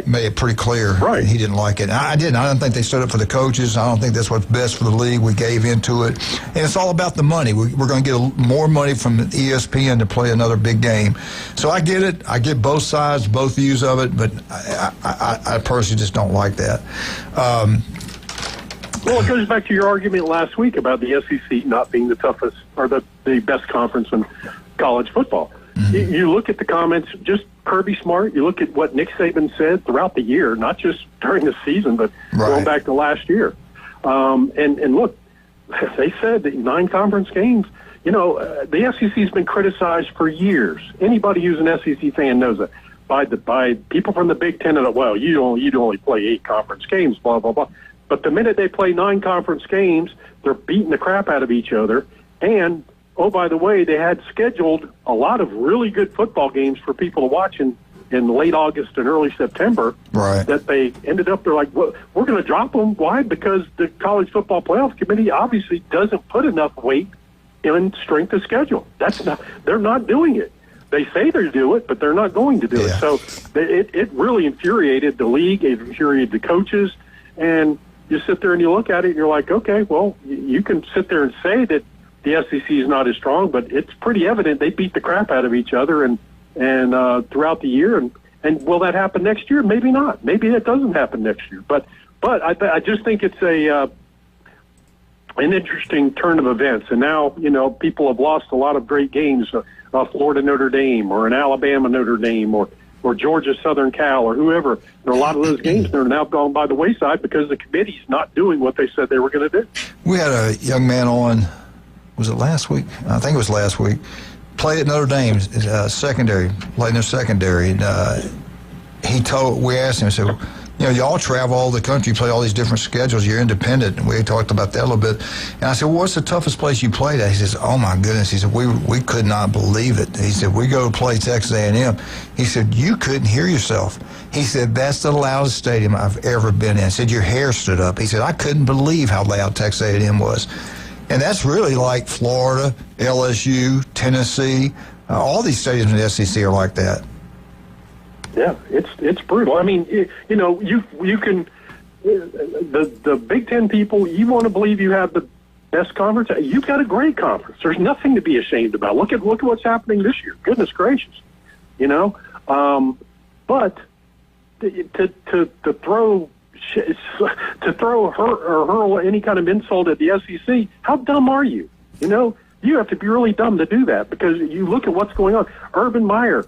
made it pretty clear he didn't like it. And I didn't. I don't think they stood up for the coaches. I don't think that's what's best for the league. We gave into it, and it's all about the money. We're going to get more money from ESPN to play another big game. So I get it. I get both sides, both views of it, but I personally just don't like that. Well, it goes back to your argument last week about the SEC not being the toughest or the best conference in college football. Mm-hmm. You look at the comments, just Kirby Smart, you look at what Nick Saban said throughout the year, not just during the season, but going back to last year. And look, they said that 9 conference games, you know, the SEC has been criticized for years. Anybody who's an SEC fan knows that. By people from the Big Ten, well, you'd only play 8 conference games, blah, blah, blah. But the minute they play 9 conference games, they're beating the crap out of each other. And oh, by the way, they had scheduled a lot of really good football games for people to watch in late August and early September. Right. That they ended up, they're like, well, we're going to drop them. Why? Because the College Football Playoff Committee obviously doesn't put enough weight in strength of schedule. They're not doing it. They say they do it, but they're not going to do it. So it really infuriated the league. It infuriated the coaches. And you sit there and you look at it and you're like, okay, well, you can sit there and say that the SEC is not as strong, but it's pretty evident they beat the crap out of each other and throughout the year. And will that happen next year? Maybe not. Maybe that doesn't happen next year. But I just think it's an interesting turn of events. And now, you know, people have lost a lot of great games, Florida Notre Dame or an Alabama Notre Dame or Georgia Southern Cal or whoever. There are a lot of those games that are now gone by the wayside because the committee's not doing what they said they were going to do. We had a young man on. Was it last week? I think it was last week. Played at Notre Dame, secondary, played in their secondary. And we asked him, I said, you know, y'all travel all the country, play all these different schedules, you're independent. And we talked about that a little bit. And I said, well, what's the toughest place you played at? He says, oh, my goodness. He said, we could not believe it. He said, we go to play Texas A&M. He said, you couldn't hear yourself. He said, that's the loudest stadium I've ever been in. He said, your hair stood up. He said, I couldn't believe how loud Texas A&M was. And that's really like Florida, LSU, Tennessee. All these stadiums in the SEC are like that. Yeah, it's brutal. I mean, you can the Big Ten people. You want to believe you have the best conference? You've got a great conference. There's nothing to be ashamed about. Look at what's happening this year. Goodness gracious, But to throw hurl any kind of insult at the SEC, how dumb are you? You have to be really dumb to do that, because you look at what's going on. Urban Meyer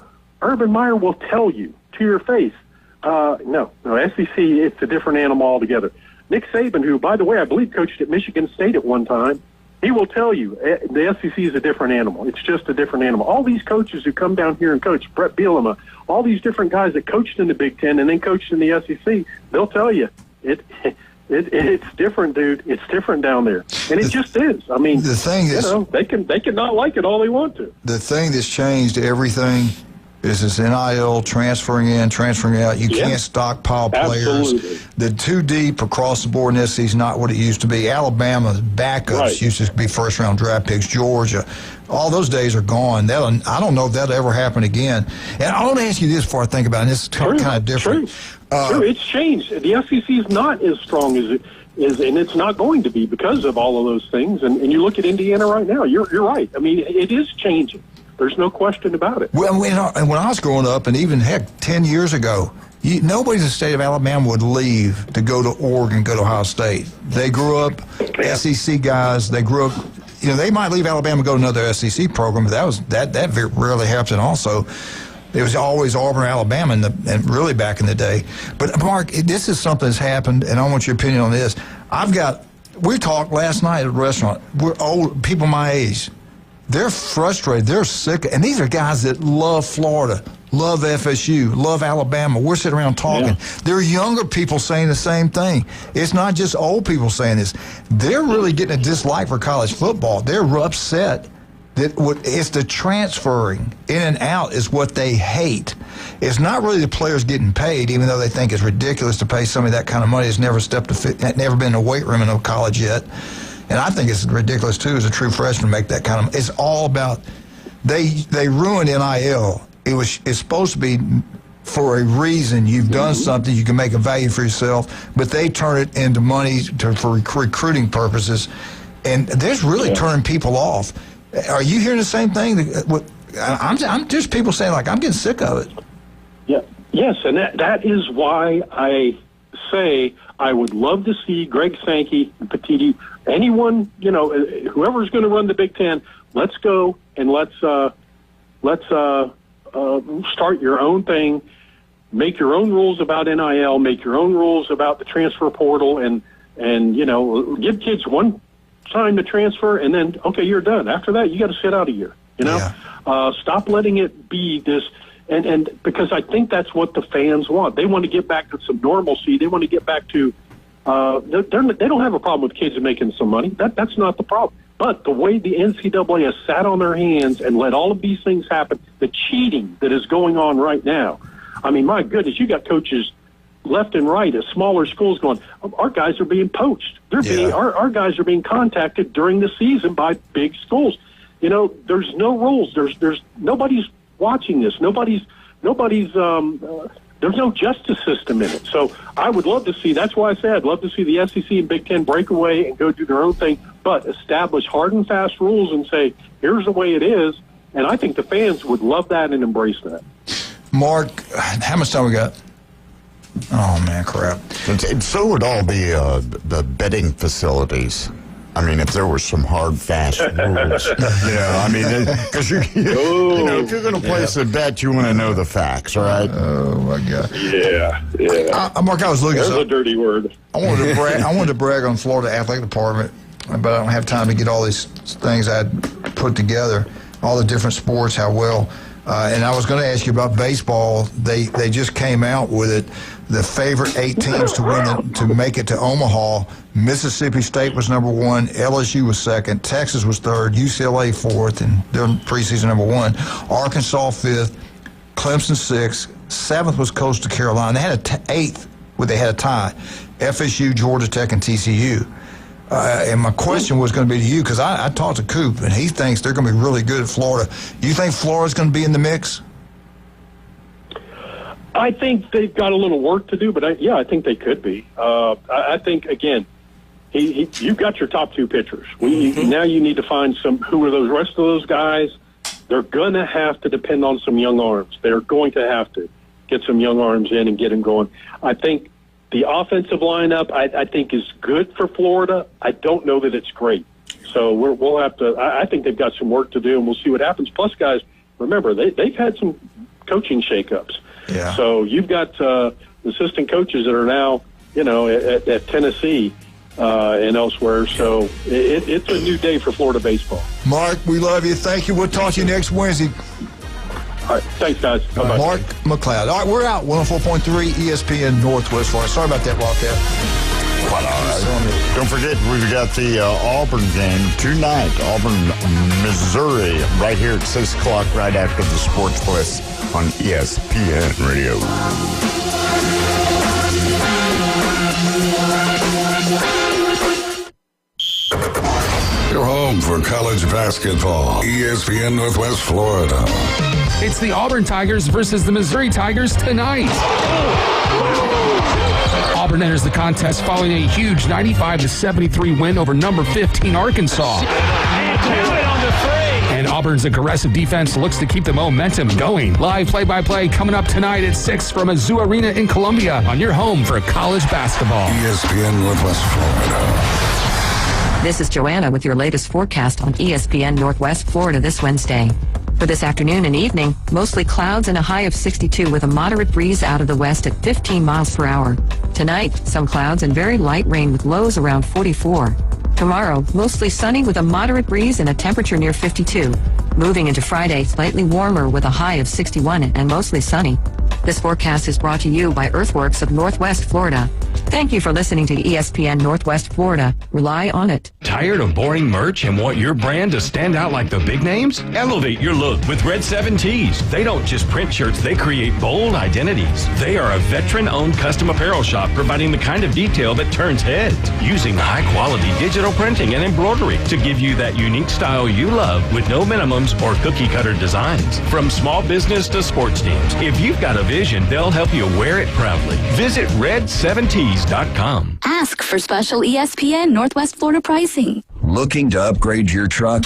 will tell you to your face, no, SEC, it's a different animal altogether. Nick Saban, who, by the way, I believe coached at Michigan State at one time, he will tell you the SEC is a different animal. It's just a different animal. All these coaches who come down here and coach, Brett Bielema, all these different guys that coached in the Big Ten and then coached in the SEC, they'll tell you it's different, dude. It's different down there, and it just is. I mean, the thing is, they can not like it all they want to. The thing that's changed everything is this NIL, transferring in, transferring out. You can't stockpile players. Absolutely. The too deep across the board in the SEC is not what it used to be. Alabama's backups used to be first-round draft picks. Georgia, all those days are gone. I don't know if that'll ever happen again. And I want to ask you this before I think about it. This is kind of different. True, it's changed. The SEC is not as strong as it is, and it's not going to be because of all of those things. And you look at Indiana right now. You're right. I mean, it is changing. There's no question about it. Well, when I was growing up, and even, heck, 10 years ago, nobody in the state of Alabama would leave to go to Oregon, go to Ohio State. They grew up SEC guys. They grew up, they might leave Alabama and go to another SEC program, but that very rarely happens also. It was always Auburn, Alabama, and really back in the day. But, Mark, this is something that's happened, and I want your opinion on this. We talked last night at a restaurant. We're old people my age. They're frustrated. They're sick. And these are guys that love Florida, love FSU, love Alabama. We're sitting around talking. Yeah. There are younger people saying the same thing. It's not just old people saying this. They're really getting a dislike for college football. They're upset that it's the transferring in and out is what they hate. It's not really the players getting paid, even though they think it's ridiculous to pay somebody that kind of money that's never been in a weight room in a college yet. And I think it's ridiculous, too, as a true freshman to make that kind of... It's all about... They ruined NIL. It's supposed to be for a reason. You've done something. You can make a value for yourself. But they turn it into money for recruiting purposes. And that's really turning people off. Are you hearing the same thing? I'm just people saying, like, I'm getting sick of it. Yeah. Yes, and that is why I say I would love to see Greg Sankey and Petiti, anyone, whoever's going to run the Big Ten, let's go and let's start your own thing, make your own rules about NIL, make your own rules about the transfer portal, and give kids one time to transfer, and then, okay, you're done. After that, you got to sit out a year, Stop letting it be this, and because I think that's what the fans want. They want to get back to some normalcy. They want to get back to, they don't have a problem with kids making some money. That's not the problem. But the way the NCAA has sat on their hands and let all of these things happen, the cheating that is going on right now, I mean, my goodness, you got coaches left and right at smaller schools going, our guys are being poached. Our guys are being contacted during the season by big schools. There's no rules. There's nobody's watching this. There's no justice system in it. So I would love to see, that's why I said I'd love to see the SEC and Big Ten break away and go do their own thing, but establish hard and fast rules and say, here's the way it is. And I think the fans would love that and embrace that. Mark, how much time we got? Oh, man, crap. And so would all the betting facilities. I mean, if there were some hard, fast rules. Because if you're going to place a bet, you want to know the facts, right? Oh, my God. Yeah. Mark, I was looking at a dirty word. I wanted to brag on Florida Athletic Department, but I don't have time to get all these things I put together, all the different sports, how well. And I was going to ask you about baseball. They just came out with it. The favorite 8 teams to make it to Omaha. Mississippi State was number 1. LSU was 2nd. Texas was 3rd. UCLA 4th, and they're preseason number 1. Arkansas 5th. Clemson 6th. 7th was Coastal Carolina. They had 8th, where they had a tie. FSU, Georgia Tech, and TCU. And my question was going to be to you, because I talked to Coop, and he thinks they're going to be really good at Florida. Do you think Florida's going to be in the mix? I think they've got a little work to do, but I think they could be. I think, again, you've got your top two pitchers. Now you need to find who are those rest of those guys. They're going to have to depend on some young arms. They're going to have to get some young arms in and get them going. I think the offensive lineup, I think, is good for Florida. I don't know that it's great. So we'll have to – I think they've got some work to do, and we'll see what happens. Plus, guys, remember, they've had some coaching shakeups. Yeah. So you've got assistant coaches that are now, at Tennessee and elsewhere. So it's a new day for Florida baseball. Mark, we love you. Thank you. We'll talk to you next Wednesday. All right. Thanks, guys. Bye-bye. Mark McLeod. All right, we're out. 104.3 ESPN Northwest Florida. Sorry about that, Wildcat. Don't forget, we've got the Auburn game tonight. Auburn, Missouri, right here at 6 o'clock, right after the Sports Bliss on ESPN Radio. Your home for college basketball. ESPN Northwest Florida. It's the Auburn Tigers versus the Missouri Tigers tonight. Auburn enters the contest following a huge 95-73 win over number 15 Arkansas. And Auburn's aggressive defense looks to keep the momentum going. Live play-by-play coming up tonight at 6 from Mizzou Arena in Columbia on your home for college basketball. ESPN Northwest Florida. This is Joanna with your latest forecast on ESPN Northwest Florida this Wednesday. For this afternoon and evening, mostly clouds and a high of 62 with a moderate breeze out of the west at 15 miles per hour. Tonight, some clouds and very light rain with lows around 44. Tomorrow, mostly sunny with a moderate breeze and a temperature near 52. Moving into Friday, slightly warmer with a high of 61 and mostly sunny. This forecast is brought to you by Earthworks of Northwest Florida. Thank you for listening to ESPN Northwest Florida. Rely on it. Tired of boring merch and want your brand to stand out like the big names? Elevate your look with Red 7 Tees. They don't just print shirts, they create bold identities. They are a veteran-owned custom apparel shop providing the kind of detail that turns heads, using high-quality digital printing and embroidery to give you that unique style you love with no minimums or cookie-cutter designs. From small business to sports teams, if you've got a vision, they'll help you wear it proudly. Visit red7tees.com. Ask for special ESPN Northwest Florida pricing. Looking to upgrade your truck?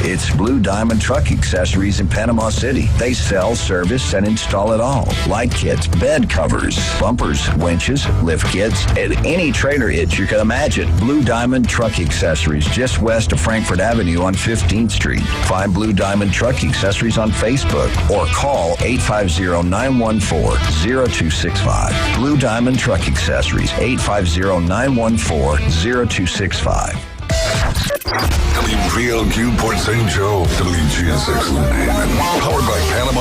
It's Blue Diamond Truck Accessories in Panama City. They sell, service, and install it all. Light kits, bed covers, bumpers, winches, lift kits, and any trailer hitch you can imagine. Blue Diamond Truck Accessories, just west of Frankfort Avenue on 15th Street. Find Blue Diamond Truck Accessories on Facebook or call 850-914-0265. Blue Diamond Truck Accessories, 850-914-0265. WPLQ Port St. Joe, WGSX Powered by Panama